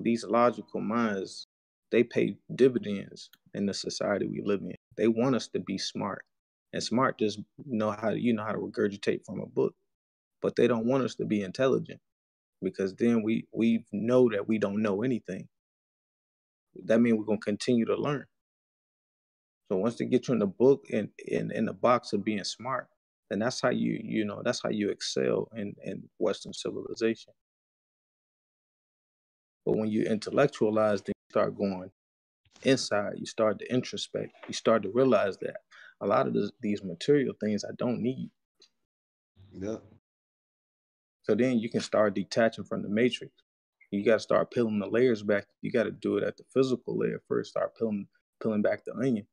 These logical minds, they pay dividends in the society we live in. They want us to be smart, and smart just know how to regurgitate from a book, but they don't want us to be intelligent because then we know that we don't know anything. That means we're gonna continue to learn. So once they get you in the book and in the box of being smart, then that's how that's how you excel in Western civilization. But when you intellectualize, then you start going inside, you start to introspect, you start to realize that a lot of these material things I don't need. Yeah. So then you can start detaching from the matrix. You got to start peeling the layers back. You got to do it at the physical layer first. Start peeling back the onion.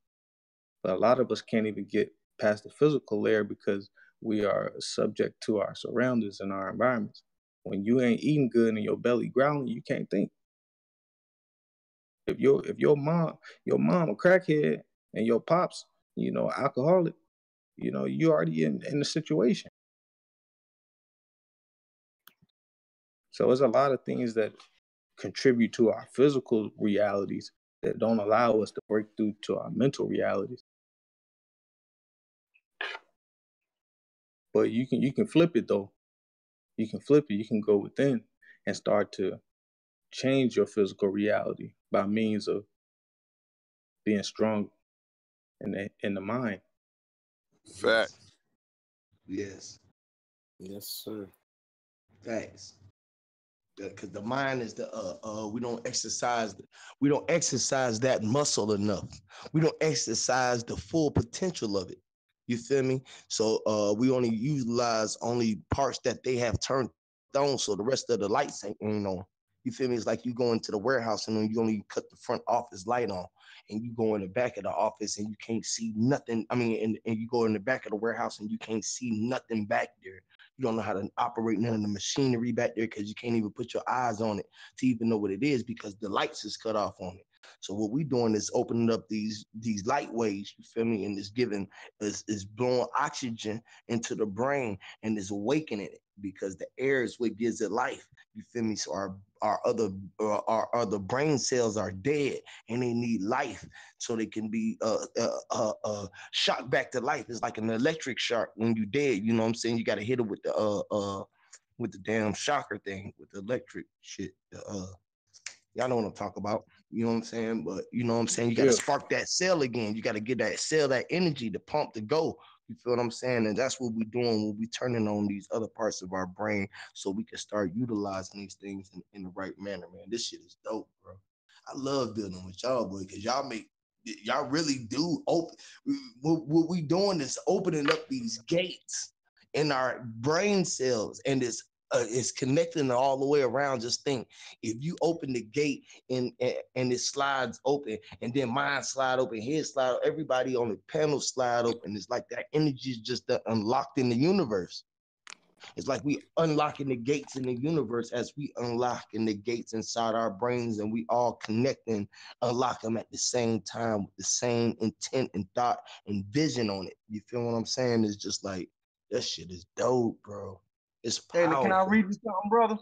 But a lot of us can't even get past the physical layer because we are subject to our surroundings and our environments. When you ain't eating good and your belly growling, you can't think. If your mom a crackhead and your pops, alcoholic, you already in the situation. So there's a lot of things that contribute to our physical realities that don't allow us to break through to our mental realities. But you can flip it though. You can flip it. You can go within and start to change your physical reality by means of being strong in the mind. Facts. Yes. Yes, sir. Facts. because the mind is the we don't exercise that muscle enough. We don't exercise the full potential of it. You feel me? So we only utilize only parts that they have turned on, so the rest of the lights ain't on. You feel me? It's like you go into the warehouse and then you only cut the front office light on, and you go in the back of the office and you can't see nothing. I mean, and you go in the back of the warehouse and you can't see nothing back there. You don't know how to operate none of the machinery back there because you can't even put your eyes on it to even know what it is because the lights is cut off on it. So what we doing is opening up these light waves, you feel me, and it's giving is blowing oxygen into the brain and is awakening it because the air is what gives it life. You feel me? So our other brain cells are dead and they need life so they can be shocked back to life. It's like an electric shock when you dead. You know what I'm saying? You got to hit it with the damn shocker thing with the electric shit. Y'all know what I'm talking about. You know what I'm saying? But you know what I'm saying? You got to spark that cell again. You got to get that cell, that energy, the pump to go. You feel what I'm saying? And that's what we're doing when we turning on these other parts of our brain so we can start utilizing these things in the right manner, man. This shit is dope, bro. I love building with y'all, boy, because y'all really do open. What we doing is opening up these gates in our brain cells, and it's connecting all the way around. Just think, if you open the gate and it slides open, and then mine slide open, his slide, everybody on the panel slide open. It's like that energy is just unlocked in the universe. It's like we unlocking the gates in the universe as we unlocking the gates inside our brains, and we all connect and unlock them at the same time with the same intent and thought and vision on it. You feel what I'm saying? It's just like, that shit is dope, bro. It's powerful. Can I read you something, brother?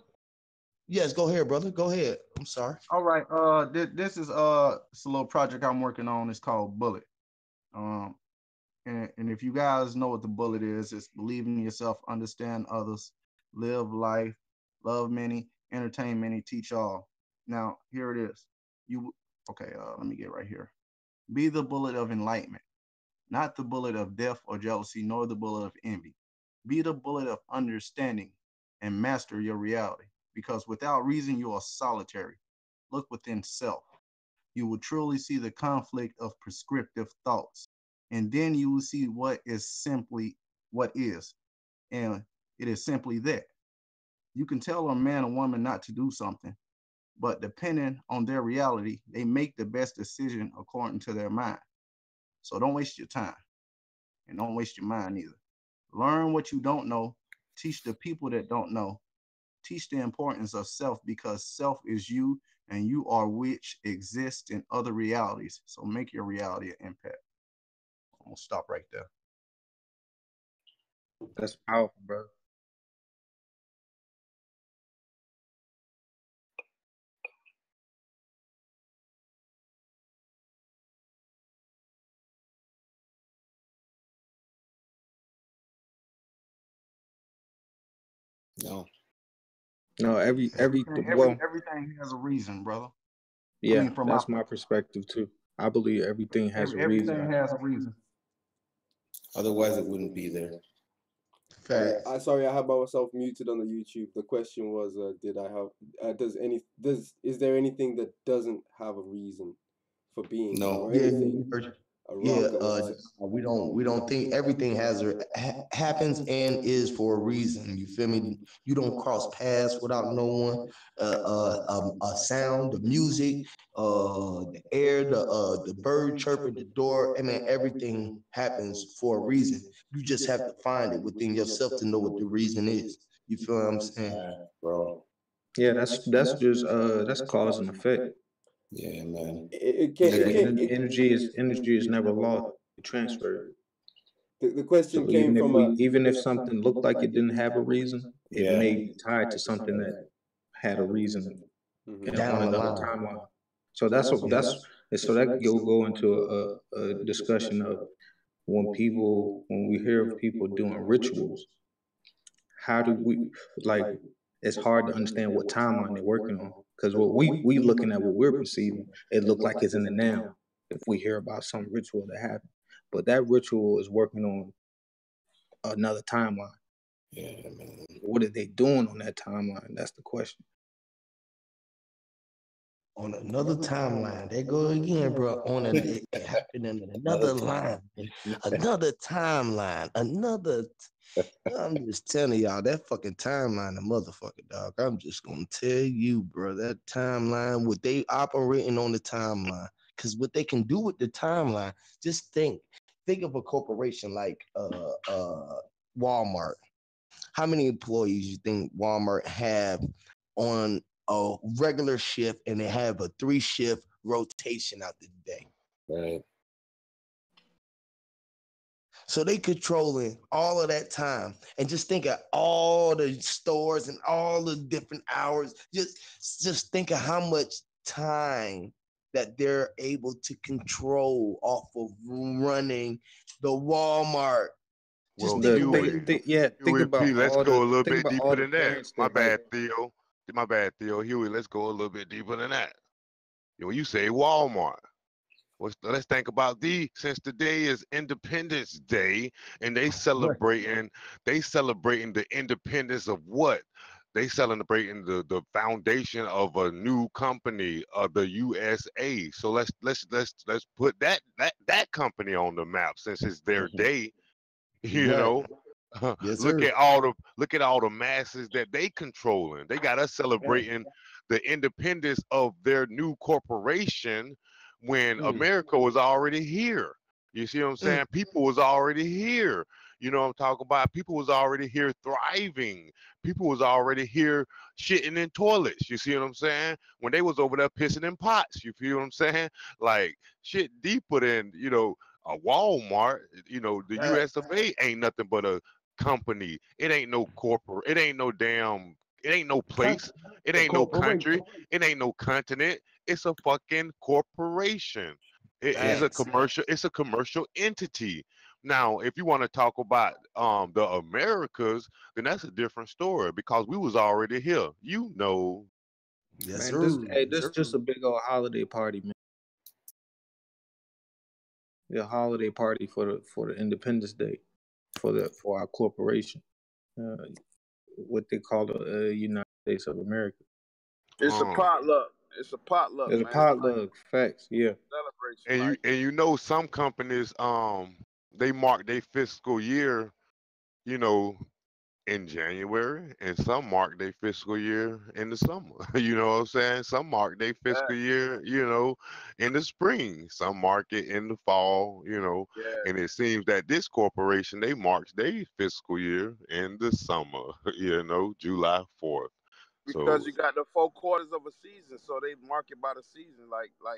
Yes, go ahead, brother. Go ahead. I'm sorry. All right. This is it's a little project I'm working on. It's called Bullet. And if you guys know what the bullet is, it's believe in yourself, understand others, live life, love many, entertain many, teach all. Now, here it is. Let me get right here. Be the bullet of enlightenment, not the bullet of death or jealousy, nor the bullet of envy. Be the bullet of understanding and master your reality, because without reason, you are solitary. Look within self. You will truly see the conflict of prescriptive thoughts. And then you will see what is. And it is simply that. You can tell a man or woman not to do something, but depending on their reality, they make the best decision according to their mind. So don't waste your time and don't waste your mind either. Learn what you don't know. Teach the people that don't know. Teach the importance of self, because self is you and you are which exists in other realities. So make your reality an impact. I'm gonna stop right there. That's powerful, bro. No, everything has a reason, brother. Yeah, that's my perspective too. I believe everything has a reason. Everything has a reason. Otherwise, it wouldn't be there. Sorry, I had myself muted on the YouTube. The question was, did I have? Is there anything that doesn't have a reason for being? No. We don't think everything happens and is for a reason. You feel me? You don't cross paths without no one. A sound, the music, the air, the bird chirping, the door. I mean, everything happens for a reason. You just have to find it within yourself to know what the reason is. You feel what I'm saying, bro? Yeah, that's just that's cause and effect. Yeah, man. Energy is never lost, it's transferred. The question so came even if something looked like it didn't have a reason, it may be tied to something that had a reason on another timeline. So that go into a discussion of when we hear of people doing rituals, how do we it's hard to understand what timeline they're working on, because what we looking at, what we're perceiving, it look like it's in the now if we hear about some ritual that happened, but that ritual is working on another timeline. Yeah, man. What are they doing on that timeline? That's the question. On another timeline. There go again, bro. It happened in another line, another timeline, another. I'm just telling y'all that fucking timeline, the motherfucker dog. I'm just gonna tell you, bro, that timeline, what they operating on the timeline, because what they can do with the timeline. Just think of a corporation like Walmart. How many employees you think Walmart have on a regular shift, and they have a 3-shift rotation out the day? Right. So they controlling all of that time, and just think of all the stores and all the different hours. Just think of how much time that they're able to control off of running the Walmart. Well, Just think Huey about P, let's all go a the little think bit about all deeper the than that. parents My that like bad, Theo. My bad, Theo. Huey, let's go a little bit deeper than that. When you say Walmart, let's think about since today is Independence Day, and they celebrating the independence of what? They celebrating the foundation of a new company of the USA. So let's put that company on the map since it's their day. You Right. know, Yes, look sir. at all the masses that they controlling. They got us celebrating the independence of their new corporation when America was already here. You see what I'm saying? People was already here. You know what I'm talking about? People was already here thriving. People was already here shitting in toilets. You see what I'm saying? When they was over there pissing in pots. You feel what I'm saying? Like shit deeper than, a Walmart. The US of A ain't nothing but a company. It ain't no corporate. It ain't no damn. It ain't no place. It ain't no country. It ain't no continent. It's a fucking corporation. It is a commercial. It's a commercial entity. Now, if you want to talk about the Americas, then that's a different story because we was already here. Yes, man, sir. this just a big old holiday party, man. A holiday party for the Independence Day, for our corporation, what they call the United States of America. It's a potluck. It's a potluck. It's a potluck. Facts, yeah. Celebration. And some companies they mark their fiscal year, in January, and some mark their fiscal year in the summer. You know what I'm saying? Some mark their fiscal year, in the spring. Some mark it in the fall, And it seems that this corporation, they marks their fiscal year in the summer, July 4th. Because you got the 4 quarters of a season, so they mark it by the season. Like, bro,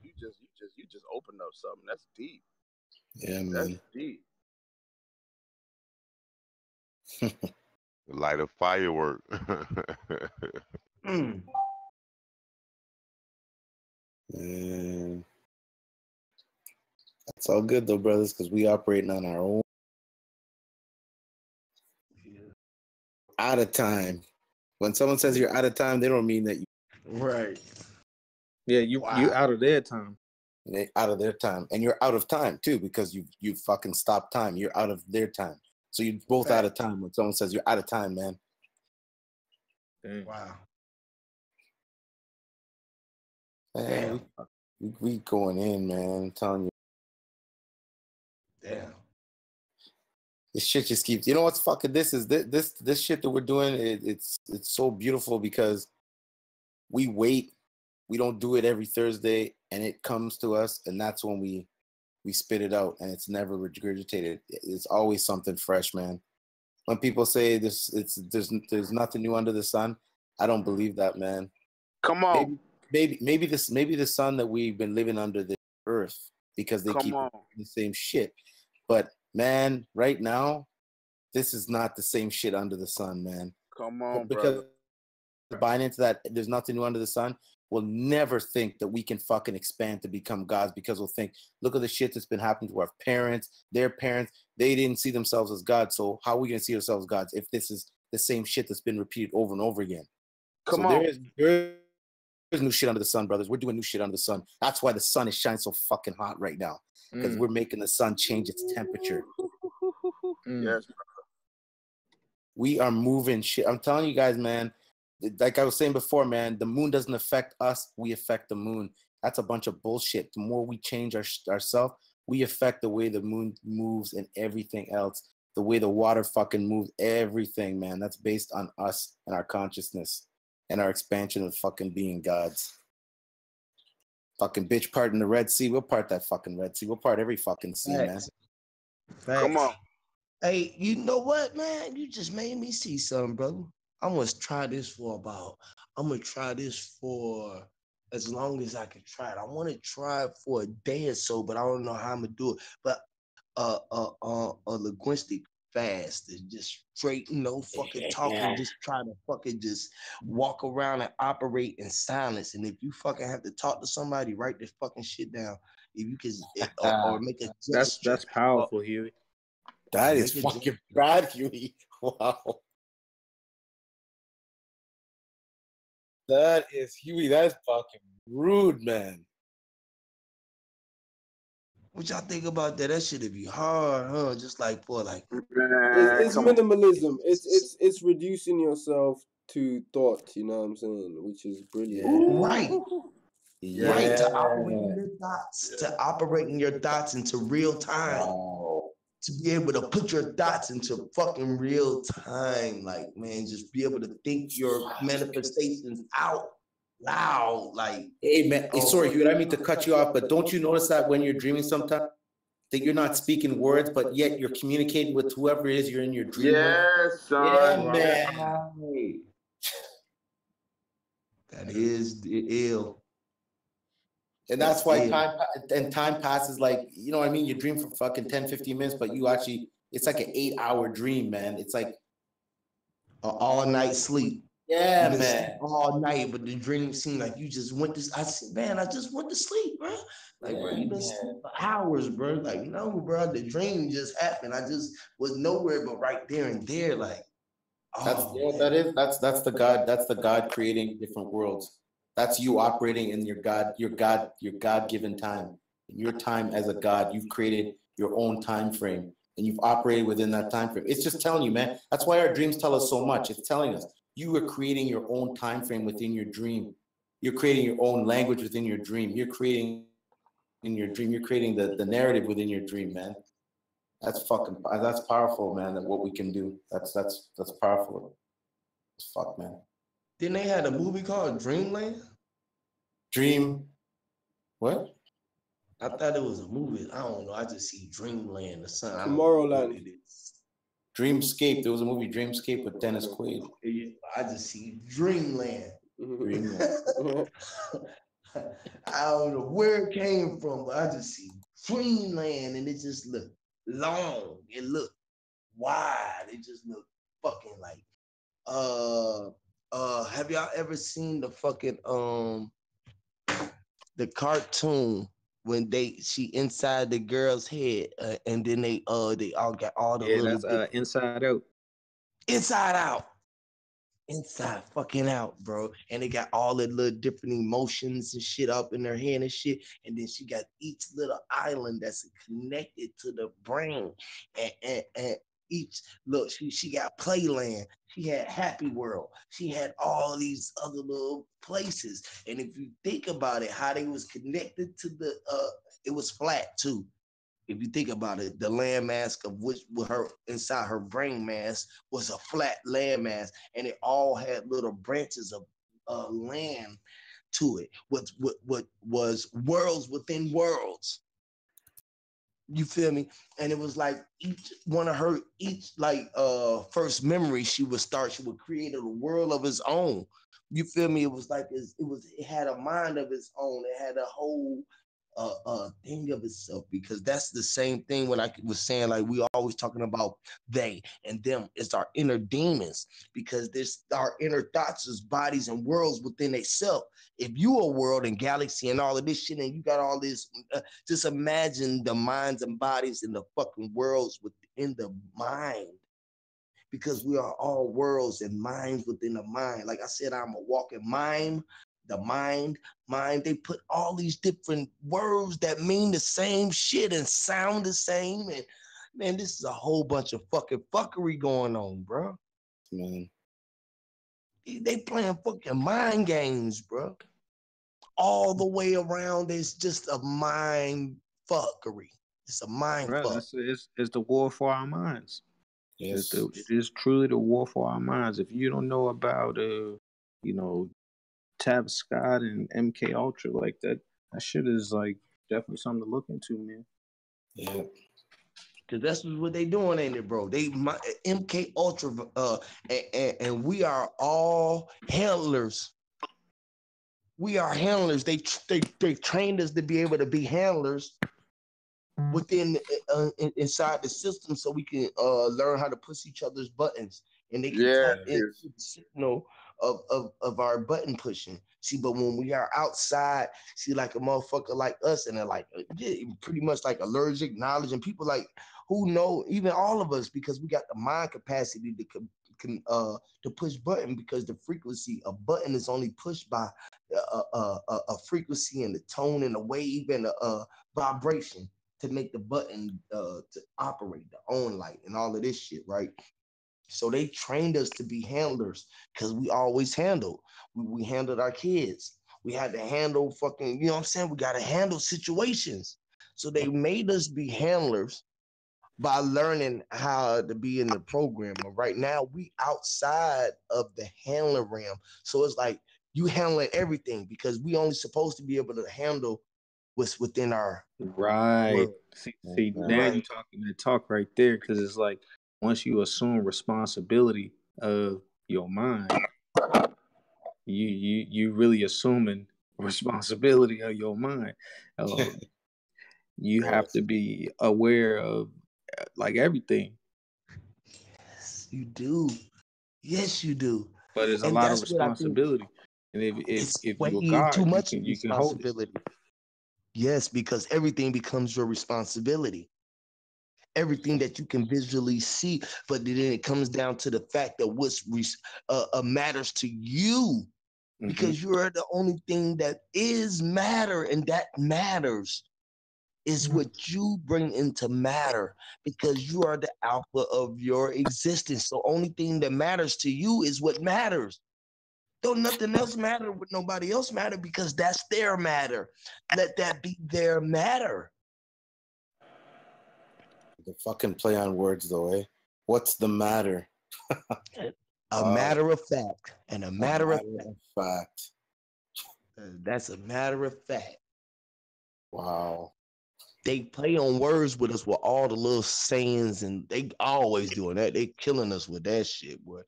you just opened up something. That's deep. Yeah, man. That's deep. Light a firework. Man. That's all good though, brothers, because we operating on our own. Out of time. When someone says you're out of time, they don't mean that you. Right. Yeah, you out of their time. Out of their time, and you're out of time too because you fucking stopped time. You're out of their time, so you're both out of time. When someone says you're out of time, man. Dang. Wow. Man, we going in, man. I'm telling you. Damn. This shit just keeps. You know what's fucking? This shit that we're doing. It's so beautiful because we wait. We don't do it every Thursday, and it comes to us, and that's when we spit it out, and it's never regurgitated. It's always something fresh, man. When people say there's nothing new under the sun, I don't believe that, man. Come on. Maybe the sun that we've been living under the earth because they keep the same shit. But man, right now, this is not the same shit under the sun, man. Come on, because brother. Buying into that, there's nothing new under the sun. We'll never think that we can fucking expand to become gods because we'll think, look at the shit that's been happening to our parents, their parents. They didn't see themselves as gods. So how are we going to see ourselves as gods if this is the same shit that's been repeated over and over again? Come on. There is new shit under the sun, brothers. We're doing new shit under the sun. That's why the sun is shining so fucking hot right now because we're making the sun change its temperature. Yes. We are moving shit. I'm telling you guys, man, like I was saying before, man, the moon doesn't affect us. We affect the moon. That's a bunch of bullshit. The more we change ourselves, we affect the way the moon moves and everything else. The way the water fucking moves, everything, man. That's based on us and our consciousness and our expansion of fucking being gods. Fucking bitch part in the Red Sea. We'll part that fucking Red Sea. We'll part every fucking sea, man. Facts. Come on. Hey, you know what, man? You just made me see something, brother. I'm gonna try this for as long as I can try it. I want to try it for a day or so, but I don't know how I'm gonna do it. But a linguistic fast is just straight, no fucking talking, just try to fucking just walk around and operate in silence. And if you fucking have to talk to somebody, write this fucking shit down. If you can, or make a gesture. That's powerful, Huey. That is fucking bad, Huey. Wow. That is Huey. That is fucking rude, man. What y'all think about that? That shit'd be hard, huh? Just like for like it's minimalism. It's reducing yourself to thought, you know what I'm saying? Which is brilliant. Right. Yeah. Right. To operating your thoughts into real time. Wow. To be able to put your thoughts into fucking real time. Like, man, just be able to think your manifestations out loud. Like, hey, man. Hey, sorry, Huey, I didn't mean to cut you off, but don't you notice that when you're dreaming sometimes that you're not speaking words, but yet you're communicating with whoever it is you're in your dream with? Yes, son. Yeah, man. Right. That is ill. And that's why time passes like, you know what I mean? You dream for fucking 10, 15 minutes, but you actually, it's like an 8-hour dream, man. It's like all night sleep. Yeah, you man. Sleep all night, but the dream seemed like you just went to. I said, man, I just went to sleep, bro. Like, bro, you been sleeping for hours, bro. Like, no, bro, the dream just happened. I just was nowhere but right there and there. Like, that's the God. That's the God creating different worlds. That's you operating in your God-given time. In your time as a God, you've created your own time frame, and you've operated within that time frame. It's just telling you, man. That's why our dreams tell us so much. It's telling us you are creating your own time frame within your dream. You're creating your own language within your dream. You're creating in your dream. You're creating the narrative within your dream, man. That's powerful, man. That what we can do. That's powerful. Fuck, man. Didn't they had a movie called Dreamland? What? I thought it was a movie. I don't know. I just see Dreamland or something. Tomorrowland. Dreamscape. There was a movie Dreamscape with Dennis Quaid. I just see Dreamland. Dreamland. I don't know where it came from, but I just see Dreamland, and it just looked long. It looked wide. It just looked fucking like. Have y'all ever seen the fucking the cartoon when she inside the girl's head and then they all got all the little that's Inside Out. Inside Out. Inside fucking out, bro. And they got all the little different emotions and shit up in her head and shit. And then she got each little island that's connected to the brain. And each look, she got Playland. She had Happy World. She had all these other little places. And if you think about it, how they was connected to the it was flat too. If you think about it, the landmass of which with her inside her brain mass was a flat landmass, and it all had little branches of land to it. What was worlds within worlds. You feel me? And it was like each one of her first memory she would create a world of its own. You feel me? It was like it had a mind of its own. It had a whole thing of itself, because that's the same thing when I was saying, like, we always talking about they and them. It's our inner demons, because there's our inner thoughts as bodies and worlds within itself. If you a world and galaxy and all of this shit and you got all this, just imagine the minds and bodies in the fucking worlds within the mind, because we are all worlds and minds within the mind. Like I said, I'm a walking mime. The mind, they put all these different words that mean the same shit and sound the same. And man, this is a whole bunch of fucking fuckery going on, bro. Man. They playing fucking mind games, bro. All the way around, it's just a mind fuckery. It's a mind Bro, fuck. It's the war for our minds. Yes. It is truly the war for our minds. If you don't know about Travis Scott and MK Ultra like that shit is like definitely something to look into, man. Yeah. Cause that's what they doing, ain't it, bro? They MK Ultra, and we are all handlers. We are handlers. They trained us to be able to be handlers within inside the system, so we can learn how to push each other's buttons, and they can tap into the signal of our button pushing. See, but when we are outside, see, like a motherfucker like us, and they're like pretty much like allergic knowledge, and people like who know, even all of us, because we got the mind capacity to push button, because the frequency of button is only pushed by a frequency and the tone and the wave and a vibration to make the button to operate, the on light and all of this shit, right? So they trained us to be handlers, because we always handled. We handled our kids. We had to handle fucking, you know what I'm saying? We got to handle situations. So they made us be handlers by learning how to be in the program. But right now, we outside of the handler realm. So it's like you handling everything, because we only supposed to be able to handle what's within our world. See, now you talking that talk right there, because it's like once you assume responsibility of your mind, you really assuming responsibility of your mind. You have to be aware of like everything. Yes, you do. Yes, you do. But it's a lot of responsibility. And if you're God, you can hold it. Yes, because everything becomes your responsibility. Everything that you can visually see, but then it comes down to the fact that what's matters to you, because you are the only thing that is matter, and that matters is what you bring into matter, because you are the alpha of your existence. So only thing that matters to you is what matters. Don't nothing else matter with nobody else matter, because that's their matter. Let that be their matter. The fucking play on words, though, eh? What's the matter? A matter of fact, and a matter of fact. That's a matter of fact. Wow. They play on words with us with all the little sayings, and they always doing that. They killing us with that shit, boy.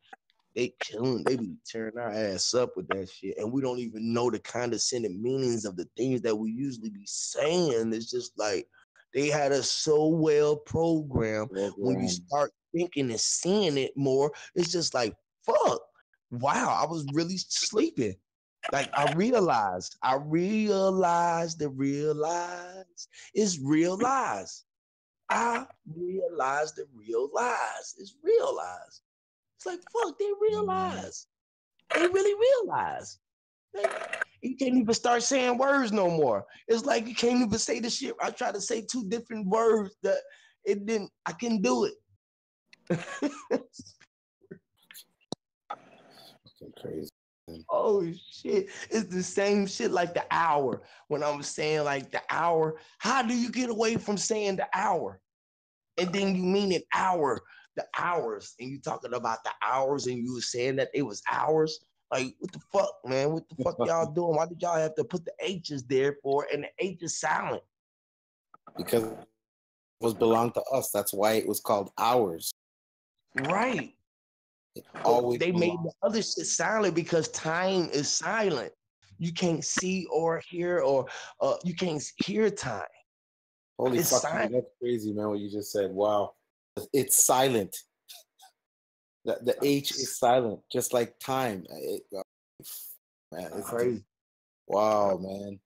They be tearing our ass up with that shit, and we don't even know the condescending meanings of the things that we usually be saying. It's just like they had us so well programmed. When you start thinking and seeing it more, it's just like, fuck, wow, I was really sleeping. Like I realized it's realized. I realized the real lies. It's realized. It's like, fuck, they realize. They really realize. Like, you can't even start saying words no more. It's like you can't even say the shit. I tried to say two different words that I couldn't do it. Crazy. Oh shit. It's the same shit like the hour. When I was saying like the hour, how do you get away from saying the hour? And then you mean an hour, the hours, and you talking about the hours, and you were saying that it was hours. Like, what the fuck, man? What the fuck y'all doing? Why did y'all have to put the H's there for, and the H is silent? Because it was belonged to us. That's why it was called ours. Right. Always they made the other shit silent because time is silent. You can't see or hear, or you can't hear time. Holy fuck, man, that's crazy, man, what you just said. Wow. It's silent. The H is silent, just like time. Man, it's crazy. Wow, man.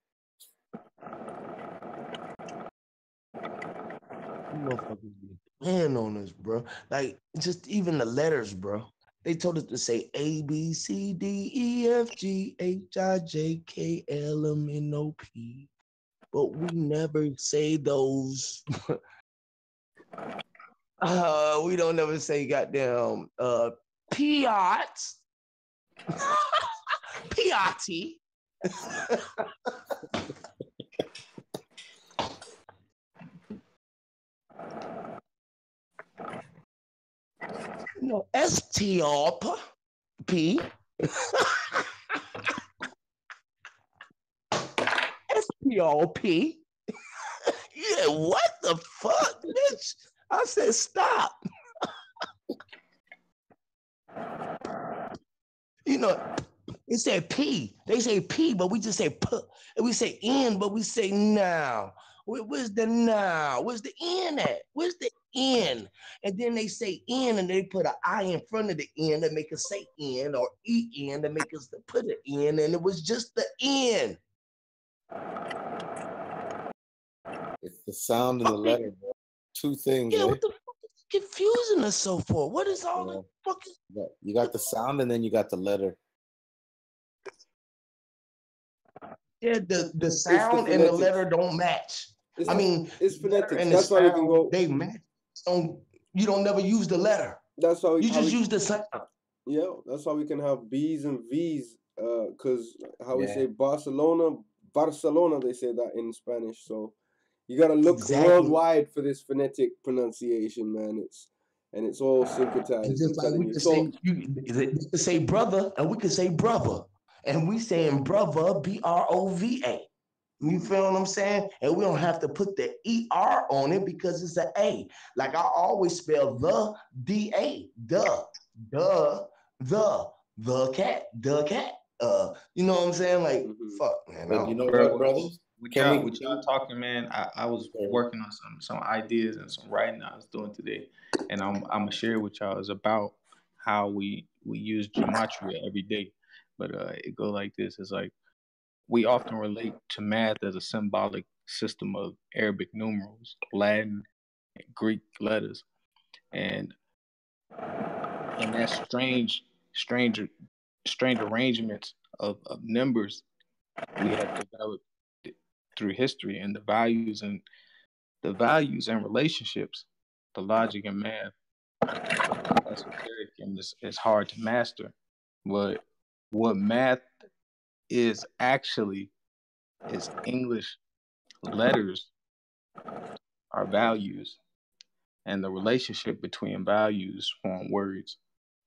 You motherfuckers be playing on us, bro. Like, just even the letters, bro. They told us to say A, B, C, D, E, F, G, H, I, J, K, L, M, N, O, P. But we never say those. We don't never say goddamn P-ots. P-I-T. No, S-T-R-P. S-T-R-P. Yeah, what the fuck, bitch? I said stop. You know, it said P. They say P, but we just say P. And we say N, but we say now. Where's the now? Where's the N at? Where's the N? And then they say N, and they put an I in front of the N to make us say N, or E-N to make us put an N, and it was just the N. It's the sound and the letter, bro. Two things, Yeah, eh? what the fuck is confusing us so for? What is all the fucking... You got the sound and then you got the letter. Yeah, the sound and the letter don't match. I mean, it's phonetics. And That's why we can go. They match. You don't never use the letter. That's why you just use the sound. Yeah, that's why we can have B's and V's. Cause how we say Barcelona, they say that in Spanish. So you gotta look worldwide for this phonetic pronunciation, man. It's all syncretized. Just like we can say brother, and we can say brother, and we saying brother, B-R-O-V-A. You feel what I'm saying? And we don't have to put the E-R on it because it's an A. Like I always spell the D-A, the cat. You know what I'm saying? Like, fuck, man. But you know what, brothers? With y'all talking, man, I was working on some ideas and some writing I was doing today, and I'm gonna share with y'all is about how we use gematria every day. But it go like this: it's like we often relate to math as a symbolic system of Arabic numerals, Latin, and Greek letters, and that strange arrangements of numbers we have developed through history, and the values and relationships, the logic and math, esoteric, and it's hard to master. But what math is actually is English letters are values, and the relationship between values form words,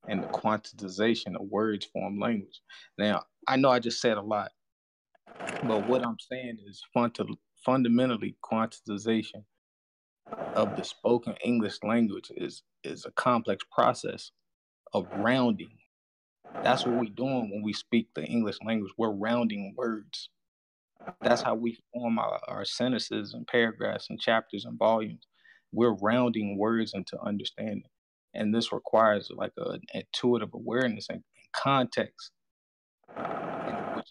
and the quantization of words form language. Now, I know I just said a lot, but what I'm saying is fundamentally quantization of the spoken English language is a complex process of rounding. That's what we're doing when we speak the English language. We're rounding words. That's how we form our sentences and paragraphs and chapters and volumes. We're rounding words into understanding. And this requires like an intuitive awareness and context in which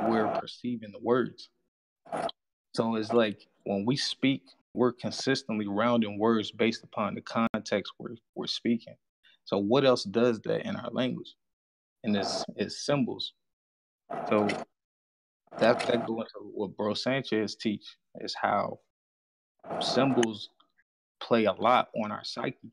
we're perceiving the words. So it's like when we speak, we're consistently rounding words based upon the context we're speaking. So what else does that in our language? And it's symbols. So that goes into what Bro Sanchez teach is how symbols play a lot on our psyche.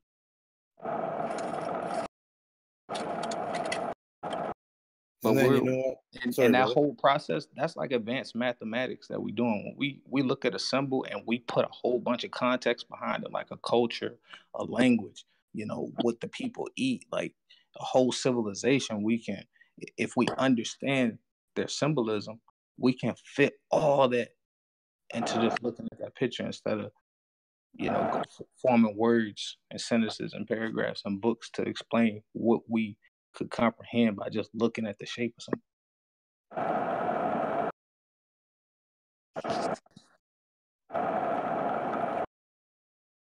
But and then, you know what? And that whole process, that's like advanced mathematics that we're doing. When we look at a symbol and we put a whole bunch of context behind it, like a culture, a language, what the people eat, like a whole civilization, we can, if we understand their symbolism, we can fit all that into just looking at that picture instead of, forming words and sentences and paragraphs and books to explain what we could comprehend by just looking at the shape of something.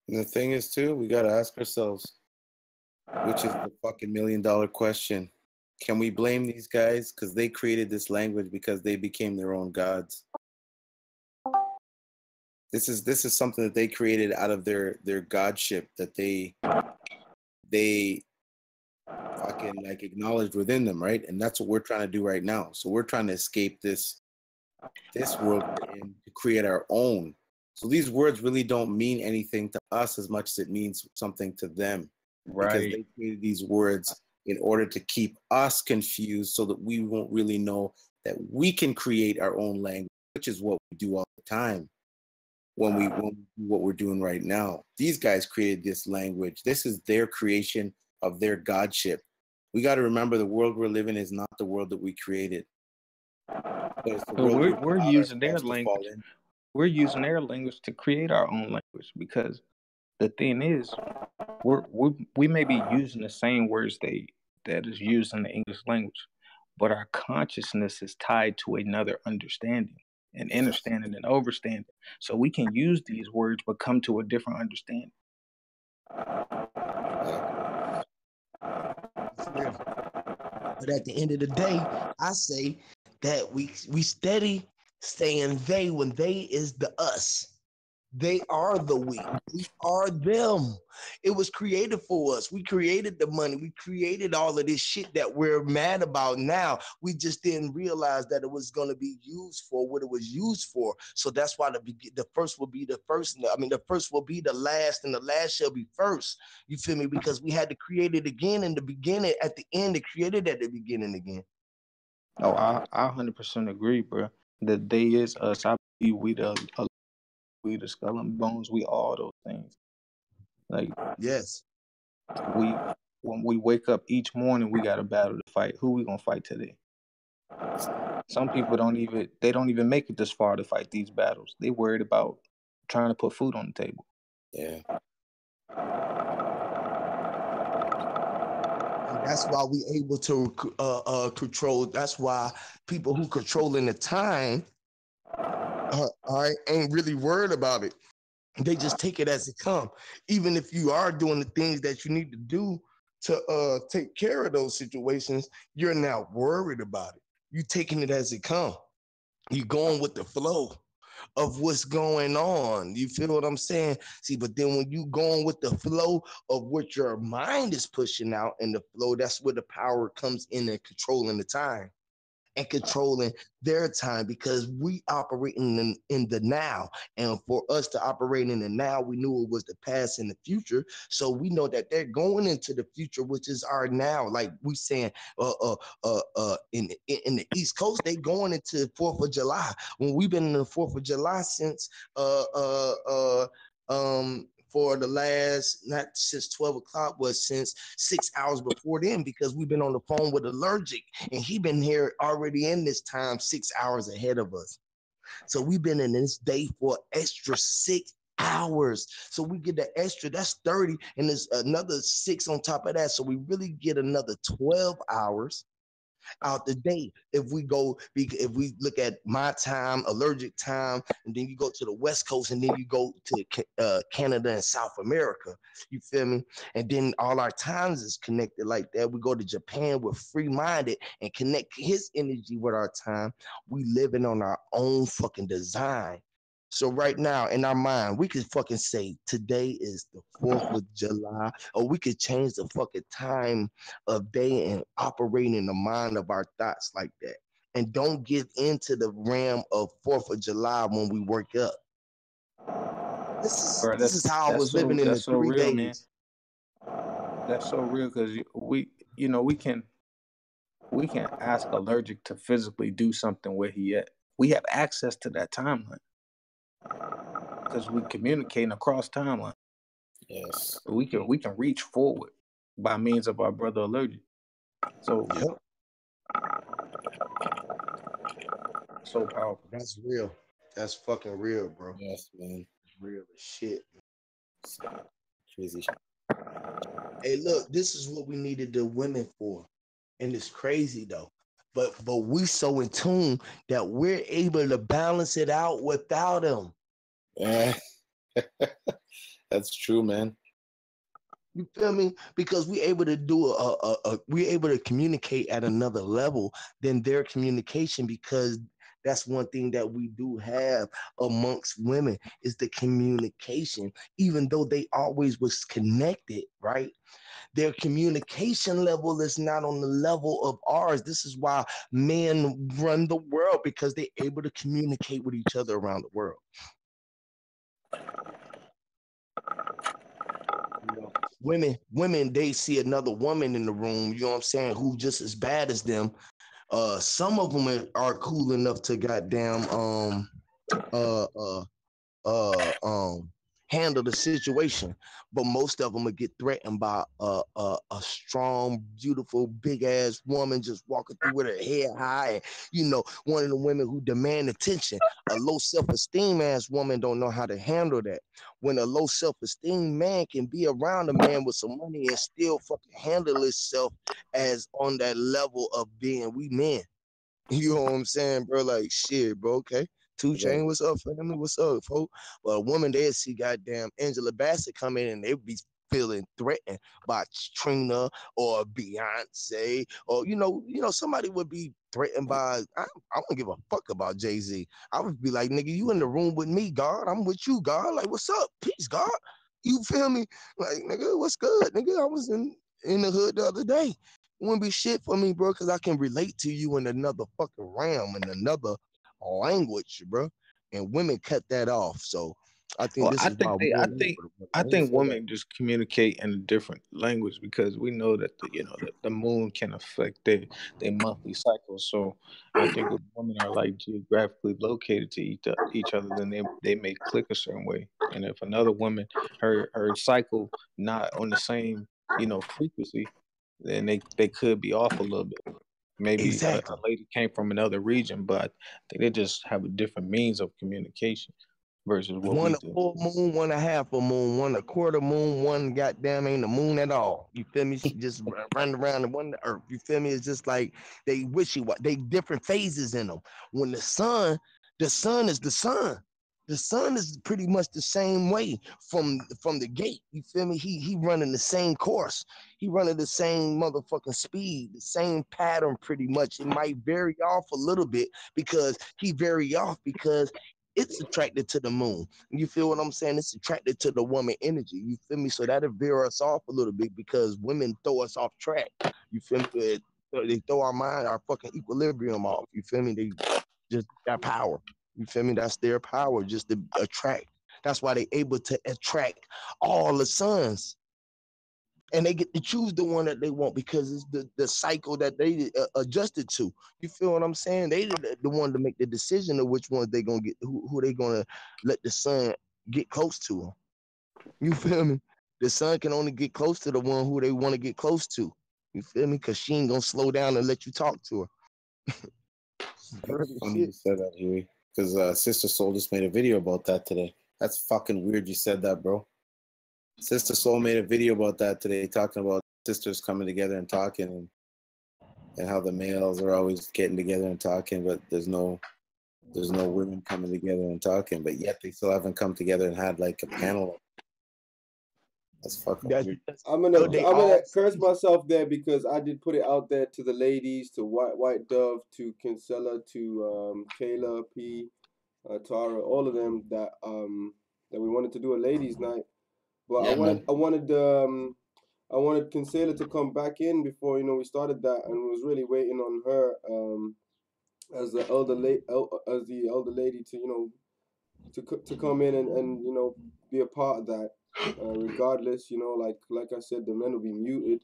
And the thing is, too, we got to ask ourselves, which is the fucking $1 million question. Can we blame these guys because they created this language because they became their own gods? This is something that they created out of their godship that they fucking like acknowledged within them, right? And that's what we're trying to do right now. So we're trying to escape this world and to create our own. So these words really don't mean anything to us as much as it means something to them. Right. Because they created these words in order to keep us confused so that we won't really know that we can create our own language, which is what we do all the time when we do what we're doing right now. These guys created this language. This is their creation of their godship. We got to remember the world we're living is not the world that we created. So we're using their language. We're using their language to create our own language, because the thing is, we may be using the same words that is used in the English language, but our consciousness is tied to another understanding, and understanding and overstanding. So we can use these words but come to a different understanding. But at the end of the day, I say that we steady saying they when they is the us. They are the we. We are them. It was created for us. We created the money. We created all of this shit that we're mad about now. We just didn't realize that it was going to be used for what it was used for. So that's why the first will be the first. I mean, the first will be the last, and the last shall be first. You feel me? Because we had to create it again in the beginning. At the end, it created at the beginning again. Oh, I 100% agree, bro. The they is us. I believe we the skull and bones, we all those things. Like, yes, when we wake up each morning, we got a battle to fight. Who we gonna fight today? Some people don't even make it this far to fight these battles. They worried about trying to put food on the table. Yeah. And that's why we able to control. That's why people who controlling the time, ain't really worried about it. They just take it as it come. Even if you are doing the things that you need to do to take care of those situations, you're not worried about it. You're taking it as it come. You're going with the flow of what's going on. You feel what I'm saying? See, but then when you going with the flow of what your mind is pushing out in the flow, that's where the power comes in and controlling the time and controlling their time, because we operating in the now. And for us to operate in the now, we knew it was the past and the future. So we know that they're going into the future, which is our now. Like we saying, in the East Coast, they going into 4th of July. When we've been in the 4th of July since for the last, not since 12 o'clock, but since 6 hours before then, because we've been on the phone with Allergic, and he been here already in this time 6 hours ahead of us. So we've been in this day for extra 6 hours. So we get the extra, that's 30, and there's another 6 on top of that. So we really get another 12 hours out the day. If we look at my time, Allergic time, and then you go to the West Coast, and then you go to Canada and South America, you feel me? And then all our times is connected like that. We go to Japan, we're free-minded and connect his energy with our time. We living on our own fucking design. So right now in our mind, we could fucking say today is the 4th of July, or we could change the fucking time of day and operate in the mind of our thoughts like that. And don't get into the realm of 4th of July when we wake up. This is how I was living in the 3 real, days. Man. That's so real, because we can ask Allergic to physically do something where he at. We have access to that timeline because we communicating across timeline. Yes. We can reach forward by means of our brother Allergic. So so powerful. That's real. That's fucking real, bro. Yes, man. It's real as shit. Crazy shit. Hey, look, this is what we needed the women for. And it's crazy though. But we so in tune that we're able to balance it out without them. Yeah. That's true, man. You feel me? Because we're able to do we're able to communicate at another level than their communication, because that's one thing that we do have amongst women is the communication. Even though they always was connected, right? Their communication level is not on the level of ours. This is why men run the world, because they're able to communicate with each other around the world. women, they see another woman in the room, you know what I'm saying, who just as bad as them. Some of them are cool enough to goddamn uh uh handle the situation, but most of them will get threatened by a strong, beautiful, big ass woman just walking through with her head high, and one of the women who demand attention. A low self-esteem ass woman don't know how to handle that. When a low self-esteem man can be around a man with some money and still fucking handle himself as on that level of being we men. You know what I'm saying, bro? Like, shit, bro, okay. 2 Chainz, what's up, family? What's up, folks? But a woman, they'd see goddamn Angela Bassett come in and they'd be feeling threatened by Trina or Beyonce, or somebody would be threatened by. I don't give a fuck about Jay-Z. I would be like, nigga, you in the room with me, God. I'm with you, God. Like, what's up? Peace, God. You feel me? Like, nigga, what's good, nigga? I was in the hood the other day. It wouldn't be shit for me, bro, because I can relate to you in another fucking realm, in another language, bro. And women cut that off. So I think this is why I think women just communicate in a different language because we know that the moon can affect their monthly cycle. So I think if women are like geographically located to each other, then they may click a certain way. And if another woman, her cycle not on the same frequency, then they could be off a little bit. Maybe a lady came from another region, but I think they just have a different means of communication versus what one we a do. full moon, one a half a moon, one a quarter moon, one goddamn ain't a moon at all. You feel me? She just run around and one the earth. You feel me? It's just like they they different phases in them. When the sun is the sun. The sun is pretty much the same way from the gate. You feel me? He running the same course. He running the same motherfucking speed, the same pattern pretty much. It might vary off a little bit because it's attracted to the moon. You feel what I'm saying? It's attracted to the woman energy. You feel me? So that'll veer us off a little bit because women throw us off track. You feel me? They throw our mind, our fucking equilibrium off. You feel me? They just got power. You feel me? That's their power, just to attract. That's why they able to attract all the sons. And they get to choose the one that they want because it's the cycle that they adjusted to. You feel what I'm saying? They the one to make the decision of which ones they gonna get, who they gonna let the sun get close to them. You feel me? The sun can only get close to the one who they want to get close to. You feel me? Because she ain't gonna slow down and let you talk to her. It's funny you said that, Huey, because Sister Soul just made a video about that today. That's fucking weird you said that, bro. Sister Soul made a video about that today, talking about sisters coming together and talking, and how the males are always getting together and talking, but there's no women coming together and talking, but yet they still haven't come together and had like a panel. That's fucking weird. I'm gonna curse myself there because I did put it out there to the ladies, to White Dove, to Kinsella, to Kayla P, Tara, all of them that we wanted to do a ladies' night. But Yeah, I wanted Kinsella to come back in before we started that, and was really waiting on her as the elder lady to come in and be a part of that. Regardless, like I said, the men will be muted.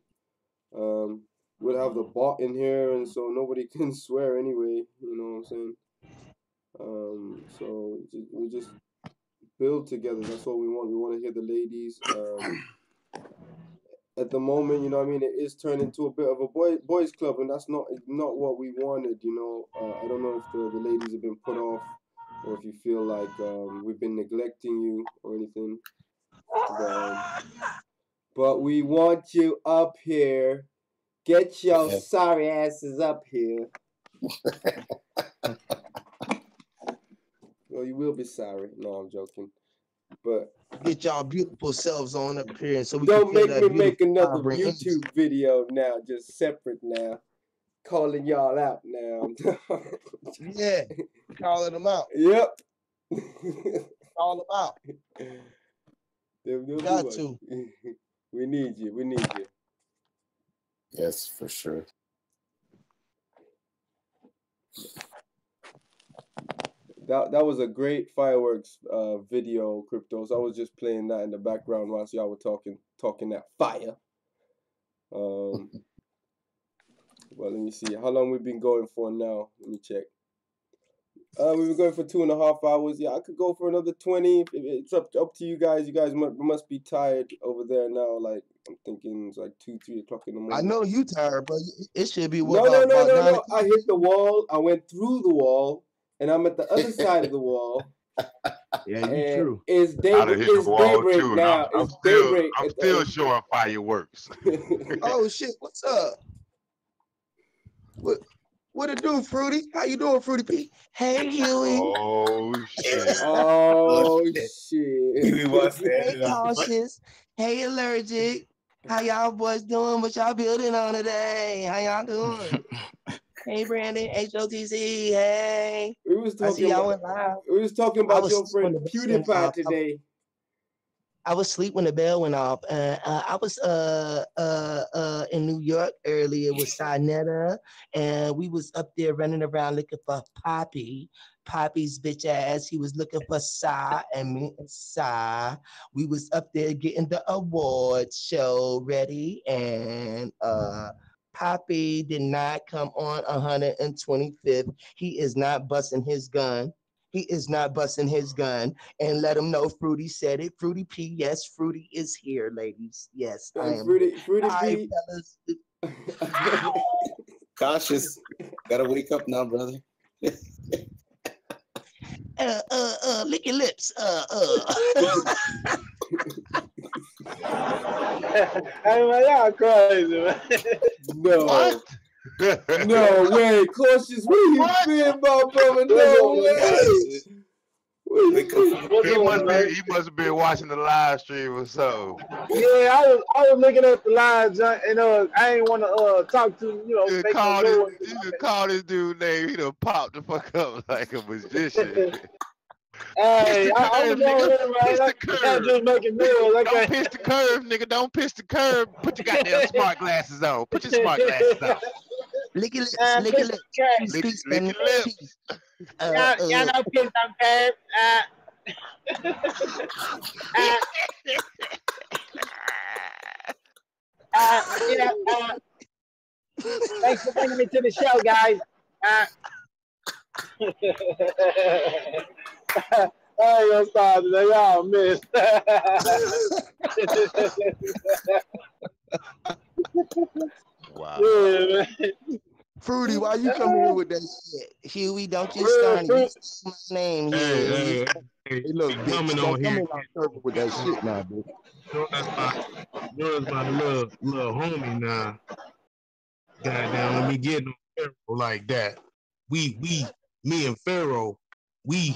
We'll have the bot in here, and so nobody can swear anyway. You know what I'm saying? So we just build together. That's what we want. We want to hear the ladies. At the moment, it is turned into a bit of a boys club, and that's not what we wanted. I don't know if the ladies have been put off, or if you feel like we've been neglecting you or anything. But we want you up here. Get your sorry asses up here. Well, you will be sorry. No, I'm joking. But get y'all beautiful selves on up here, so we don't can make me make another YouTube video now, just separate now, calling y'all out now. Yeah, calling them out. Yep. Call them out. Got to. We need you. We need you. Yes, for sure. That was a great fireworks video, Cryptos. I was just playing that in the background whilst y'all were talking. talking that fire. Well, let me see. How long we've been going for now? Let me check. We've been going for 2.5 hours. Yeah, I could go for another 20. It's up to you guys. You guys must be tired over there now. Like, I'm thinking it's like 2, 3 o'clock in the morning. I know you tired, but it should be what, about 9 no. I hit the wall. I went through the wall, and I'm at the other side of the wall. Yeah, you true. It's daybreak too, now. It's daybreak. I'm still showing fireworks. Oh shit! What's up? What it do, Fruity? How you doing, Fruity P? Hey, Huey. Oh shit! Oh shit! Hey, Cautious. Hey, Allergic. How y'all boys doing? What y'all building on today? How y'all doing? Hey, Brandon. H.O.T.C. Hey. We was talking about your friend PewDiePie today. I was asleep when the bell went off. I was in New York earlier with Sinetta, and we was up there running around looking for Poppy. Poppy's bitch ass. He was looking for Sa, and me and Sa. We was up there getting the award show ready, and Poppy did not come on 125th. He is not busting his gun. He is not busting his gun. And let him know Fruity said it. Fruity P, yes, Fruity is here, ladies. Yes, I am. Fruity Hi, P. fellas. Cautious. Gotta wake up now, brother. Lick your lips. Hey man, y'all crazy, man. No. What? No way. Cautious. What are you feeling, my brother? No way. He must have been watching the live stream or something. Yeah, I was looking at the live, and I ain't want to talk to You call this dude name. He done popped the fuck up like a magician. Hey, I was going there, man. I'm just making noise. Don't piss the curve, nigga. Don't piss the curve. Put your goddamn smart glasses on. Put your smart glasses on. Lick your lips. Lick your lips. Lick your lips. Y'all know piss on curve. Thanks for bringing me to the show, guys. I ain't gonna start today. Y'all missed. Wow. Yeah, man. Fruity, why you come here with that shit? Huey, don't you start using my name, Huey. Hey, look, bitch, coming on here with that shit now, bitch. Yours my little homie now. Goddamn, let me get no Pharaoh like that. Me and Pharaoh, we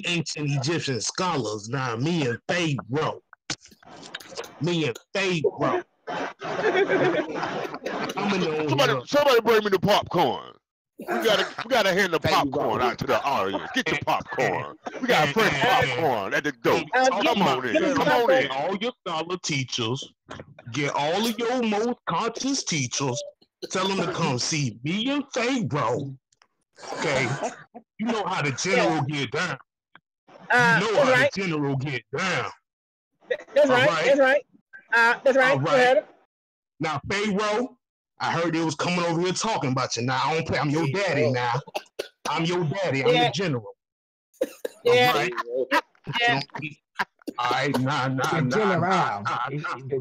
ancient Egyptian scholars now. Me and Pharaoh. Somebody bring me the popcorn. We gotta hand the popcorn out to the audience. Get your popcorn. We got fresh popcorn at the door. Come on in. All your scholar teachers, get all of your most conscious teachers. Tell them to come see me and Pharaoh. Okay, you know how the general get down. The general get down. That's right. That's right. All right. Now, Pharaoh, I heard they was coming over here talking about you. Now, I don't play. I'm your daddy now. I'm your daddy. I'm the general. Yeah. All right. Yeah. All right. Nah. The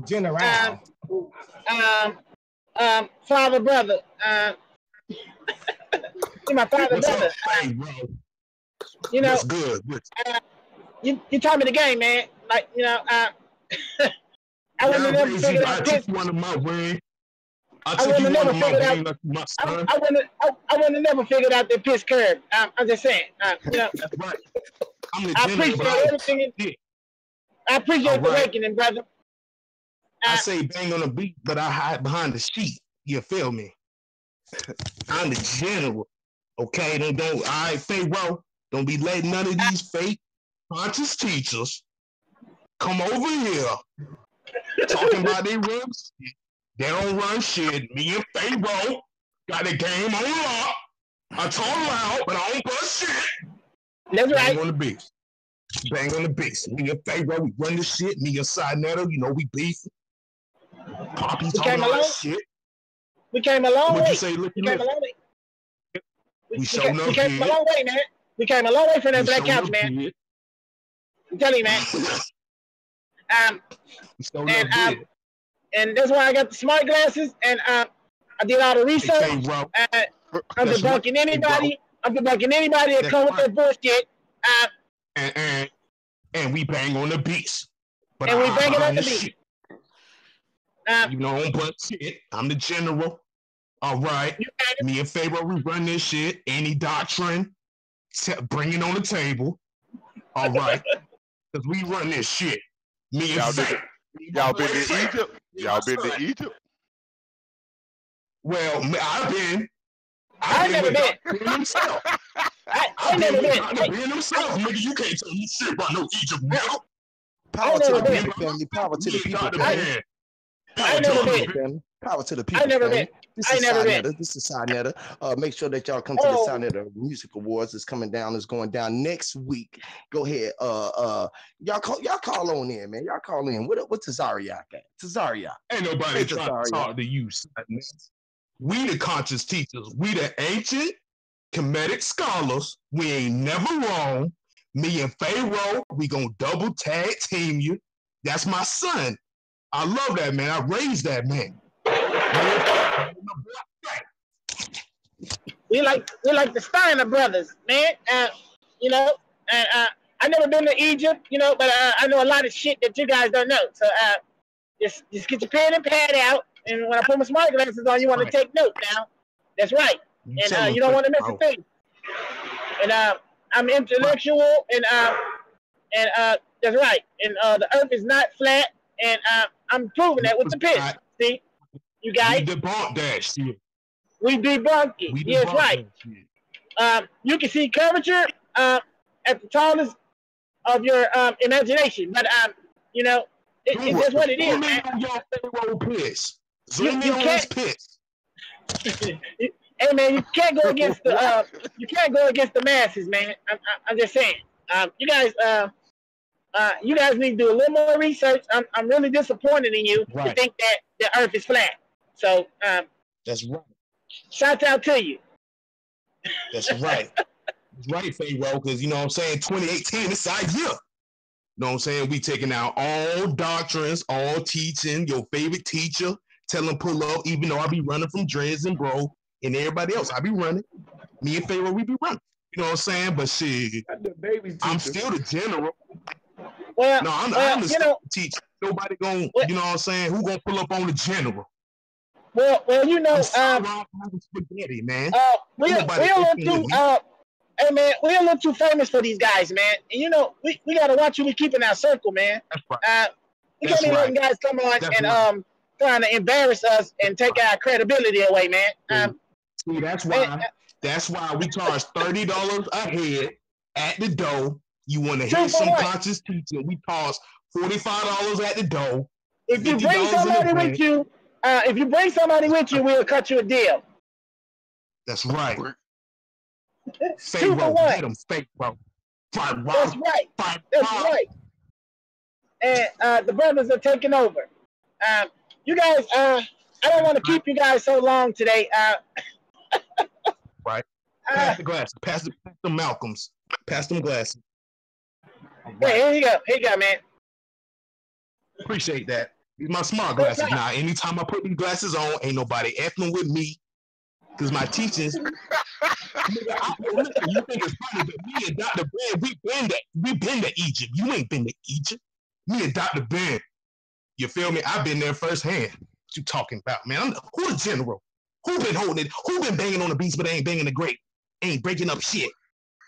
general. Father, brother. My father, brother. You know. That's good. You taught me the game, man. Like, I wouldn't have never figured out this. One of my way. I wouldn't have never figured out. I wouldn't have never figured out the piss curve. I'm just saying. That's right. I appreciate everything. I appreciate the awakening, brother. I say bang on the beat, but I hide behind the sheet. You feel me? I'm the general. Okay, don't. All right, Pharaoh. Don't be letting none of these fake conscious teachers come over here talking about their ribs. They don't run shit. Me and Pharaoh got the game on lock. I talk loud, but I don't bust shit. That's right. Bang on the beast. Bang on the beast. Me and Pharaoh, we run this shit. Me and Sinetta, you know, we beef. Poppy talking all that shit. We came a long way. What'd you say? Look, we came a long way. We showed up. We came a long way, man. We came a long way from that black couch, man. I'm telling you, man. And that's why I got the smart glasses, and I did all the research. I'm debunking anybody. I'm debunking anybody that come with that bullshit. And we bang on the beast. But and we banging on the beast. You know, but shit, I'm the general. All right. Me and Pharaoh, we run this shit. Any doctrine, bring it on the table. All right. Because we run this shit. Me and Pharaoh. Y'all been to Egypt? Y'all been to Egypt? Well, I've been. I've never been. Himself. I've never been. Himself, nigga, you can't tell me shit about no Egypt, nigga. Power to the people, family. Power to the people, family. I've never been. Power to the people. I've never been. This is Sinetta. Make sure that y'all come to the Sinetta Music Awards. It's coming down. It's going down next week. Go ahead. Y'all call on in, man. Y'all call in. What's Tazariak at? Tazariak. Ain't nobody trying to talk to you. We the conscious teachers. We the ancient Kemetic scholars. We ain't never wrong. Me and Pharaoh, we gonna double tag team you. That's my son. I love that man. I raised that man. We like the Steiner brothers, man. You know, I've never been to Egypt, you know, but I know a lot of shit that you guys don't know. So just get your pen and pad out, and when I put my smart glasses on, you want to take note now. That's right, and you don't want to miss a thing. And I'm intellectual, and that's right. And the Earth is not flat, and I'm proving that with the pen. See, you guys. We debunked that shit. We debunked it. Yes, right. You can see curvature at the tallest of your imagination, but you know, it's just what it is, man. You can't. Hey man, you can't go against the masses, man. I'm just saying. You guys need to do a little more research. I'm really disappointed in you to think that the Earth is flat. So that's right. Shout out to you. That's right. That's right, Pharaoh, because you know what I'm saying, 2018, it's our year. You know what I'm saying? We taking out all doctrines, all teaching, your favorite teacher, tell them pull up, even though I be running from Dreads and Bro and everybody else. I be running. Me and Pharaoh, we be running. You know what I'm saying? But shit, I'm still the general. Well, no, I'm the teacher. Nobody gonna, you know what I'm saying? Who gonna pull up on the general? Well, you know, spaghetti, man. We a little too, hey man, we a little too famous for these guys, man. And you know, we gotta watch who we keep in our circle, man. We can't be letting guys come on and trying to embarrass us and take our credibility away, man. See, that's why we charge $30 a head at the door. You want to hear some conscious teaching? We cost $45 at the door. If you bring somebody with you. If you bring somebody with you, we'll cut you a deal. That's right. 2 for 1. Get him, Pharaoh. That's right. That's right. And the brothers are taking over. You guys, I don't want to keep you guys so long today. Right. Pass the glasses. Pass the Malcolms. Pass them glasses. Right. Here you go. Here you go, man. Appreciate that. These my smart glasses. Now, anytime I put these glasses on, ain't nobody effing with me. Because my teachings. You think it's funny, but me and Dr. Ben, we been to Egypt. You ain't been to Egypt. Me and Dr. Ben. You feel me? I've been there firsthand. What you talking about, man? Who the general? Who been holding it? Who been banging on the beast but ain't banging the grape? Ain't breaking up shit.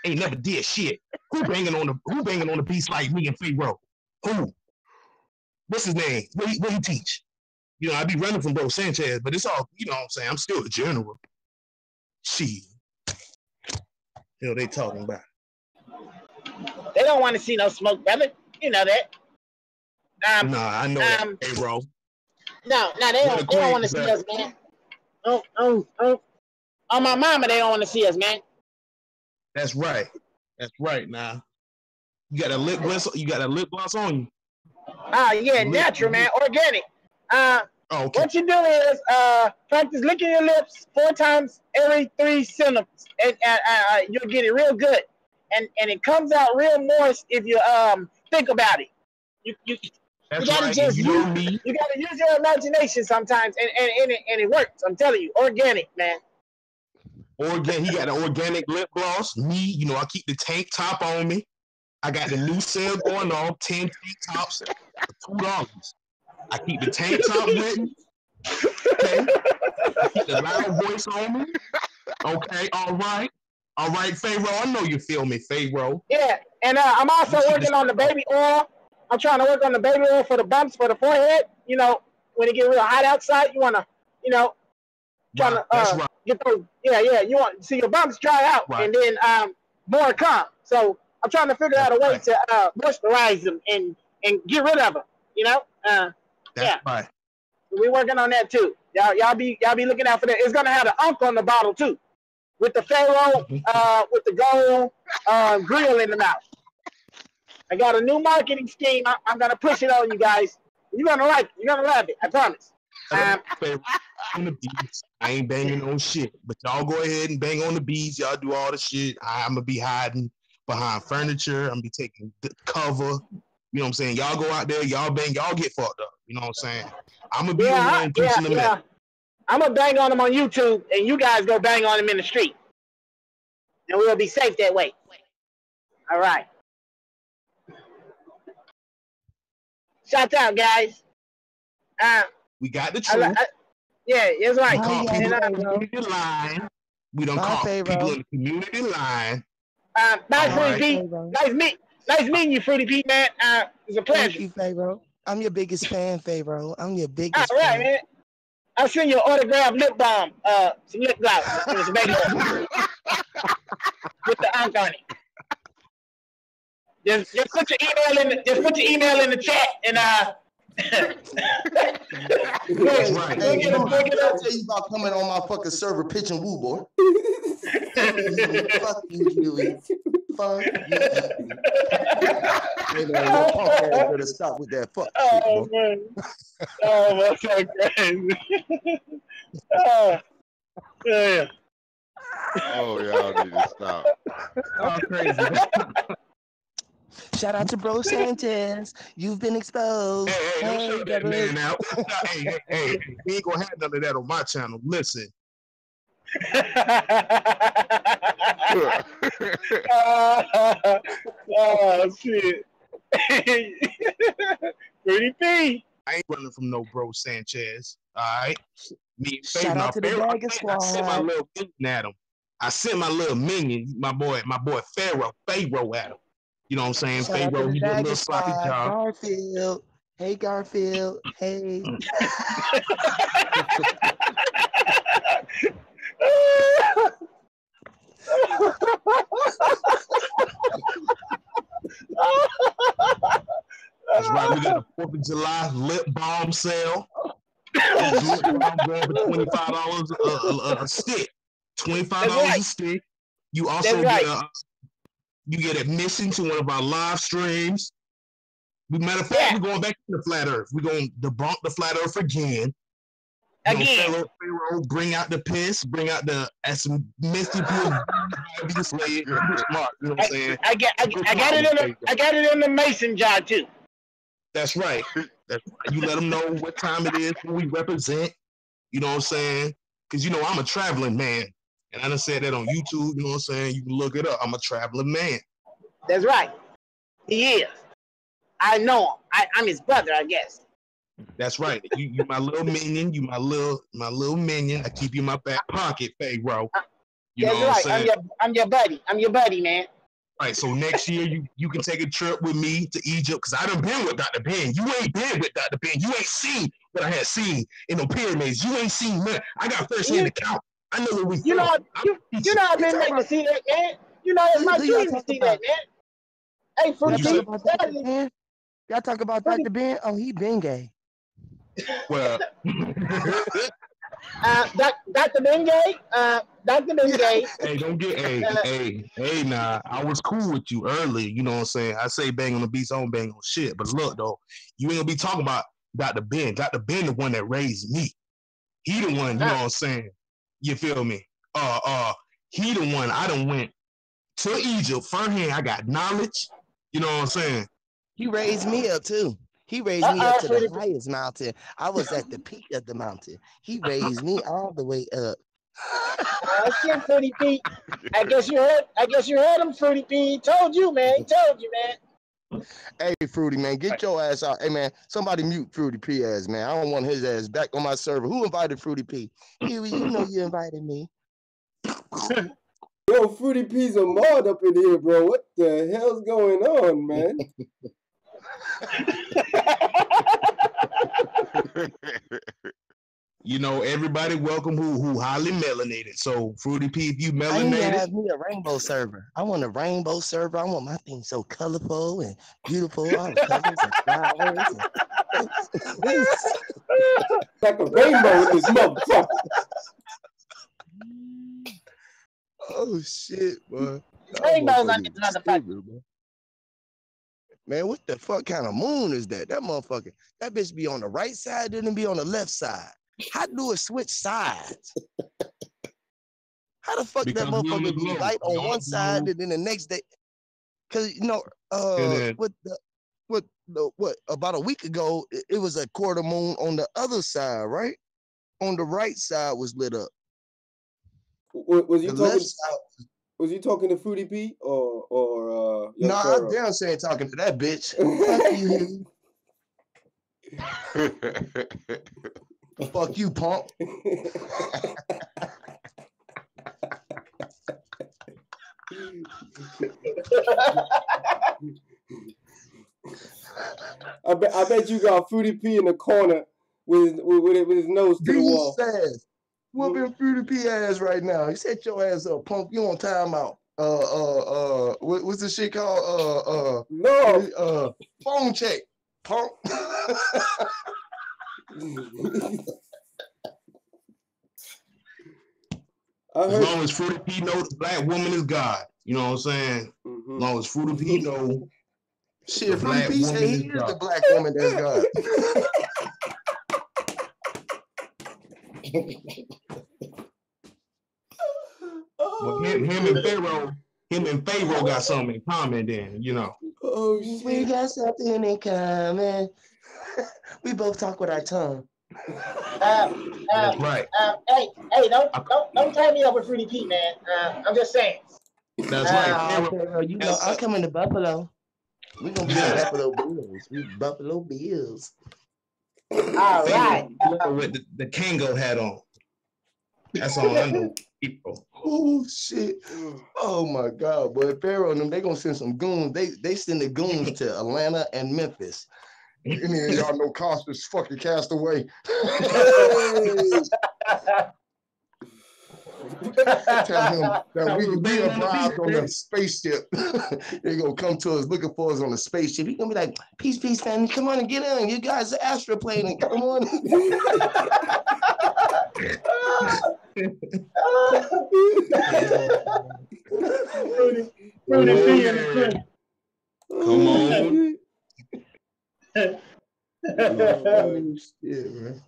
Ain't never did shit. Who banging on the beast like me and Pharaoh? Who? What's his name? What he teach? You know, I be running from Bro Sanchez, but it's all, you know what I'm saying? I'm still a general. Shit. Hell, they talking about. They don't want to see no smoke, brother. You know that. Nah, I know that. Hey, bro. No, they don't want to see us, man. On my mama, they don't want to see us, man. That's right. That's right. Now you got a lip gloss. You got a lip gloss on you. Yeah, natural, man, organic. What you do is practice licking your lips 4 times every 3 syllables, and you'll get it real good, and it comes out real moist if you think about it. You gotta right. just you know me. You gotta use your imagination sometimes, and it works. I'm telling you, organic, man. He got an organic lip gloss. Me, you know, I keep the tank top on me. I got the new sale going on, 10 tank tops for $2. I keep the tank top with me. Okay. I keep the loud voice on me. Okay, all right. All right, Pharaoh. I know you feel me, Pharaoh. Yeah, and I'm also working on the baby oil. I'm trying to work on the baby oil for the bumps for the forehead. You know, when it get real hot outside, you wanna, you know, trying to get those. Yeah. You want to see your bumps dry out, and then more come. So I'm trying to figure out a way to moisturize them and get rid of them. You know. That's right. We're working on that too. Y'all be looking out for that. It's gonna have the unk on the bottle too, with the Pharaoh, with the gold grill in the mouth. I got a new marketing scheme. I'm gonna push it on you guys. You're gonna like it. You're gonna love it. I promise. On the beats. I ain't banging on shit, but y'all go ahead and bang on the beats. Y'all do all the shit. I'm gonna be hiding behind furniture. I'm gonna be taking the cover. You know what I'm saying? Y'all go out there, y'all bang, y'all get fucked up. You know what I'm saying? I'm gonna be the one pushing the message. I'm gonna bang on them on YouTube, and you guys go bang on them in the street, and we'll be safe that way. All right. Shout out, guys. We got the truth. Yeah, that's right. We caught people in the community line. We don't call people in the community line. Bye, Fruity Pete. Nice meeting you, Fruity Pete, man. It's a pleasure. Thank you, Pharaoh. I'm your biggest fan, Pharaoh. I'm your biggest fan. All right, fan. man. I'll send you an autographed lip balm, some lip gloss, and some baby oil with the ink on it. Just put your email in the chat, and That's right. Hey, I'll tell you about coming on my fucking server pitching woo, boy. Fuck you, Julie. Fuck you, Julie. Hey, man, your punk ass better stop with that fuck shit, boy. Man. Oh, that's so crazy. Yeah. Oh, y'all need to stop. Oh, crazy. Shout out to Bro Sanchez. You've been exposed. Hey, don't shut that man out. Hey, we ain't gonna have none of that on my channel. Listen. Oh, shit. Pretty P. I ain't running from no Bro Sanchez. All right. Shout out to the Bagger Squad. I sent my little minion at him. I sent my little minion, my boy Pharaoh at him. You know what I'm saying? Shout Pharaoh, he did a little Squad, sloppy job. Garfield. Hey, Garfield. Hey. That's right. We got a 4th of July lip balm sale. Lip balm going for $25 a stick. $25 a stick. You also get admission to one of our live streams. Matter of fact, we're going back to the flat earth. We're going to debunk the flat earth again. Pharaoh, bring out the piss, bring out the some misty people. Smart, you know what I'm saying? I got it in the mason jar too. That's right. You let them know what time it is, who we represent. You know what I'm saying? Because you know I'm a traveling man, and I done said that on YouTube. You know what I'm saying? You can look it up. I'm a traveling man. That's right. He is. I know him. I'm his brother, I guess. That's right. You my little minion. You my little minion. I keep you in my back pocket, Pharaoh. You know what I'm saying? I'm your buddy. I'm your buddy, man. Right. So next year you can take a trip with me to Egypt because I done been with Dr. Ben. You ain't been with Dr. Ben. You ain't seen what I had seen in the pyramids. You ain't seen nothing. I got first-hand account. I know what we. You know I've been waiting to see that, man. You know it's my dream to see that, man. Hey, for y'all talk about Dr. Ben? Oh, he been gay. Well, Dr. Bengay, Dr. Bengay. Hey, don't get hey, nah. I was cool with you earlier, you know what I'm saying? I say bang on the beats, I don't bang on shit. But look though, you ain't gonna be talking about Dr. Ben. Dr. Ben the one that raised me. He the one, you know what I'm saying? You feel me? He the one I done went to Egypt firsthand. I got knowledge, you know what I'm saying? He raised me up too. He raised me up to the highest mountain. I was at the peak of the mountain. He raised me all the way up. Shit, Fruity P. I guess you heard him, Fruity P. He told you, man. Hey, Fruity, man, get your ass out. Hey, man, somebody mute Fruity P ass, man. I don't want his ass back on my server. Who invited Fruity P? Huey, you know you invited me. Yo, Fruity P's a mod up in here, bro. What the hell's going on, man? You know, everybody welcome who highly melanated. So Fruity P, if you melanated, I need to have me a rainbow server. I want a rainbow server. I want my thing so colorful and beautiful. All the colors and flowers. Like a rainbow in this motherfucker. Oh shit, boy. Rainbows on this motherfucker. Man, what the fuck kind of moon is that? That motherfucker, that bitch be on the right side, then it be on the left side. How do it switch sides? How the fuck because that motherfucker be light on one side and then the next day? Cause you know, what about a week ago, it was a quarter moon on the other side, right? On the right side was lit up. Was you talking to Fruity P or no? I damn saying talking to that bitch. Fuck you. Fuck you, punk. I bet you got Fruity P in the corner with his nose to the wall. Whooping Fruity P ass right now. He set your ass up, punk. You on timeout. What's the shit called? Phone check, punk. As long as Fruity P knows the black woman is God, you know what I'm saying? Mm-hmm. As long as Fruity P knows shit, Fruity P say he is the black woman that's God. Well, him and Pharaoh got something in common then, you know. Oh shit. We got something in common. We both talk with our tongue. That's right. Hey, don't tie me up with Fruity P, man. I'm just saying. That's right. Pharaoh, you know, I'm coming to Buffalo. We're gonna be some Buffalo Bills. We Buffalo Bills. All right. With the Kango hat on. That's all I know. People. Oh shit! Oh my God, boy! Pharaoh and them, they gonna send some goons. They send the goons to Atlanta and Memphis. And then y'all know Costa's fucking cast away. Tell him that we arrived on a spaceship. They gonna come to us looking for us on a spaceship. He gonna be like, peace, family. Come on and get in. You guys are astroplaning. Come on. Come on. Oh, shit, man.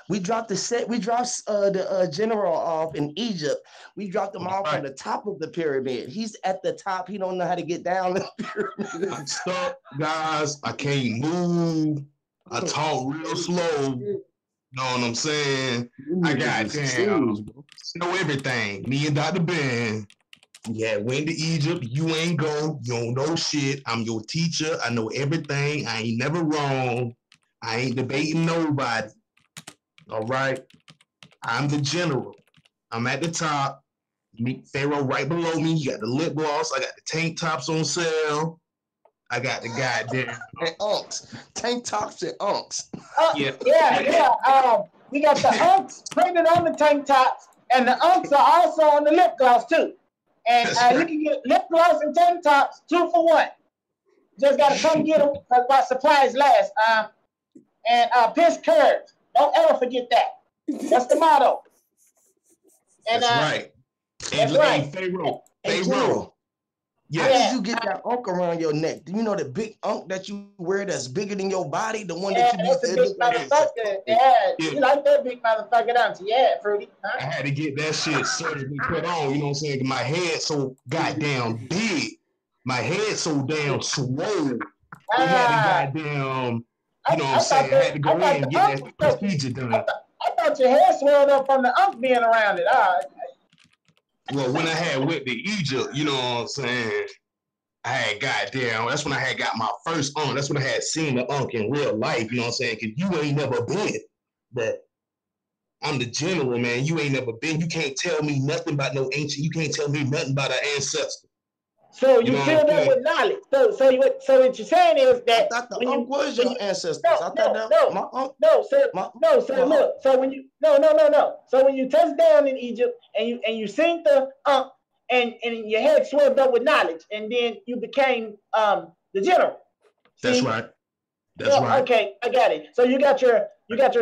We dropped the general off in Egypt. We dropped him off on the top of the pyramid. He's at the top. He don't know how to get down the pyramid. I'm stuck, guys. I can't move. I talk real slow. Know what I'm saying? I got know everything. Me and Dr. Ben. Yeah, went to Egypt. You ain't go. You don't know shit. I'm your teacher. I know everything. I ain't never wrong. I ain't debating nobody. All right. I'm the general. I'm at the top. Pharaoh right below me. You got the lip gloss. I got the tank tops on sale. I got the goddamn unks. Tank tops and unks. Yeah. We got the unks printed on the tank tops, and the unks are also on the lip gloss too. And you can get lip gloss and tank tops 2 for 1. Just gotta come get them while supplies last. And piss curves. Don't ever forget that. That's the motto. And, that's right. And that's right. Pharaoh. Hey, General. Yes. How did you get that unk around your neck? Do you know the big unk that you wear that's bigger than your body? The one that you be... That's a big motherfucker. Yeah, you like that big motherfucker, don't you? Yeah, Fruity. Huh? I had to get that shit surgically put on, you know what I'm saying? My head so goddamn big. My head so damn swole. They had to goddamn, you know what I'm saying? I had to go in and get that procedure done. I thought your hair swelled up from the unk being around it. Well, when I had went to Egypt, you know what I'm saying? I had goddamn, that's when I had got my first unk. That's when I had seen the unk in real life, you know what I'm saying? Because you ain't never been. But I'm the general, man. You ain't never been. You can't tell me nothing about no ancient. You can't tell me nothing about an ancestor. So you filled up with knowledge. So what you're saying is that I thought the unk was your ancestors. So when you So when you touched down in Egypt and you seen the unk and your head swelled up with knowledge, and then you became the general. That's right. That's right. Okay, I got it. So you got your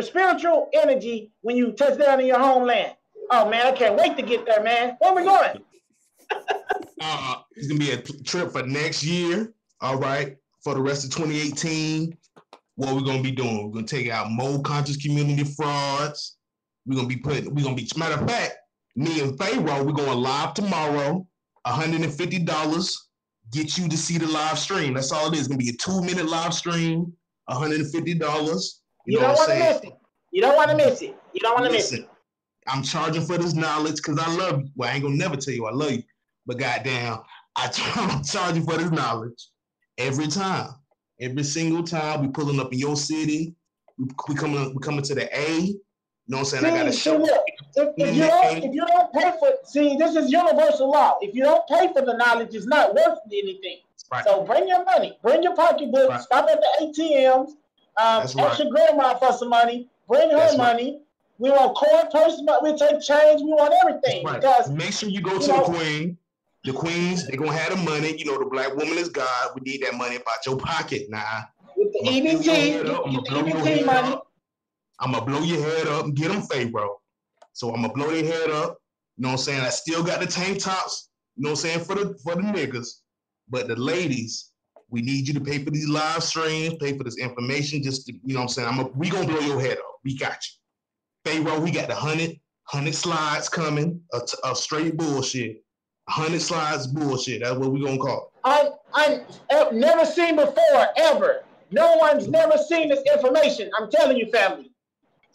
spiritual energy when you touch down in your homeland. Oh man, I can't wait to get there, man. Where we going? It's gonna be a trip for next year. All right, for the rest of 2018. What we're gonna be doing? We're gonna take out more conscious community frauds. We're gonna be matter of fact, me and Pharaoh, we're going live tomorrow. $150. Get you to see the live stream. That's all it is. It's gonna be a 2-minute live stream. $150. You don't want to miss it. You don't want to miss it. You don't want to miss it. I'm charging for this knowledge because I love you. Well, I ain't gonna never tell you I love you, but goddamn, I'm charging for this knowledge every time. Every single time we pulling up in your city, we coming to the A. You know what I'm saying? I gotta show. If you don't pay for, this is universal law. If you don't pay for the knowledge, it's not worth anything. Right. So bring your money, bring your pocketbook, right. Stop at the ATMs, ask your grandma for some money, bring her money. Right. We want coin purse, we take change, we want everything. Right. Because make sure you go to the queen. The queens, they're gonna have the money. You know, the black woman is God. We need that money about your pocket now. With the EBT, money. I'm gonna blow your head up and get them Pharaoh. So I'm gonna blow their head up. You know what I'm saying? I still got the tank tops, you know what I'm saying, for the niggas. But the ladies, we need you to pay for these live streams, pay for this information, just to, you know what I'm saying? We gonna blow your head up. We got you. Pharaoh, we got the 100 slides coming, a straight bullshit. 100 slides bullshit. That's what we gonna call it. I've never seen before, ever. No one's never seen this information. I'm telling you, family.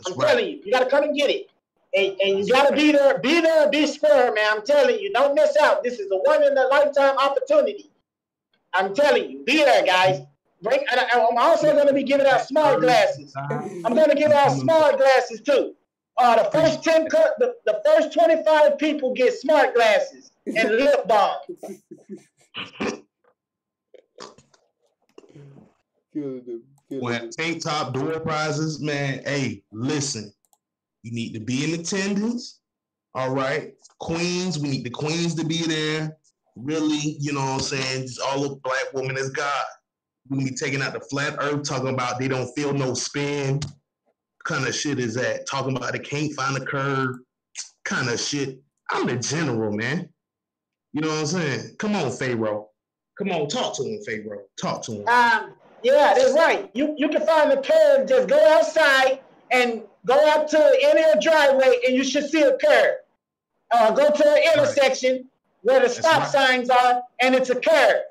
I'm telling you. You gotta come and get it. And you gotta be there, be square, man. I'm telling you, don't miss out. This is a one-in-a-lifetime opportunity. I'm telling you, be there, guys. I'm also gonna be giving out smart glasses. I'm gonna give out smart glasses too. The first 10, the first 25 people get smart glasses and lip balm. When tank top door prizes, man, hey, listen, you need to be in attendance. All right, queens, we need the queens to be there. Really, you know what I'm saying? Just all the black women as God. We're gonna be taking out the flat earth, talking about they don't feel no spin. Kind of shit is that? Talking about they can't find a curve. Kind of shit. I'm the general, man. You know what I'm saying? Come on, Pharaoh. Come on, talk to him, Pharaoh. Talk to him. Yeah, that's right. You can find the curve. Just go outside and go out to any driveway, and you should see a curve. Go to an intersection where the stop signs are, and it's a curve.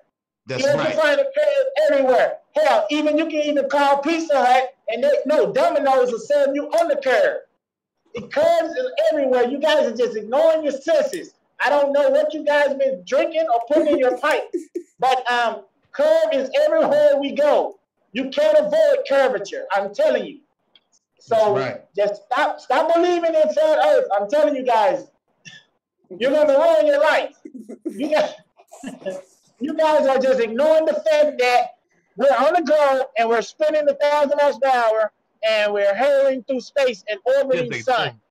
That's you can find a curve everywhere. Hell, you can even call Pizza Hut, and Domino's will send you on the curve. The curves is everywhere. You guys are just ignoring your senses. I don't know what you guys been drinking or putting in your pipe, but curve is everywhere we go. You can't avoid curvature. I'm telling you. So just stop believing in flat Earth. I'm telling you guys, you're gonna ruin your life. You guys are just ignoring the fact that we're on the globe and we're spinning 1,000 miles per hour and we're hurling through space and orbiting the sun.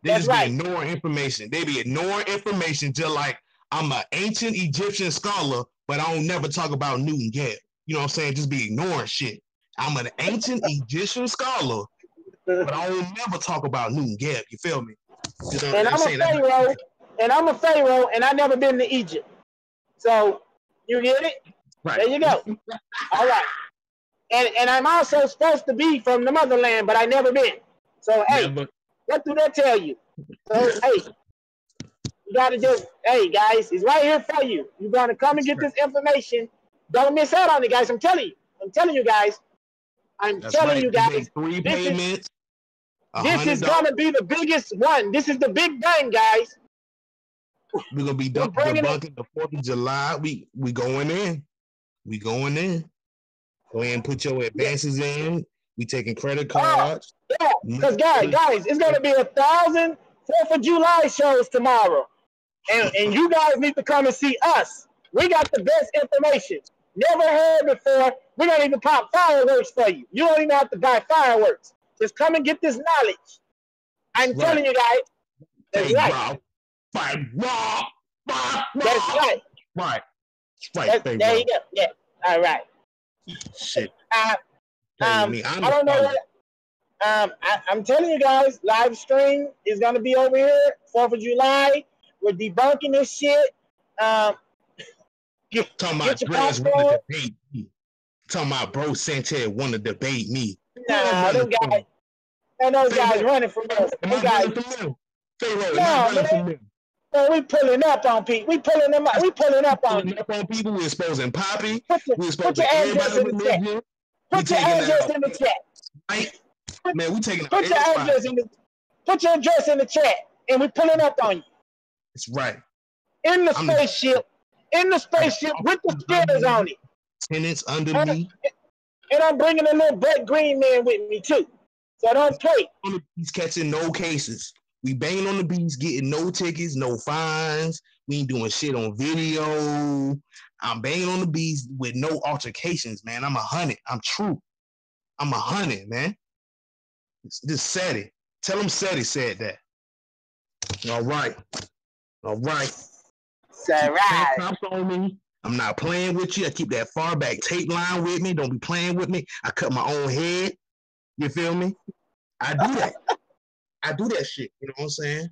They just be ignoring information. They be ignoring information just like I'm an ancient Egyptian scholar, but I don't never talk about Newton yet. You know what I'm saying? Just be ignoring shit. I'm an ancient Egyptian scholar, but I don't never talk about Newton Gap. You feel me? You know and I'm a Pharaoh, and I never been to Egypt. So you get it? Right. There you go. All right. And I'm also supposed to be from the motherland, but I never been. So hey, what do that tell you? So hey, you gotta just hey guys, it's right here for you. You're gonna come and get this information. Don't miss out on it, guys. I'm telling you. I'm telling you guys. That's right. You guys. Three payments. This is gonna be the biggest one. This is the big bang, guys. We're gonna be debunking the 4th of July. We going in. We going in. Go ahead and put your advances in. We taking credit cards. Yeah, because guys, it's gonna be 1,000 4th of July shows tomorrow. And you guys need to come and see us. We got the best information. Never heard before. We're gonna even pop fireworks for you. You don't even have to buy fireworks. Just come and get this knowledge. I'm telling you guys. That's right. That's right. Right. There you go. Yeah. All right. Shit. I don't know what. I'm telling you guys, live stream is gonna be over here, 4th of July. We're debunking this shit. Talking about Dreads want to debate me. Talking about Bro Sanchez want to debate me. Nah, those guys running from us. Those guys. No, we pulling up on people. We pulling them up. We pulling up on people. We exposing Poppy. We exposing everybody in the chat. Put your address in the chat. Right? Man, we taking put your address in the chat, and we pulling up on you. That's right. In the spaceship with the stairs on it. Tenants under me. And I'm bringing a little Brett Green man with me too. So don't play. He's catching no cases. We banging on the beats, getting no tickets, no fines. We ain't doing shit on video. I'm banging on the beats with no altercations, man. I'm 100. I'm true. I'm 100, man. Just said it. Tell him Seti said that. All right. All right. On me. I'm not playing with you. I keep that far back tape line with me. Don't be playing with me. I cut my own head. You feel me? I do that. I do that shit. You know what I'm saying?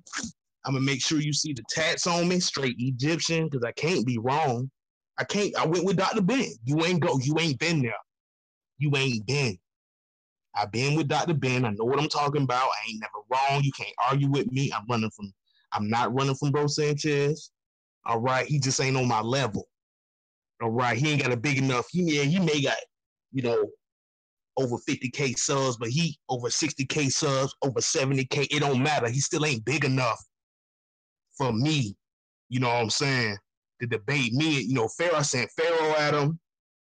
I'm gonna make sure you see the tats on me, straight Egyptian, because I can't be wrong. I went with Dr. Ben. You ain't been there. You ain't been. I've been with Dr. Ben. I know what I'm talking about. I ain't never wrong. You can't argue with me. I'm not running from Bro Sanchez. All right. He just ain't on my level. All right. He ain't got a big enough. He may got, over 50K subs, but he over 60K subs, over 70K. It don't matter. He still ain't big enough for me. You know what I'm saying? To debate me. Pharaoh, I sent Pharaoh at him.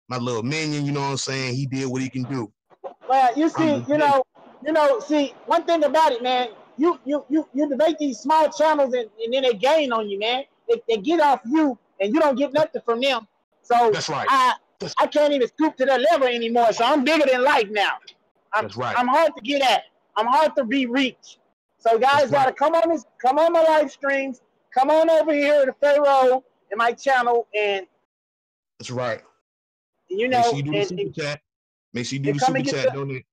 My little minion, you know what I'm saying? He did what he can do. Well, you see, see, one thing about it, man, you debate these small channels and then they gain on you, man. They get off you and you don't get nothing from them. So that's right. I can't even scoop to that level anymore. So I'm bigger than life now. That's right. I'm hard to get at. I'm hard to be reached. So guys gotta come on my live streams, come on over here to Pharaoh and my channel, and that's right. Make sure you do the super chat. Make sure you do the super chat, don't it?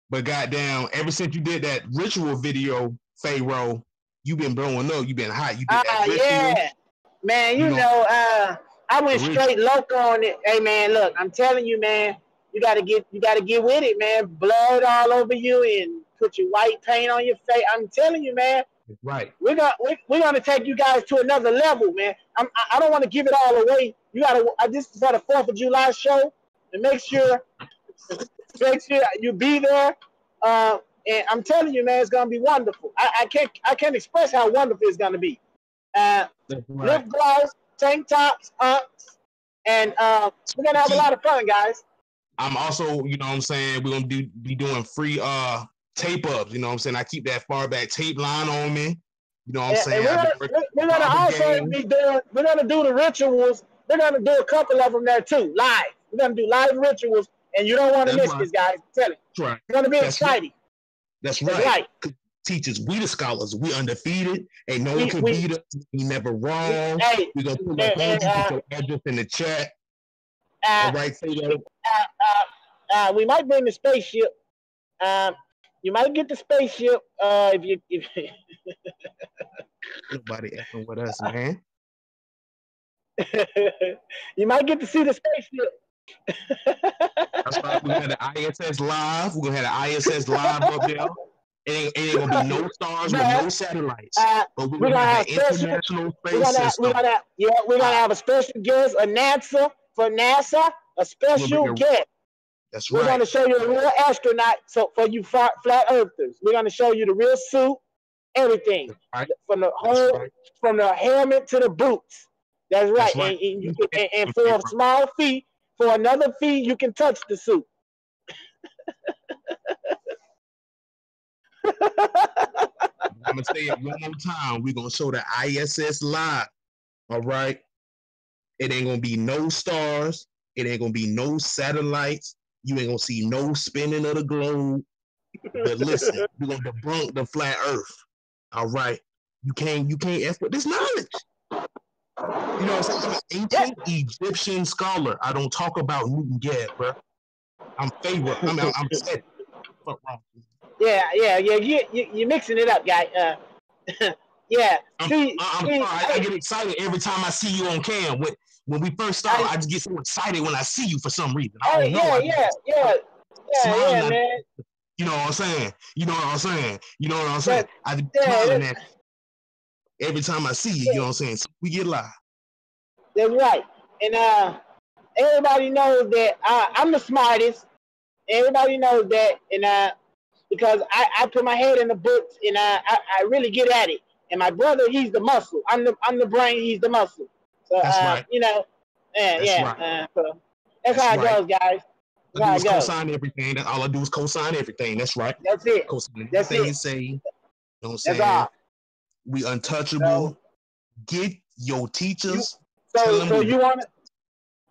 But goddamn, ever since you did that ritual video, Pharaoh, you been blowing up. You been hot. You did that ritual. Yeah, man. I went straight loco on it. Hey man, look, I'm telling you, man, you gotta get with it, man. Blood all over you and put your white paint on your face. I'm telling you, man. Right. We're gonna take you guys to another level, man. I don't want to give it all away. You gotta. This is for the 4th of July show, and make sure you be there. And I'm telling you, man, it's gonna be wonderful. I can't express how wonderful it's gonna be. Lip gloss, tank tops, and we're gonna have a lot of fun, guys. I'm also, you know what I'm saying, we're gonna be doing free tape ups, you know what I'm saying? I keep that far back tape line on me. You know what I'm saying? We're gonna also we're gonna do the rituals. We're gonna do a couple of them there too, live. We're gonna do live rituals, and you don't want to miss this, guys. I'm telling you. That's right. It's gonna be exciting. That's right. Teachers, we the scholars, we undefeated. Ain't no one can beat us. We never wrong. We're gonna put your address in the chat. All right, we might bring the spaceship. You might get the spaceship if Nobody effing with us, man. you might get to see the spaceship. That's why we're gonna have the ISS live. We're gonna have the ISS live up there. It ain't gonna be no stars with no satellites. But we're gonna have an international space system. We're gonna have a special guest, a NASA, a special guest. That's right. We're gonna show you a real astronaut. So for you flat earthers, we're gonna show you the real suit, everything from the from the helmet to the boots. That's right. And for a small fee, for another fee, you can touch the suit. I'm gonna say it one more time. We're gonna show the ISS live. All right. It ain't gonna be no stars. It ain't gonna be no satellites. You ain't gonna see no spinning of the globe. But listen, we're gonna debunk the flat Earth. All right. You can't F with this knowledge. You know what I'm saying? I'm an ancient Egyptian scholar. I don't talk about Newton Gad, bro. I'm favorite. I'm set. Fuck wrong. Yeah. You're mixing it up, guy. Yeah. I'm sorry. I get excited every time I see you on cam. When we first started, I just get so excited when I see you for some reason. I don't know. Yeah, man. You know what I'm saying? You know what I'm saying? I just smiling at you every time I see you. You know what I'm saying? So we get live. That's right. And everybody knows that I'm the smartest. Everybody knows that, and because I put my head in the books and I really get at it. And my brother, he's the muscle. I'm the brain. He's the muscle. So that's right. You know, Right. So that's how it goes, guys. All I do is co-sign everything. That's all I do is co-sign everything. That's right. That's it. Co-sign That's everything it. you say. You know what I'm That's saying? all. We untouchable. So, get your teachers. So you want to?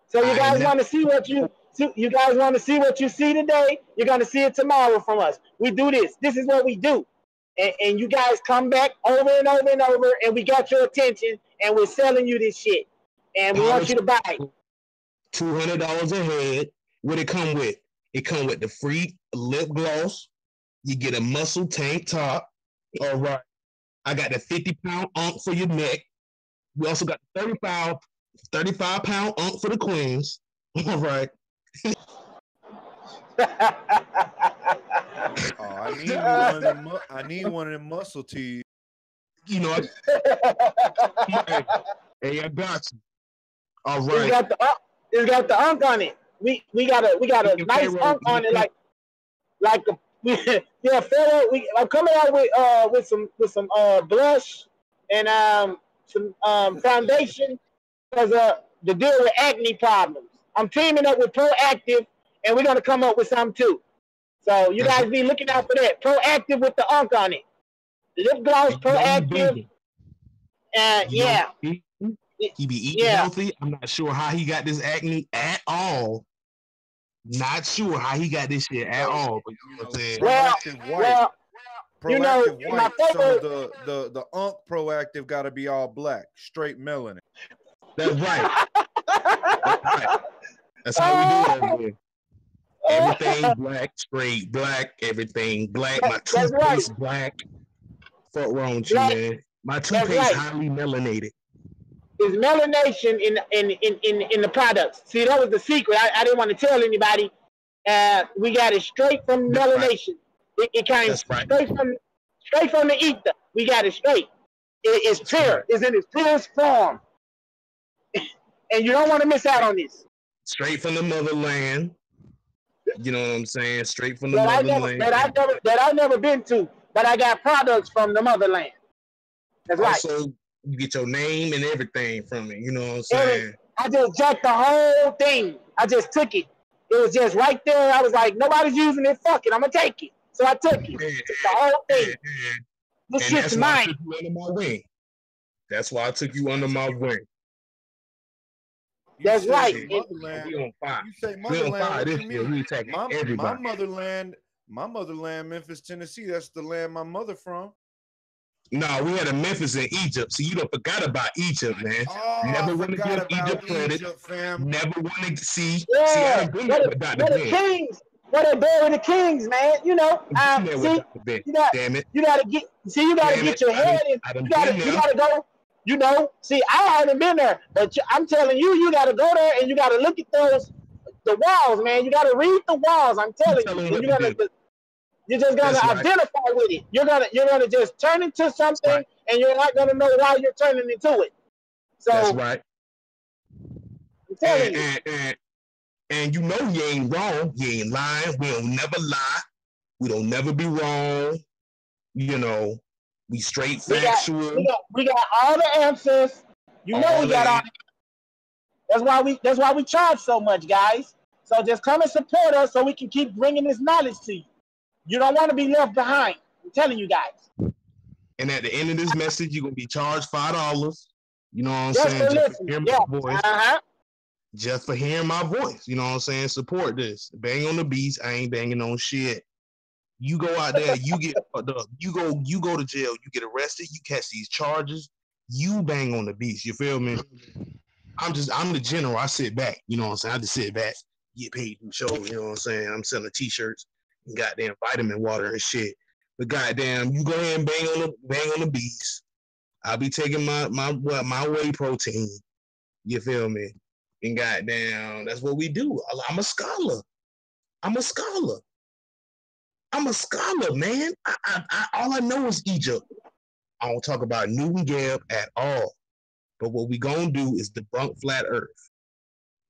So you guys want to see what you guys want to see what you see today? You're gonna see it tomorrow from us. We do this. This is what we do. And you guys come back over and over and over, and we got your attention, and we're selling you this shit, and we want you to buy it. $200 a head. What it come with? It come with the free lip gloss. You get a muscle tank top. All right. I got the 50-pound unk for your neck. We also got the 35-pound unk for the queens. All right. I need one of them muscle tees. You know, hey, I got you. All right. It's got the unk on it. We got a nice unk on it, like I'm coming out with some blush and some foundation because to deal with acne problems. I'm teaming up with Proactive, and we're gonna come up with some too. So you guys be looking out for that. Proactive with the unk on it. Lip gloss, Proactive. Yeah. He be eating healthy. I'm not sure how he got this acne at all. Not sure how he got this shit at all. But you know what I'm saying? Proactive white. Some of the unk Proactive got to be all black, straight melanin. That's right. That's right. That's how we do it over here. Everything black, straight black, everything black. My toothpaste black. Fuck wrong with you, man. My toothpaste highly melanated. Is melanation in the products. See, that was the secret. I didn't want to tell anybody. We got it straight from melanation. It came straight from the ether. We got it straight. It's pure. It's in its purest form. And you don't want to miss out on this. Straight from the motherland. You know what I'm saying? Straight from the motherland. That I've never been to, but I got products from the motherland. That's right. Also, you get your name and everything from it. You know what I'm saying? I just jacked the whole thing. I just took it. It was just right there. I was like, nobody's using it. Fuck it. I'm going to take it. So I took it. The whole thing. This shit's mine. That's why I took you under my wing. That's right. We on fire. You say motherland. What you mean? My motherland, Memphis, Tennessee. That's the land my mother from. No, we had a Memphis in Egypt, so you don't forgot about Egypt, man. Oh, never want to give Egypt credit. Never want to see. Yeah, I agree with Dr. Ben. where they bury the kings, man. You know, see, damn it. You gotta get, see, you gotta get your head in. You gotta go. You know, see, I haven't been there, but I'm telling you, you gotta go there and you gotta look at the walls, man. You gotta read the walls. I'm telling you, and you're just gonna identify with it. You're gonna just turn into something, and you're not gonna know why you're turning into it. So that's right. I'm telling you. And you know you ain't wrong. You ain't lying. We don't never lie. We don't never be wrong. You know, we straight factual. We got all the answers. You know we got all. That's why we charge so much, guys. So just come and support us so we can keep bringing this knowledge to you. You don't want to be left behind. I'm telling you guys. And at the end of this message, you're gonna be charged $5. You know what I'm just saying? For just listening. for hearing my voice. Just for hearing my voice. You know what I'm saying? Support this. Bang on the beats. I ain't banging on shit. You go out there, you get fucked up. You go to jail, you get arrested, you catch these charges, you bang on the beats. You feel me? I'm the general. I sit back. You know what I'm saying? I just sit back, get paid to show. You know what I'm saying? I'm selling t-shirts and goddamn vitamin water and shit. But goddamn, you go ahead and bang on the beats. I'll be taking my whey protein. You feel me? And goddamn, that's what we do. I'm a scholar. I'm a scholar, man. All I know is Egypt. I don't talk about Newton Gab at all. But what we gonna do is debunk flat Earth.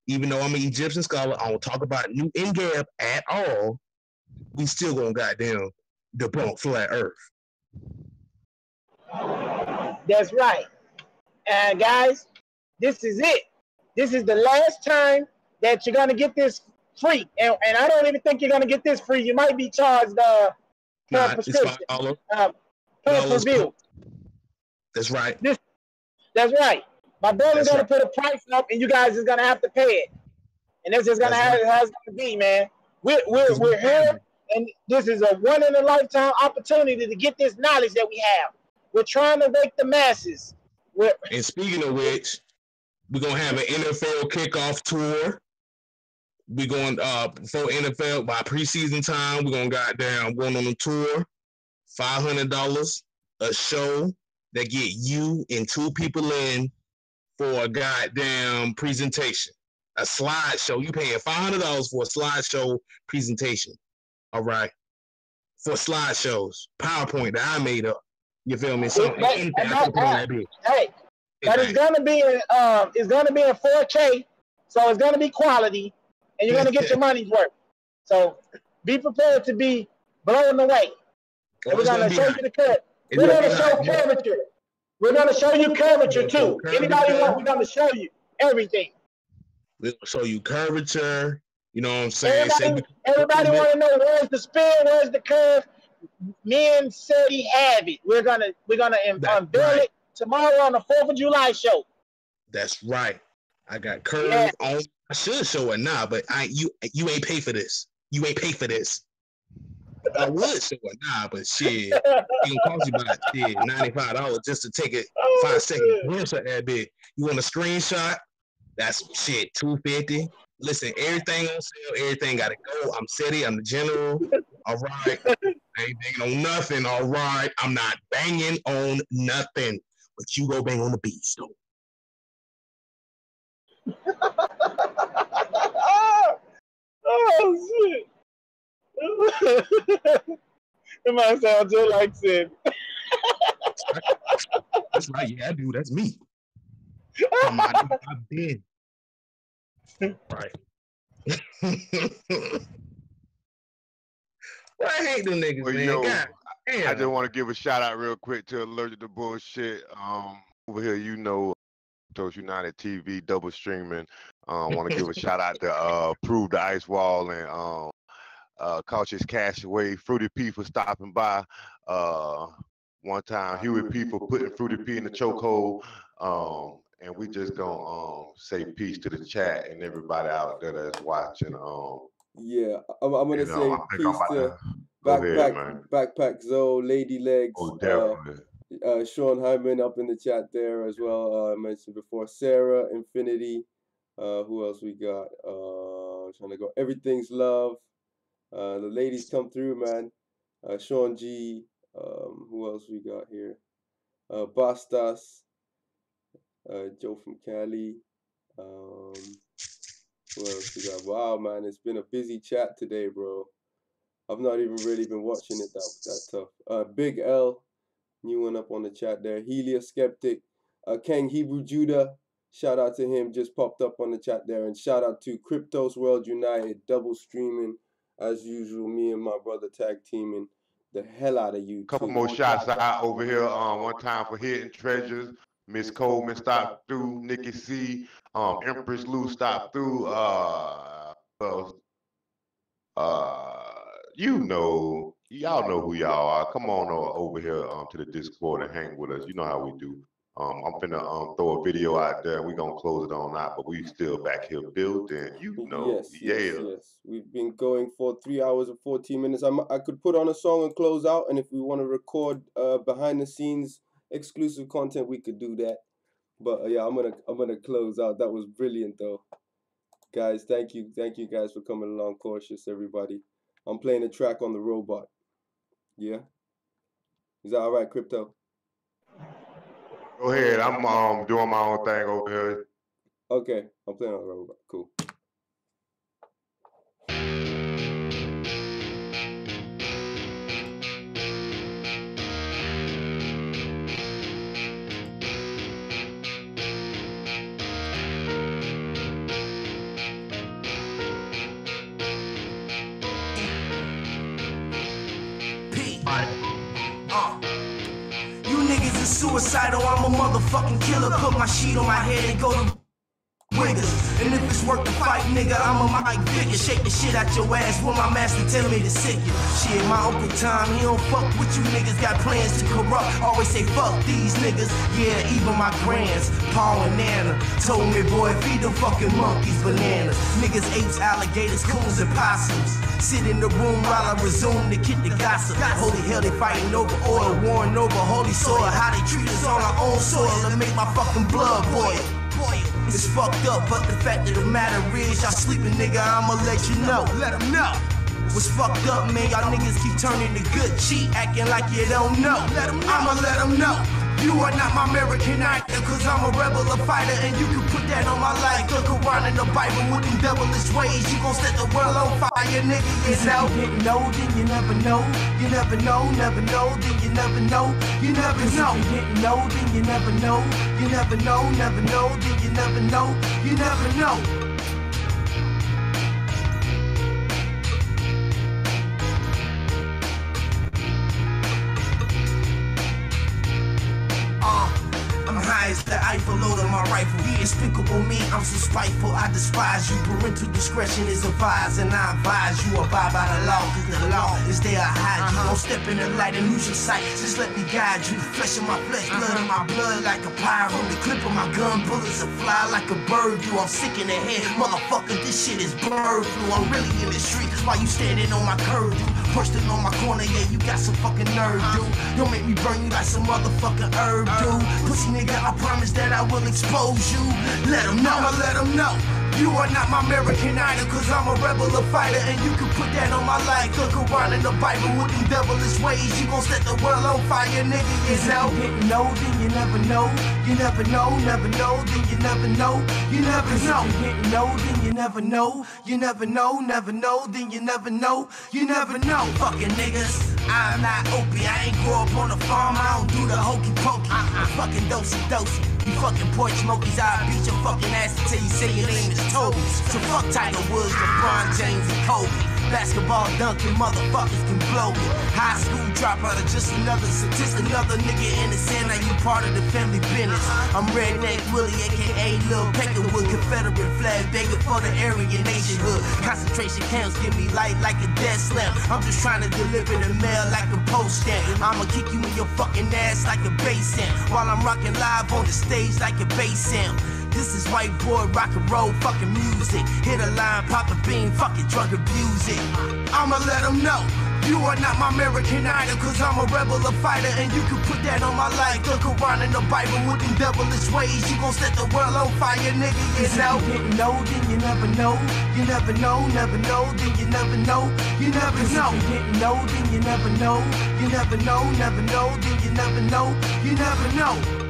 Even though I'm an Egyptian scholar, I don't talk about Newton Gab at all. We still gonna goddamn debunk flat Earth. That's right. And guys, this is it. This is the last time that you're gonna get this free. And I don't even think you're gonna get this free. You might be charged per prescription. Per review. That's right. That's right. My brother's gonna put a price up, and you guys is gonna have to pay it. And that's just gonna have to be, man. We're here, and this is a one in a lifetime opportunity to get this knowledge that we have. We're trying to wake the masses. And speaking of which, we're gonna have an NFL kickoff tour. We're going before NFL by preseason time. We're gonna going on a tour. $500 a show that get you and two people in for a goddamn presentation. A slideshow. You paying $500 for a slideshow presentation. All right. For slideshows. PowerPoint that I made up. You feel me? So hey, but it's gonna be in 4K, so it's gonna be quality, and you're gonna get your money's worth. So be prepared to be blown away. And we're gonna show you the curve. We're gonna show curvature. We're gonna show you curvature too. Anybody want? We're gonna show you everything. We're gonna show you curvature. You know what I'm saying? Everybody want to know where's the spin, where's the curve. Men said he have it. We're gonna unveil it tomorrow on the 4th of July show. That's right. I got curve on. I should show it now, but you ain't pay for this. You ain't pay for this. I would show it now, but shit, it gonna cost you about $95 just to take it 5-second glimpse of that bit. You want a screenshot? That's shit, $250. Listen, everything on sale, everything gotta go. I'm City, I'm the general. All right. I ain't banging on nothing, all right. I'm not banging on nothing. But you go bang on the beast, though. Oh shit. It might sound just like Sid. That's right, yeah, dude, that's me. I've been. Right. Well, I hate them niggas, man. Yo, God damn. I just want to give a shout out real quick to Allergic to Bullshit. Over here, you know, Toast United TV double streaming. Want to give a shout out to Prove the Ice Wall and Cautious Castaway, Fruity P for stopping by. One time, Huey P for putting Fruity P in the chokehold. And we just gonna say peace to the chat and everybody out there that's watching. Yeah, I'm gonna say peace to Backpack Zoe, Lady Legs, Sean Hyman up in the chat there as well. I mentioned before Sarah, Infinity. Who else we got? Trying to go. Everything's Love. The ladies come through, man. Sean G. Who else we got here? Bastas. Joe from Cali. Who else we got? Wow, man, it's been a busy chat today, bro. I've not even really been watching it that tough. Big L, new one up on the chat there. Helia Skeptic. Kang Hebrew Judah. Shout out to him, just popped up on the chat there. And shout out to Cryptos World United, double streaming. As usual, me and my brother tag teaming the hell out of you. Couple more shots out over here. One time for Hidden Treasures. Miss Coleman stopped through. Nikki C. Empress Lou stopped through. You know, y'all know who y'all are. Come on over here to the Discord and hang with us. You know how we do. I'm finna throw a video out there. We're gonna close it on out, but we still back here building. You know, Yes. We've been going for 3 hours and 14 minutes. I could put on a song and close out, and if we want to record behind the scenes exclusive content, we could do that. But yeah, I'm gonna close out. That was brilliant though, guys. Thank you guys for coming along. Cautious, everybody. I'm playing a track on the robot. Yeah, is that all right, Crypto? Go ahead. I'm doing my own thing over here. Okay, I'm playing on the robot. Cool. Suicidal, I'm a motherfucking killer. Put my sheet on my head and go to wiggers. And if it's worth the fight, nigga, I'm a Mike Vicker. Shake the shit out your ass when my master tell me to sick you. Shit, my Uncle Tom, he don't fuck with you niggas. Got plans to corrupt. Always say fuck these niggas. Yeah, even my grands, Paul and Nana, told me, boy, feed them fucking monkeys bananas. Niggas, apes, alligators, coons, and possums. Sit in the room while I resume to get the gossip. Holy hell, they fighting over oil, warring over holy soil. How they treat us on our own soil and make my fucking blood boil. It's fucked up, but the fact of the matter is, y'all sleeping, nigga, I'ma let you know. Let them know. What's fucked up, man, y'all niggas keep turning to good cheat, acting like you don't know. I'ma let them know. You are not my American actor, cause I'm a rebel, a fighter, and you can put that on my life. The Quran and the Bible with them devilish ways. You gon' set the world on fire, nigga, you know. You didn't know, then you never know. You never know, then you never know. You never know. You didn't know, then you never know. You never know, then you never know. You never know. I'm high as the Eiffel load on my rifle. Despicable me, I'm so spiteful, I despise you. Parental discretion is advised, and I advise you abide by the law, cause the law is there to hide you. Don't step in the light and lose your sight, just let me guide you. Flesh in my flesh, blood in my blood like a pyro. The clip of my gun, bullets will fly like a bird do. I'm sick in the head, motherfucker, this shit is bird flu. I'm really in the street while you standing on my curb, dude. Bursting on my corner, yeah, you got some fucking nerve, dude. Don't make me burn you like some motherfucking herb, dude. Pussy nigga, I promise that I will expose you. Let them know, I'ma let them know. You are not my American Idol, cause I'm a rebel, a fighter, and you can put that on my life. The Quran and the Bible with them devilish ways. You gon' set the world on fire, nigga, you know. You didn't know, then you never know. You never know, then you never know. You never know. You didn't know, then you never know. You never know, then you never know. You never know. Fucking niggas, I'm not Opie. I ain't grow up on a farm, I don't do the hokey pokey. I'm fucking dosey. You fucking porch smokies, I'll beat your fucking ass until you say your name is Toby. So fuck Tiger Woods, LeBron James, and Kobe. Basketball dunking motherfuckers can blow me. High school dropout or just another statistic. Another nigga in the sand, now you part of the family business. I'm Redneck Willie, aka Lil Peckerwood. Confederate flag begging for the Aryan nationhood. Concentration camps give me light like a death slam. I'm just trying to deliver the mail like a post stamp. I'ma kick you in your fucking ass like a bass amp, while I'm rocking live on the stage like a bass amp. This is white boy rock and roll fucking music. Hit a line, pop a bean, fucking drug abuse it. I'ma let them know. You are not my American Idol, cause I'm a rebel, a fighter, and you can put that on my life. The Quran and the Bible with them devilish ways. You gon' set the world on fire, nigga, you know. If you didn't know, then you never know. You never know, then you never know. You never know. If you didn't know, then you never know. You never know, then you never know. You never know.